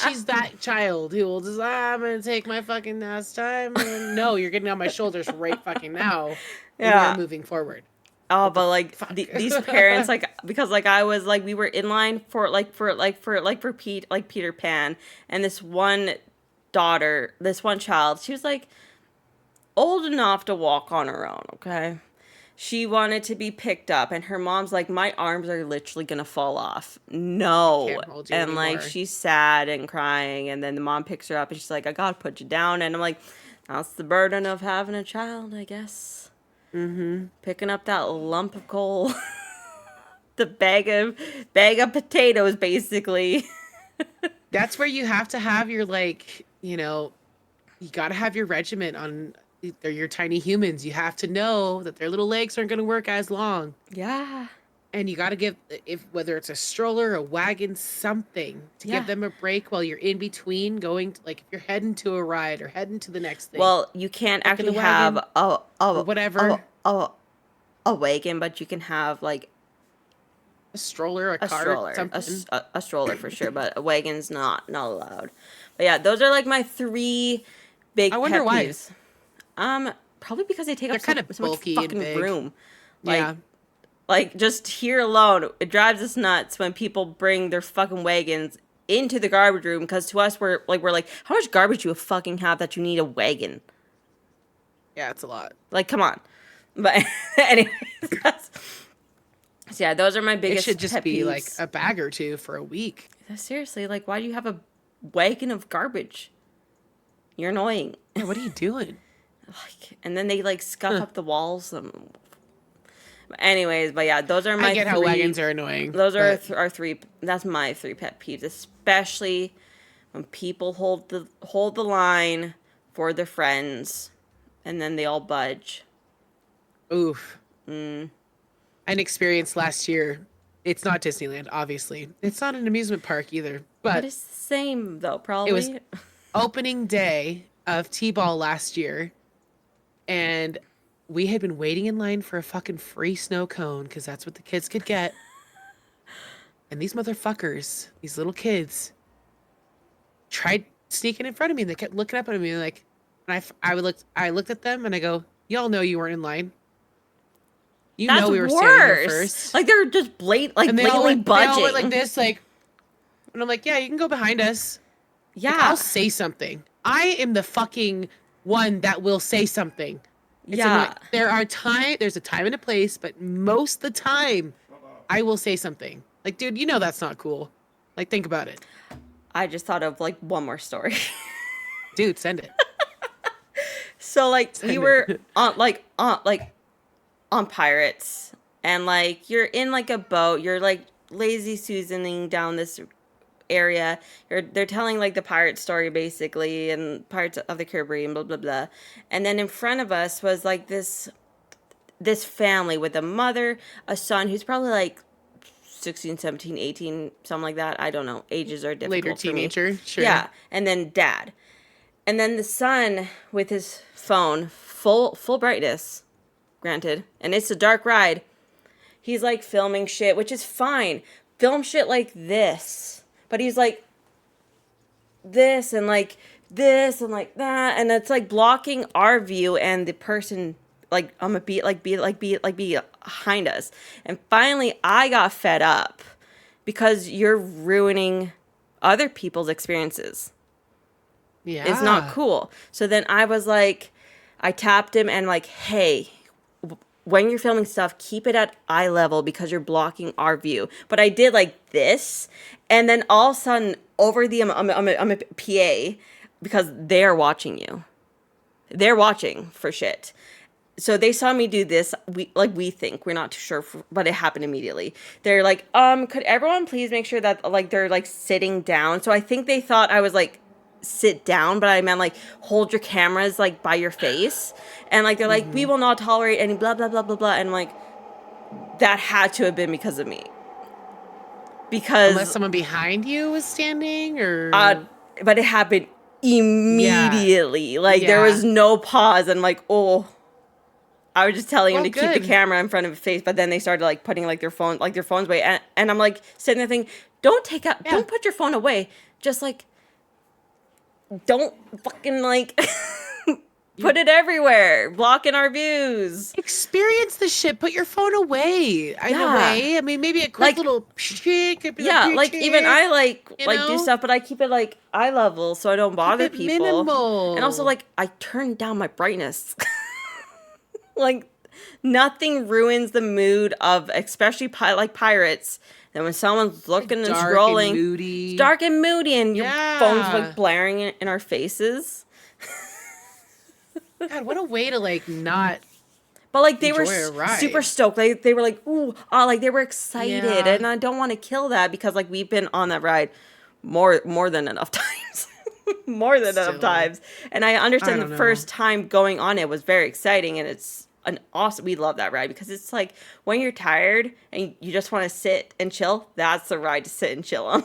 She's that child who will just, I'm going to take my fucking ass time. And no, you're getting on my shoulders right fucking now. And Yeah. we're moving forward. oh, but like fuck? these parents, like, because like I was like, we were in line for Peter Pan, and this one child, she was like old enough to walk on her own, okay? She wanted to be picked up, and her mom's like, my arms are literally gonna fall off. No. I can't hold you And like anymore. she's sad and crying, and then the mom picks her up and she's like, I gotta put you down. And I'm like, that's the burden of having a child, I guess. Mm-hmm. Picking up that lump of coal. The bag of potatoes, basically. That's where you have to have your, like, you got to have your regiment on. They're your tiny humans. You have to know that their little legs aren't going to work as long. Yeah. And you got to give, whether it's a stroller, a wagon, something to Yeah. give them a break while you're in between going to, like, if you're heading to a ride or heading to the next thing. Well, you can't Like in actually the have wagon a whatever. a wagon, but you can have like a stroller, a a cart, stroller, something. a stroller for sure, but a wagon's not allowed. But yeah, those are like my 3 big I wonder pet why. peeves. Probably because they take They're up kind of so much bulky and fucking big. room. Like, Yeah. like just here alone, it drives us nuts when people bring their fucking wagons into the garbage room. Because to us, we're like, how much garbage do you fucking have that you need a wagon? Yeah, it's a lot. Like, come on. But anyways, so yeah, those are my It biggest. should just pet be peeves. like a bag or two for a week. Seriously, like, why do you have a wagon of garbage? You're annoying. Yeah, what are you doing? Like, and then they like scuff up the walls. Anyways, but yeah, those are my. I get how wagons are annoying. Those are but our 3. That's my 3 pet peeves, especially when people hold the line for their friends, and then they all budge. oof. I an experience last year. It's not Disneyland, obviously. It's not an amusement park either, But but it's the same though, it was probably. opening day of T-ball last year, and we had been waiting in line for a fucking free snow cone because that's what the kids could get. And these motherfuckers, these little kids, tried sneaking in front of me. And they kept looking up at me like, and I looked at them and I go, y'all know you weren't in line. You That's know we were standing here worse. first. Like they're just And they all blatantly went, they all budging. went like this, like, and I'm like, yeah, you can go behind us. Yeah. Like, I'll say something. I am the fucking one that will say something. It's Yeah. annoying. There's a time and a place, but most of the time, I will say something. Like, dude, you know that's not cool. Like, think about it. I just thought of like one more story. Dude, send it. So like we Send were it. on Pirates, and like you're in like a boat, you're like lazy Susaning down this area. They're telling like the pirate story basically, and Pirates of the Caribbean, blah blah blah. And then in front of us was like this family with a mother, a son who's probably like 16, 17, 18, something like that. I don't know. Ages are difficult Later for me. teenager. Sure. Yeah, and then dad. And then the son with his phone, full brightness, granted, and it's a dark ride. He's like filming shit, which is fine. Film shit like this. But he's like this and like this and like that, and it's like blocking our view and the person like I'm a be behind us. And finally I got fed up because you're ruining other people's experiences. Yeah. It's not cool. So then I was like, I tapped him and like, hey, when you're filming stuff, keep it at eye level because you're blocking our view. But I did like this, and then all of a sudden, over the I'm a PA because they're watching you. They're watching for shit. So they saw me do this. We think we're not too sure, but it happened immediately. They're like, could everyone please make sure that like they're like sitting down? So I think they thought I was like sit down, but I meant like hold your cameras like by your face, and like they're like, we will not tolerate any blah blah blah blah blah, and like that had to have been because of me, because Unless someone behind you was standing, or but it happened immediately. Like there Yeah. was no pause, and like I was just telling him Well, to keep good. the camera in front of his face, but then they started like putting like their phones away, and I'm like sitting there thinking, don't put your phone away, just like don't fucking like put it everywhere, blocking our views. experience the shit. Put your phone away. In a Yeah. way. I mean, maybe a quick Like- little shit could be Yeah, like even I like you do know? stuff, but I keep it like eye level so I don't bother it people. minimal. And also like I turn down my brightness. Like nothing ruins the mood of especially like Pirates. Then when someone's looking and dark scrolling, and moody. it's dark and moody, and your phone's Yeah. like blaring in our faces. God, what a way to like not. But like they were Enjoy a ride. super stoked. Like they were like, ooh, like they were excited, Yeah. and I don't want to kill that because like we've been on that ride more than enough times, more than enough Still. times. And I understand I the don't know. first time going on it was very exciting, and it's an awesome. We love that ride because it's like when you're tired and you just want to sit and chill. That's the ride to sit and chill on.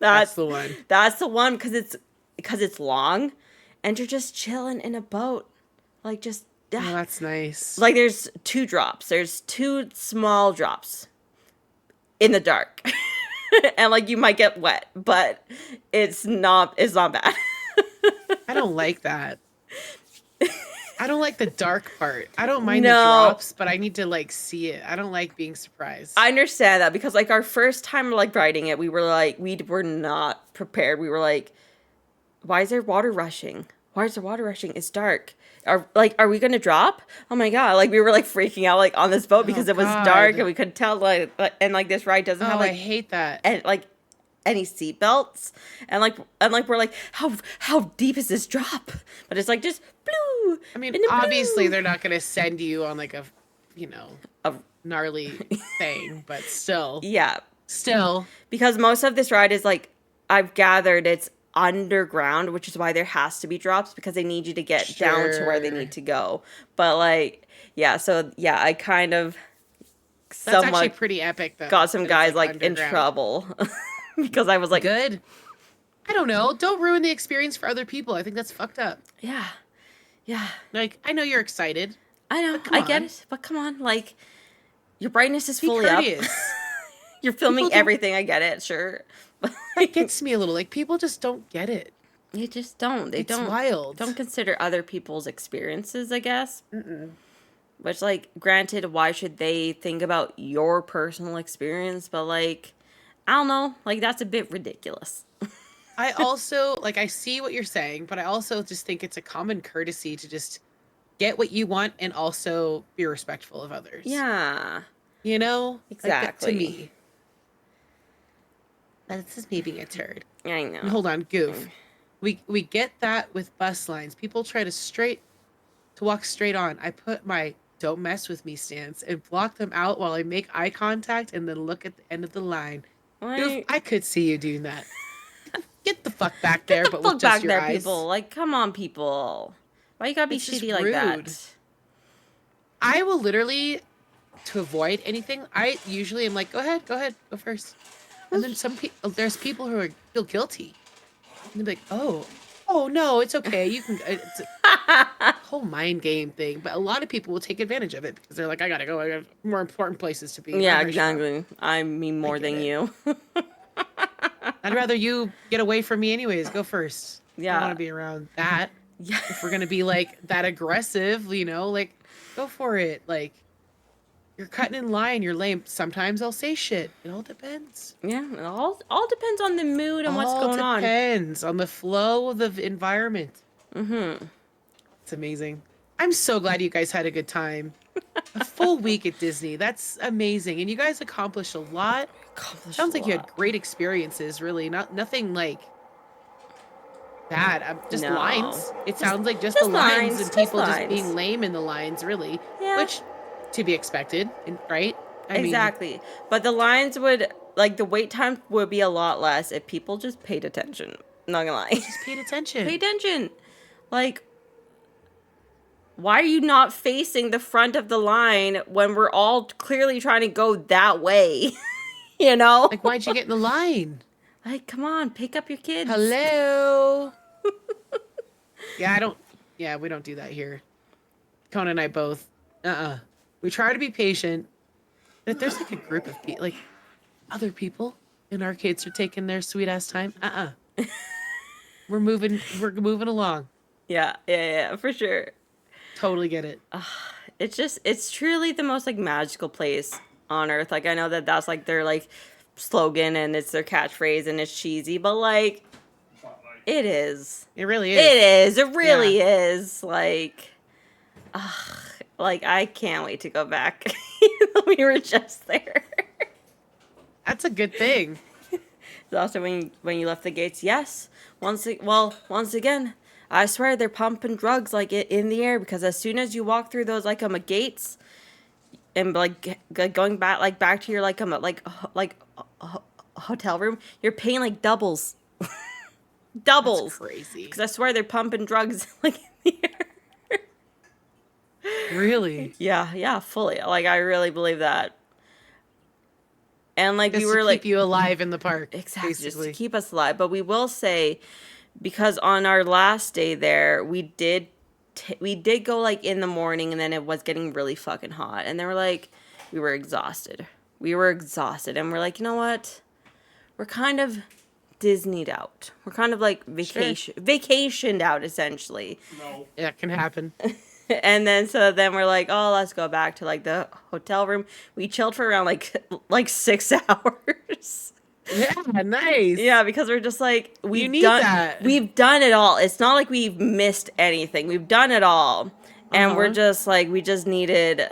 That's the one. That's the one because it's long, and you're just chilling in a boat, like just. Oh, that's nice. Like there's two drops. There's two small drops in the dark. And like you might get wet, but it's not bad. I don't like that. I don't like the dark part. I don't mind No. the drops, but I need to like see it. I don't like being surprised. I understand that because like our first time like riding it, we were like we were not prepared. We were like, why is there water rushing? Why is there water rushing? It's dark. Are we gonna drop? Oh my god! Like we were like freaking out like on this boat because it was God. dark and we could tell like and like this ride doesn't oh, have I like hate that. and like any seatbelts, and like we're like how deep is this drop? But it's like just blue. I mean, in the obviously blue. they're not going to send you on like a A- gnarly thing, but still, yeah, because most of this ride is like I've gathered it's underground, which is why there has to be drops because they need you to get down to where they Sure. need to go. But like yeah, so yeah, I kind of That's actually Someone pretty epic, though. got some that it's, guys like in underground. trouble because I was like, Good. I don't know. Don't ruin the experience for other people. I think that's fucked up. yeah, yeah, Like, I know you're excited. I know, come I get on. it, but come on, like your brightness is Be fully up. courteous. You're filming People don't- everything. I get it, sure, but That gets me a little. Like, people just don't get it. they just don't. They It's don't. wild. Don't consider other people's experiences. I guess. Mm-mm. Which, like, granted, why should they think about your personal experience? But like, I don't know. Like, that's a bit ridiculous. I also, like, I see what you're saying, but I also just think it's a common courtesy to just get what you want and also be respectful of others. Yeah. You know? Exactly. Like, to me. This is me being a turd. I know. And hold on, goof. We get that with bus lines. People try to walk straight on. I put my "don't mess with me" stance and block them out while I make eye contact and then look at the end of the line. Goof, Like, I could see you doing that. Get the fuck back there, but fuck with just back your there, eyes. people. Like, come on, people. Why you gotta be It's just shitty like rude. that? I will literally, to avoid anything, I usually am like, go ahead, go first. And then there's people who feel guilty. And they're like, oh no, it's okay. You can. It's a whole mind game thing. But a lot of people will take advantage of it because they're like, I gotta go. I have more important places to be. Yeah, I'm sure. exactly. I mean more get than it. you. I'd rather you get away from me anyways. Go first. I Yeah. don't want to be around that. Yeah. If we're gonna be like that aggressive, like go for it. Like you're cutting in line, you're lame. Sometimes I'll say shit. It all depends. Yeah. It all depends on the mood and what's going on. Depends on the flow of the environment. Mm-hmm. It's amazing. I'm so glad you guys had a good time. A full week at Disney. That's amazing. And you guys accomplished a lot. Sounds like you had great experiences, really. Nothing like bad. Just No. lines. It sounds like just just the lines lines, and just people just lines. being lame in the lines, really. Yeah. Which to be expected, right? I mean, Exactly. But the lines would, like, the wait time would be a lot less if people just paid attention. Not gonna lie. just paid attention. Pay attention. Like, why are you not facing the front of the line when we're all clearly trying to go that way? You know? Like, why'd you get in the line? Like, come on, pick up your kids. Hello. Yeah, we don't do that here. Kona and I both. We try to be patient. But if there's like a group of people, like other people, and our kids are taking their sweet ass time, we're moving along. Yeah, for sure. Totally get it. It's truly the most, like, magical place on earth. Like, I know that that's, like, their, like, slogan and it's their catchphrase and it's cheesy, but, like, it is. It really is. It is. It really is. Like, I can't wait to go back. We were just there. That's a good thing. So also when you left the gates, yes. Once again, I swear they're pumping drugs like it in the air because as soon as you walk through those gates and like going back to your hotel room, you're paying like doubles. That's crazy. Because I swear they're pumping drugs like in the air. Really? Yeah, fully. Like, I really believe that. And like, Just we were to like, keep you alive in the park. exactly, just Basically. to keep us alive. But we will say, because on our last day there, we did go like in the morning, and then it was getting really fucking hot, and then we were exhausted. And we're like, you know what? We're kind of Disneyed out. We're kind of like vacationed out, essentially. No. Yeah, it can happen. And then we're like, oh, let's go back to like the hotel room. We chilled for around like 6 hours. Yeah, nice. Yeah, because we're just like, we've done it all. It's not like we've missed anything. We've done it all. And we're just like, we just needed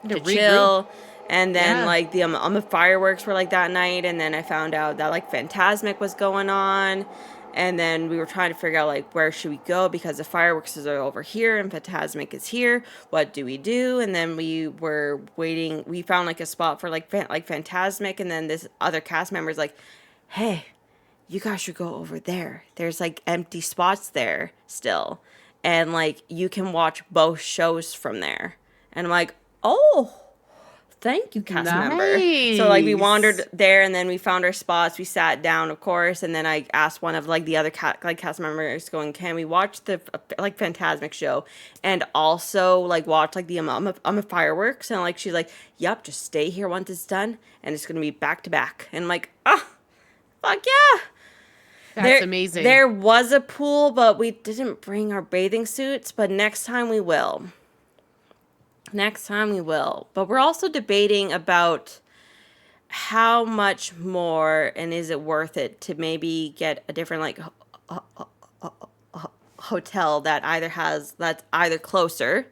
to chill. And then like the fireworks were like that night, and then I found out that like Fantasmic was going on, and then we were trying to figure out like where should we go because the fireworks are over here and Fantasmic is here. What do we do? And then we were waiting. We found like a spot for like Fantasmic, and then this other cast member's like, "Hey, you guys should go over there. There's like empty spots there still, and like you can watch both shows from there." And I'm like, "Oh, Thank you, cast member. So like we wandered there, and then we found our spots. We sat down, of course, and then I asked one of like the other cast members, going, "Can we watch the like Phantasmic show, and also like watch like the fireworks?" And like she's like, "Yep, just stay here once it's done, and it's gonna be back to back." And I'm like, "Oh, fuck yeah!" That's amazing. There was a pool, but we didn't bring our bathing suits. But next time we will. Next time we will. But we're also debating about how much more, and is it worth it to maybe get a different like hotel that that's either closer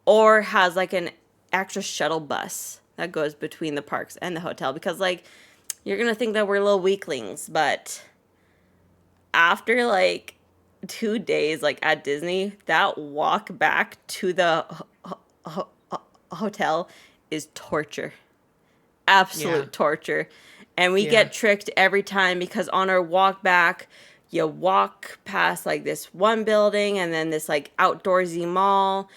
or has like an extra shuttle bus that goes between the parks and the hotel, because like you're gonna think that we're little weaklings, but after like 2 days like at Disney, that walk back to the hotel is torture. Absolute torture. And we get tricked every time, because on our walk back, you walk past like this one building and then this like outdoorsy mall,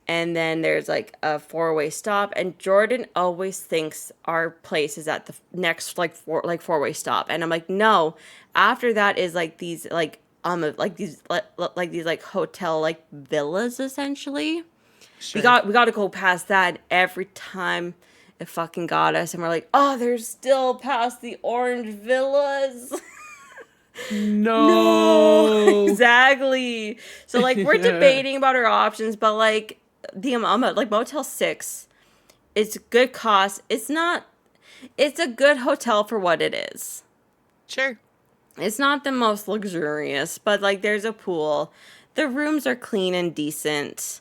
and then there's like a 4-way stop, and Jordan always thinks our place is at the next like four-way stop, and I'm like, no, after that is like these like these hotel like villas essentially. Sure. We got to go past that, and every time it fucking got us, and we're like, oh, they're still past the orange villas. No. Exactly. So like we're debating about our options, but like the like Motel 6, it's good cost. It's a good hotel for what it is. Sure. It's not the most luxurious, but like there's a pool. The rooms are clean and decent.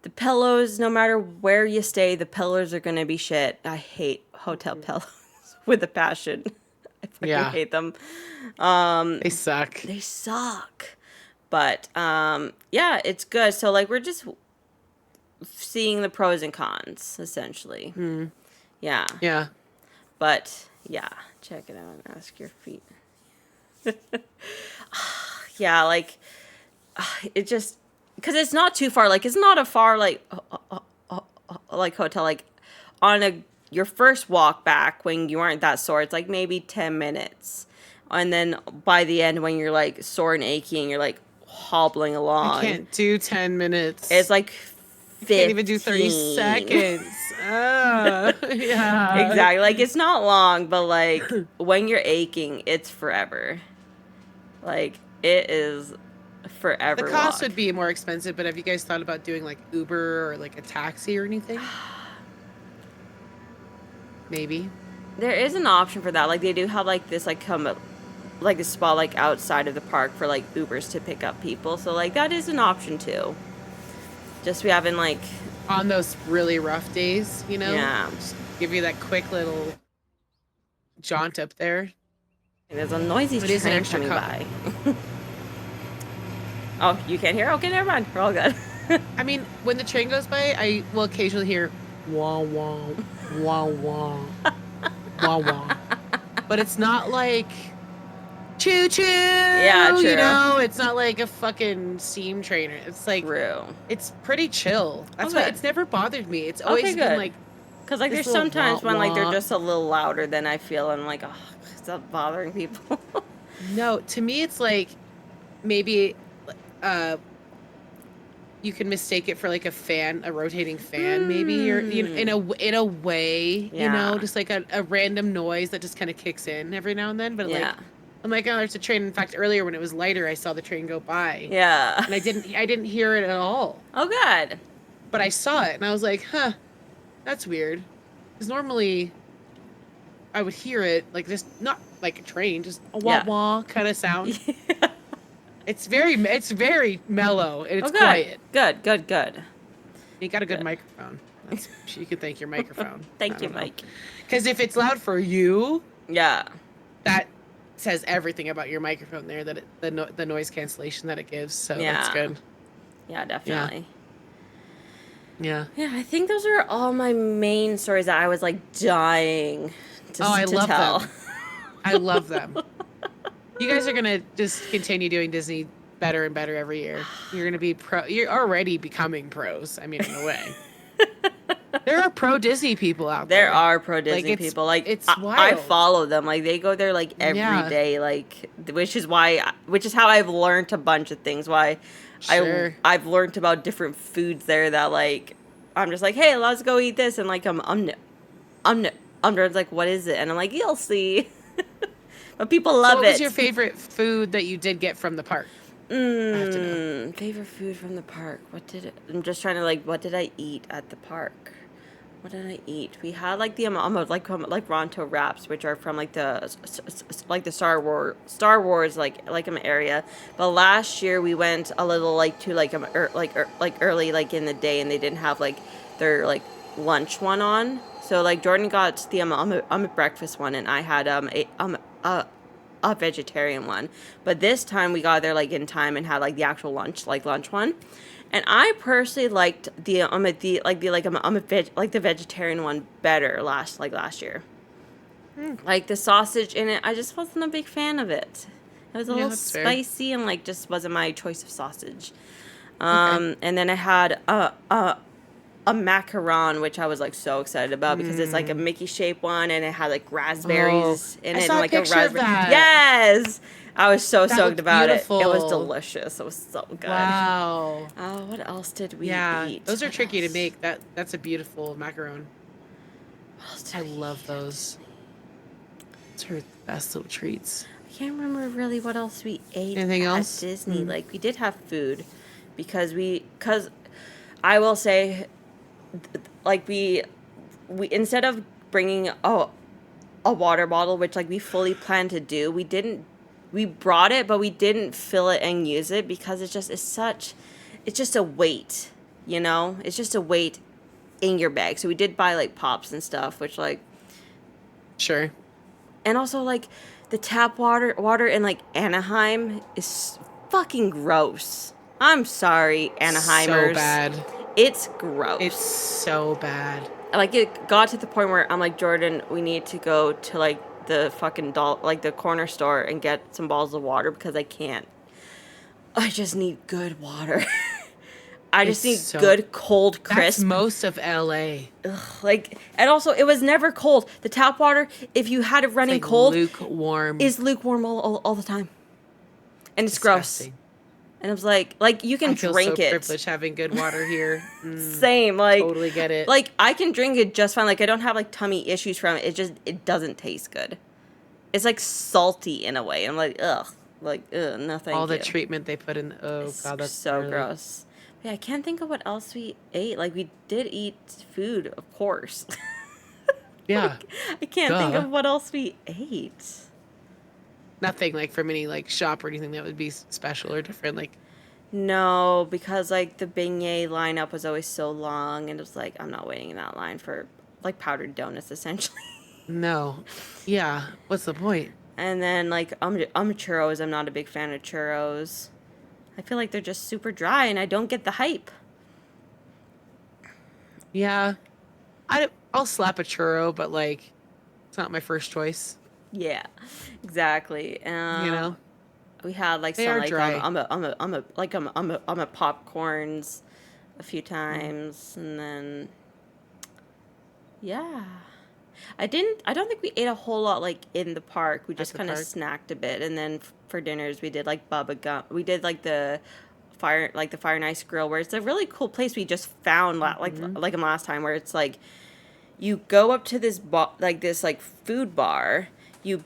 The pillows, no matter where you stay, the pillows are going to be shit. I hate hotel pillows with a passion. I fucking hate them. They suck. They suck. But, yeah, it's good. So, like, we're just seeing the pros and cons, essentially. Yeah. Yeah. But, yeah, check it out and ask your feet. Yeah, like, it just... Because it's not too far. Like, it's not a far, like hotel. Like, on your first walk back when you aren't that sore, it's like maybe 10 minutes. And then by the end, when you're like sore and achy and you're like hobbling along. I can't do 10 minutes. It's like 15. Can't even do 30 seconds. Yeah. Exactly. Like, it's not long, but like when you're aching, it's forever. Like, it is forever. The cost long. would be more expensive, but have you guys thought about doing like Uber or like a taxi or anything? Maybe. There is an option for that. Like, they do have like this like like a spot like outside of the park for like Ubers to pick up people. So like that is an option too. Just we haven't like on those really rough days, you know? Yeah. Just give you that quick little jaunt up there. There's a noisy It is an train extra coming cut. by. Oh, you can't hear? Okay, never mind. We're all good. I mean, when the train goes by, I will occasionally hear wah wah wah wah wah wah. But it's not like choo choo. Yeah, true. You know, it's not like a fucking steam train. It's like True. it's pretty chill. That's why Okay. it's never bothered me. It's always Okay, been good. like Because like this there's little sometimes when like they're wah-wah. just a little louder than I feel, and I'm like, oh, is that bothering people? no. To me, it's like maybe you can mistake it for like a rotating fan, maybe, or you know, in a way, you Yeah. know, just like a random noise that just kind of kicks in every now and then. But like, Yeah. I'm like, oh, there's a train. In fact, earlier when it was lighter, I saw the train go by. Yeah. And I didn't hear it at all, Oh, good. but I saw it, and I was like, huh, that's weird, because normally I would hear it like just not like a train, just a wah Yeah. wah kind of sound. It's very mellow and it's Oh, good. quiet. Good. You got a good microphone. You can thank your microphone. Thank you, Mike. Because if it's loud for you, Yeah. that says everything about your microphone there. That the noise cancellation that it gives. So that's Yeah. good. Yeah, definitely. Yeah. Yeah, I think those are all my main stories that I was like dying to, I to love tell. them. I love them. You guys are gonna just continue doing Disney better and better every year. You're gonna be pro. You're already becoming pros. I mean, in a way. There are pro Disney people out there. There are pro Disney it's- people. Like it's I wild. follow them. Like they go there like every day. Yeah. Like which is how I've learned a bunch of things. Why Sure. I've learned about different foods there that like I'm just like, hey, let's go eat this, and like I'm like, what is it? And I'm like, you'll see. But people love What it. was your favorite food that you did get from the park? I have to know. Favorite food from the park. I'm just trying to like, what did I eat at the park? What did I eat? We had like the like Ronto wraps, which are from like the Star Wars like area. But last year we went a little like too like early like in the day, and they didn't have like their like lunch one on. So like Jordan got the breakfast one, and I had a vegetarian one. But this time we got there like in time and had like the actual lunch one. And I personally liked the vegetarian one better last year. Like the sausage in it, I just wasn't a big fan of it. It was a little that's fair. spicy and like just wasn't my choice of sausage. Okay. And then I had a macaron, which I was like so excited about because it's like a Mickey shaped one, and it had like raspberries in I it, saw and a like picture of that. Yes, I was so That stoked looked about it. It was beautiful. delicious. It was so good. Wow. Oh, what else did we Yeah, eat? those are What tricky to else? make. That's a beautiful macaron. What else did I we love eat? those. Those are the best little treats. I can't remember really what else we ate Anything at else? Disney. Like we did have food because I will say like we instead of bringing a water bottle, which like we fully planned to do, we brought it, but we didn't fill it and use it because it's just a weight, you know? It's just a weight in your bag. So we did buy like pops and stuff, which like, Sure. and also like the tap water in like Anaheim is fucking gross. I'm sorry, Anaheimers. So bad. It's gross. It's so bad. Like it got to the point where I'm like, Jordan, we need to go to like the fucking the corner store and get some bottles of water because I can't. I just need good water. I just need It's so- good cold That's crisp. most of LA. Like, and also it was never cold. The tap water, if you had it running Like cold, lukewarm. is lukewarm all the time, and it's gross. Disgusting. And it was like you can I feel drink so it. privileged having good water here. Same, like Totally get it. Like I can drink it just fine. Like I don't have like tummy issues from it. It doesn't taste good. It's like salty in a way. I'm like ugh, no thank all the you. treatment they put in. Oh It's god, that's so gnarly. gross. Yeah, I can't think of what else we ate. Like we did eat food, of course. Yeah, I can't think Duh. of what else we ate. nothing like from any like shop or anything that would be special or different. Like No, because like the beignet lineup was always so long, and it was like I'm not waiting in that line for like powdered donuts essentially. no, yeah. What's the point? And then like churros, I'm not a big fan of churros. I feel like they're just super dry, and I don't get the hype. Yeah, I'll slap a churro, but like it's not my first choice. Yeah, exactly. You know, We had like They some are like dry. I'm a popcorns a few times, and then yeah, I don't think we ate a whole lot like in the park. We just the kind of park? snacked a bit, and then for dinners we did like bubba gum. We did like the fire and ice grill, where it's a really cool place we just found like last time, where it's like you go up to this this food bar. You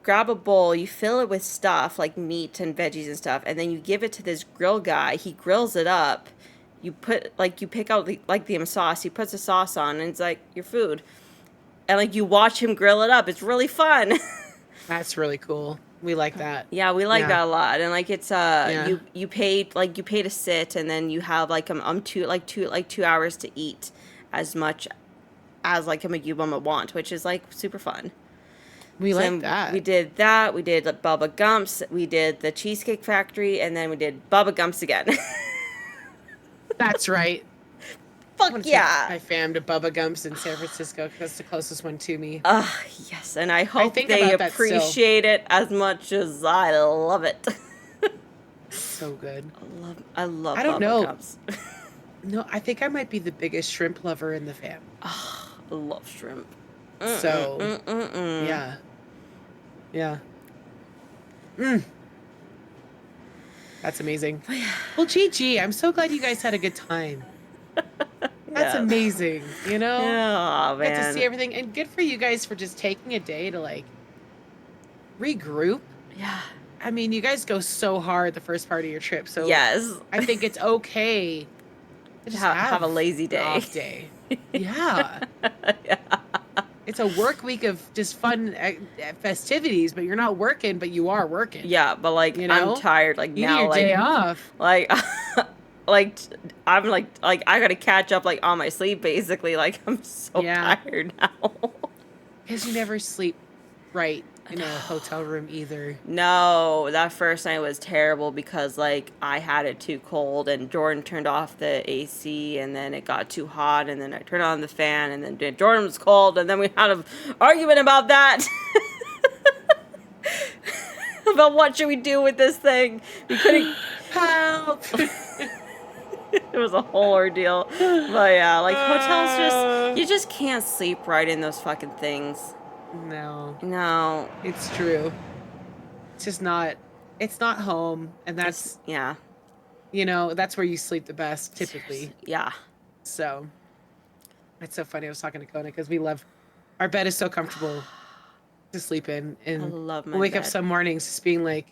grab a bowl, you fill it with stuff like meat and veggies and stuff, and then you give it to this grill guy. He grills it up. You pick out the sauce. He puts the sauce on, and it's like your food. And like you watch him grill it up. It's really fun. that's really cool. We like that. Yeah, we like Yeah. that a lot. And like it's Yeah. you pay to sit, and then you have like 2 hours to eat as much as like you want, which is like super fun. We So like then that. We did that. We did like Bubba Gumps. We did the Cheesecake Factory, and then we did Bubba Gumps again. That's right. Fuck yeah! I fammed a Bubba Gumps in San Francisco because that's the closest one to me. Yes, and I hope think they about that still. appreciate it as much as I love it. So good. I love I don't Bubba know. Gumps. No, I think I might be the biggest shrimp lover in the fam. Oh, I love shrimp. So, Mm-mm-mm-mm. yeah. Yeah. Mm, that's amazing. Well, GG, I'm so glad you guys had a good time. That's Yeah. amazing, you know? Yeah, oh, Get to see man. everything and good for you guys for just taking a day to like regroup. Yeah. I mean, you guys go so hard the first part of your trip, so Yes. I think it's okay to just Have a have lazy an day. off day. Yeah. Yeah. It's a work week of just fun festivities, but you're not working, but you are working. Yeah, but like You I'm know? tired like You need now your day like off. like like I'm like I gotta catch up like on my sleep basically. Like I'm so Yeah. tired now. Because you never sleep right in a hotel room either. No, that first night was terrible because like I had it too cold and Jordan turned off the AC and then it got too hot and then I turned on the fan and then Jordan was cold and then we had an argument about that. About what should we do with this thing. We couldn't. Help! It was a whole ordeal. But yeah, like hotels you just can't sleep right in those fucking things. No, No. it's true. It's just not. It's not home, and that's Yeah. that's where you sleep the best typically. Seriously. Yeah. So it's so funny. I was talking to Kona because we love our bed is so comfortable to sleep in, I and love we'll my wake up bed. some mornings just being like,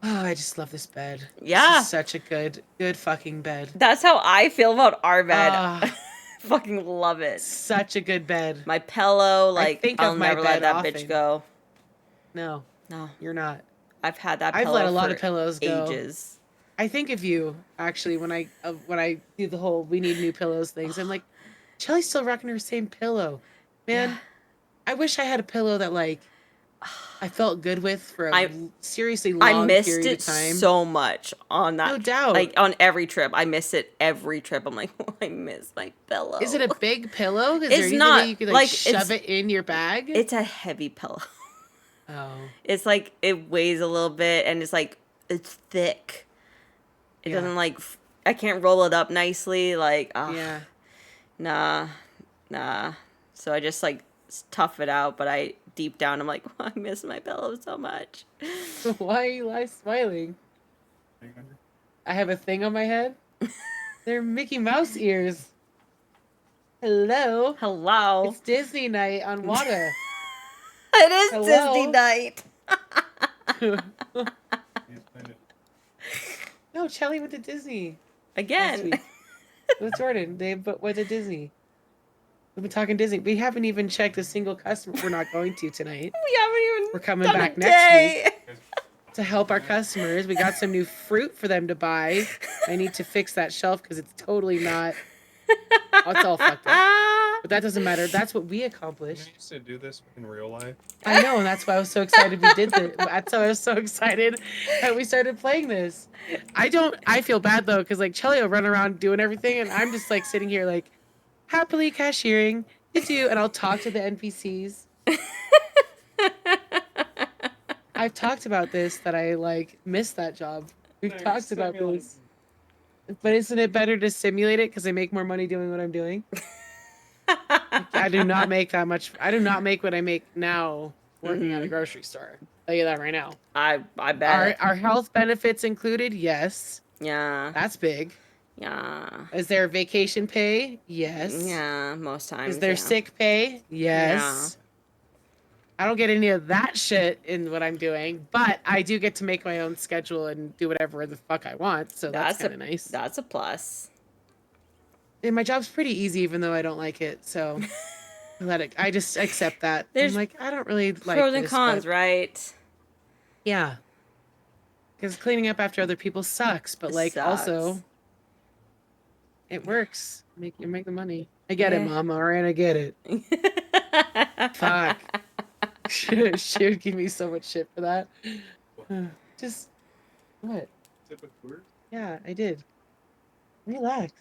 "Oh, I just love this bed. Yeah. This is such a good fucking bed. That's how I feel about our bed. Ah, Fucking love it. such a good bed. My pillow, like think I'll of my never let bed that often. bitch go. No, No. you're not. I've had that I've pillow let a lot for of pillows go. ages. I think of you actually when I do the whole we need new pillows things. I'm like, Shelly's still rocking her same pillow. Man, Yeah. I wish I had a pillow that like I felt good with for a I seriously I long missed period it of time. so much on that. No doubt. Like on every trip. I miss it every trip. I'm like, oh, I miss my pillow. Is it a big pillow? Is It's there any not, way you could like, like, shove it in your bag? It's a heavy pillow. Oh. It's like it weighs a little bit and it's like it's thick. It Yeah. doesn't like I can't roll it up nicely. Like, Yeah. nah. So I just like tough it out, but I deep down I'm like, oh, I miss my pillow so much. Why are you smiling? I have a thing on my head. They're Mickey Mouse ears. Hello. Hello. It's Disney night on Wawta. It is Hello? Disney night. No, Chelly went to Disney last Again. week with Jordan. They went to Disney. We've been talking Disney. We haven't even checked a single customer. We're not going to tonight. We haven't even We're coming done a back next day. week to help our customers. We got some new fruit for them to buy. I need to fix that shelf because it's totally not. Oh, it's all fucked up. But that doesn't matter. That's what we accomplished. I used to do this in real life. I know, and that's why I was so excited we did this. That's why I was so excited that we started playing this. I feel bad though, because like Chelly will run around doing everything, and I'm just like sitting here like happily cashiering. You do, and I'll talk to the NPCs. I've talked about this that I like missed that job. We've talked about this. But isn't it better to simulate it because I make more money doing what I'm doing? I do not make that much. I do not make what I make now working at a grocery store. I'll tell you that right now. I bet. Our health benefits included? Yes. Yeah. That's big. Yeah. Is there vacation pay? Yes. Yeah, most times. Is there yeah. sick pay? Yes. I don't get any of that shit in what I'm doing, but I do get to make my own schedule and do whatever the fuck I want. So that's kind of nice. That's a plus. And my job's pretty easy, even though I don't like it. So I just accept that. There's I'm like, I don't really like Pros and this, cons, but right? yeah. Because cleaning up after other people sucks, but It like sucks. also it works. You make the money. I get it, Yeah. Mom. All right, I get it. Fuck. She would give me so much shit for that. Just what? Tip of word? Yeah, I did. Relax.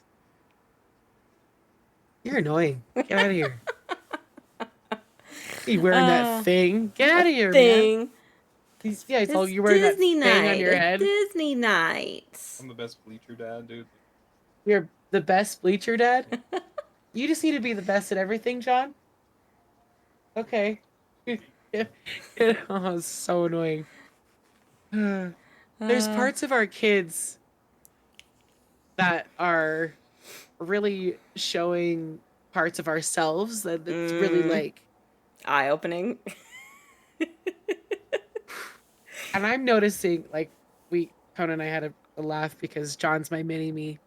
You're annoying. Get out of here. You wearing that thing? Get out of here, man. Thing. Yeah, I told It's you you're wearing Disney that night. thing on your It's head. Disney night. I'm the best bleacher dad, dude. You're the best bleacher dad? You just need to be the best at everything, John? Okay. Oh, it's so annoying. There's Uh, parts of our kids that are really showing parts of ourselves that's really mm, like, eye-opening. and I'm noticing like Conan and I had a laugh because John's my mini me,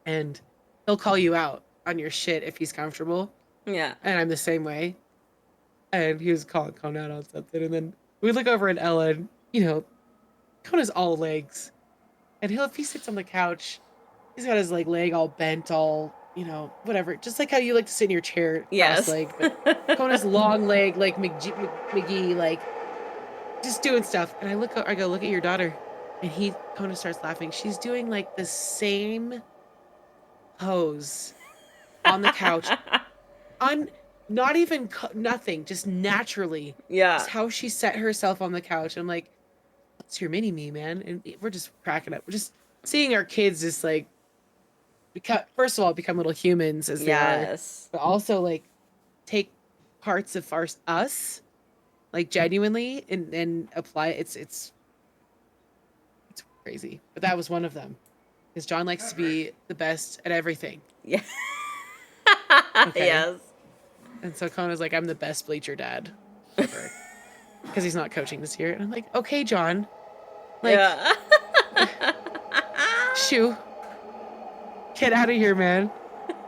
and he'll call you out on your shit if he's comfortable, Yeah. and I'm the same way. And he was calling Conan out on something, and then we look over at Ella, and Conan's all legs, and if he sits on the couch, he's got his like leg all bent, all whatever, just like how you like to sit in your chair Yes. cross-legged, but Kona's long leg like McGee, like just doing stuff. And I go, look at your daughter, and Kona starts laughing. She's doing like the same pose on the couch, on not even nothing, just naturally. Yeah. Just how she set herself on the couch. And I'm like, it's your mini me, man, and we're just cracking up. We're just seeing our kids just like first of all become little humans as they are, Yes. but also like take parts of us like genuinely and apply it. It's crazy, but that was one of them because John likes to be the best at everything. Yeah. Okay. Yes. And so Kona's like, I'm the best bleacher dad ever because he's not coaching this year. And I'm like, okay, John, like, Yeah. shoo, get out of here, man.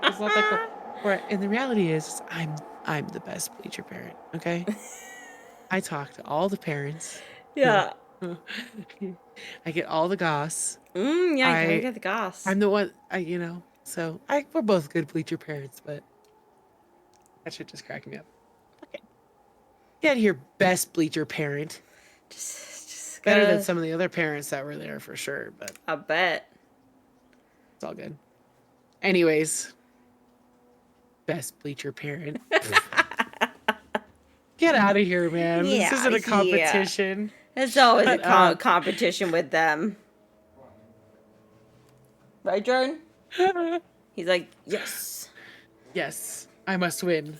It's not that cool. And the reality is, I'm the best bleacher parent. Okay, I talk to all the parents. Yeah. I get all the goss. Yeah, you gotta I get the goss. I'm the one. So we're both good bleacher parents, but that shit just cracked me up. Okay, get here, best bleacher parent. Just Better gotta, than some of the other parents that were there for sure, but I bet. it's all good. Anyways, best bleacher parent. Get out of here, man. Yeah, This isn't a yeah. competition. There's always Shut a up. competition with them. Right, Jordan? He's like, yes. Yes, I must win.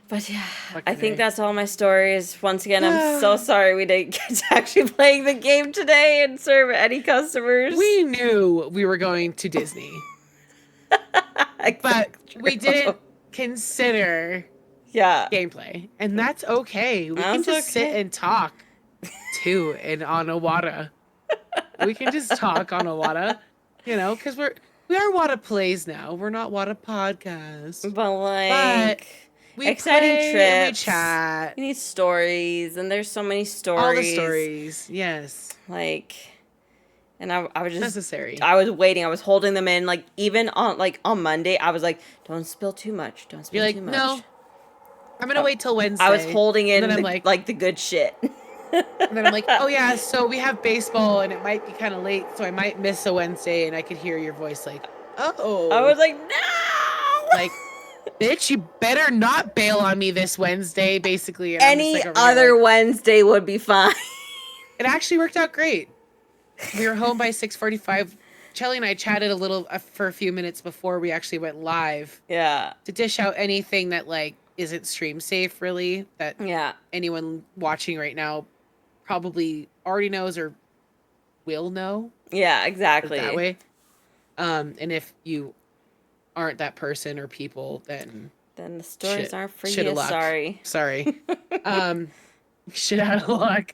But yeah, Fucking I think A. that's all my stories. Once again, I'm so sorry we didn't get to actually playing the game today and serve any customers. We knew we were going to Disney, but we didn't consider Yeah. gameplay, and that's okay. We can That's just sit okay. and talk too, and on Wawta. We can just talk on Wawta, because we are Wawta Plays now. We're not Wawta Podcast. But But we exciting play trips. and we chat. We need stories, and there's so many stories. All the stories, yes. And I was just Necessary. I was waiting. I was holding them in. Like even on Monday, I was like, "Don't spill too much. Don't spill You're like, too much." no, I'm gonna wait till Wednesday. I was holding in and then I'm like the good shit. and then I'm like, oh yeah, so we have baseball and it might be kind of late, so I might miss a Wednesday. And I could hear your voice like, oh. I was like, "No!" like, bitch, you better not bail on me this Wednesday, basically. And I'm just, Any like, over here, other like, Wednesday would be fine. it actually worked out great. We were home by 6:45. Chelly and I chatted a little for a few minutes before we actually went live Yeah. to dish out anything that like isn't stream safe, really, that Yeah. anyone watching right now probably already knows or will know. Yeah, Put it exactly. that way. And if you aren't that person or people, then Then the stories shit, aren't for shit you. of luck. Sorry. Sorry. Shit out of luck.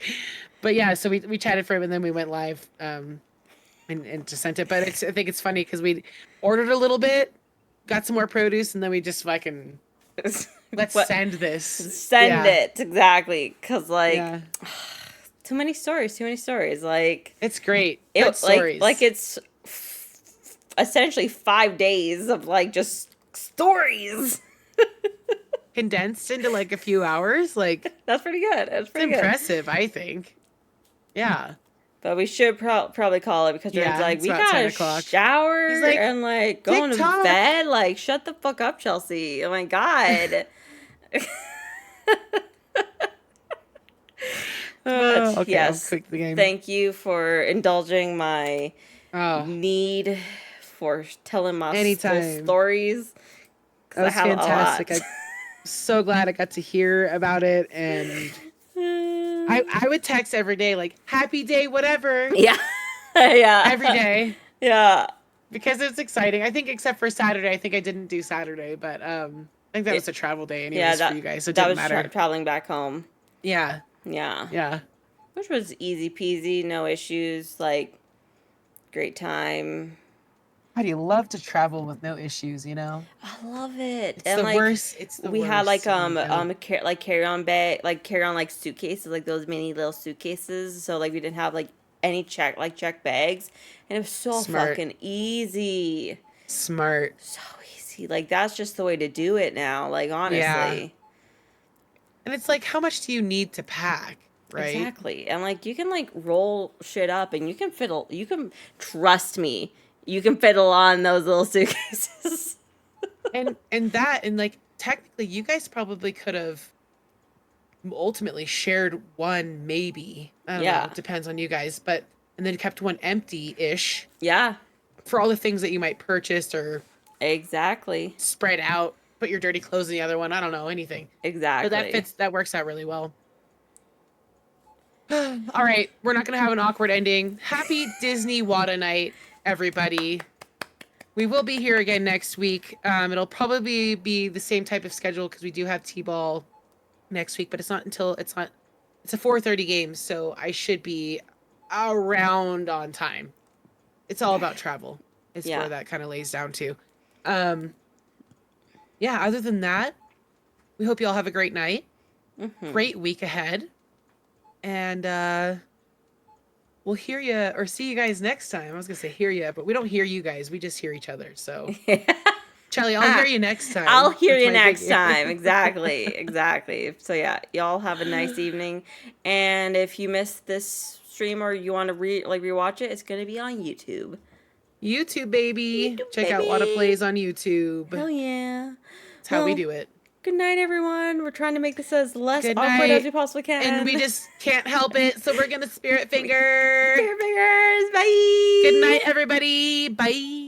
But yeah, so we chatted for him and then we went live and just sent it. But I think it's funny because we ordered a little bit, got some more produce, and then we just fucking let's What- send this. Send it exactly, cause like Yeah. too many stories. Like It's great. it, Good stories. like it's essentially 5 days of like just stories. condensed into like a few hours. Like That's pretty good. That's it's pretty good. impressive, I think. Yeah. But we should probably call it because Yeah, Jordan's like, it's we about 10 gotta o'clock. shower He's like, and like going to TikTok. bed. Like, shut the fuck up, Chelsea. Oh my god. But Okay, yes, I'll click the game. thank you for indulging my Oh, need for telling my full Anytime. stories. 'Cause that I was have fantastic. a lot. I'm so glad I got to hear about it. And I would text every day, like, happy day, whatever, Yeah. Yeah. every day. Yeah. Because it's exciting. I think except for Saturday. I think I didn't do Saturday, but I think that was a travel day anyways for you guys, so it that didn't was matter. traveling back home. Yeah. Yeah. Yeah. Which was easy peasy, no issues, like great time. How do you love to travel with no issues, you know? I love it. It's And the like worst. It's the we had worst when you don't. like carry on bag, like carry on like suitcases, like those mini little suitcases. So like we didn't have like any check bags, and it was so Smart. fucking easy. Smart. So easy. Like that's just the way to do it now. Like Yeah. honestly. And it's like, how much do you need to pack, right? Exactly. And like you can like roll shit up and you can fiddle you can trust me. You can fiddle on those little suitcases. And like technically you guys probably could have ultimately shared one, maybe. I don't know, Yeah. it depends on you guys, but and then kept one empty-ish Yeah. for all the things that you might purchase or Exactly. spread out, put your dirty clothes in the other one. I don't know, anything. Exactly. But that works out really well. All right, we're not going to have an awkward ending. Happy Disney Wawta night, everybody. We will be here again next week. It'll probably be the same type of schedule because we do have T-ball next week, but it's a 4:30 game, so I should be around on time. It's all about travel. It's Yeah. where that kind of lays down to. Yeah, other than that, we hope you all have a great night. Great week ahead. And we'll hear you or see you guys next time. I was going to say hear you, but we don't hear you guys. We just hear each other. So, Charlie, I'll hear you next time. I'll hear That's you my big next time. Exactly. Exactly. So yeah, y'all have a nice evening. And if you missed this stream or you want to rewatch it, it's gonna be on YouTube. YouTube, baby. YouTube, Check out baby. Wawta Plays on YouTube. Hell yeah. That's how we Well, do it. Good night, everyone. We're trying to make this as less Good awkward night. as we possibly can. And we just can't help it, so we're going to spirit finger. Finger fingers. Bye. Good night, everybody. Bye.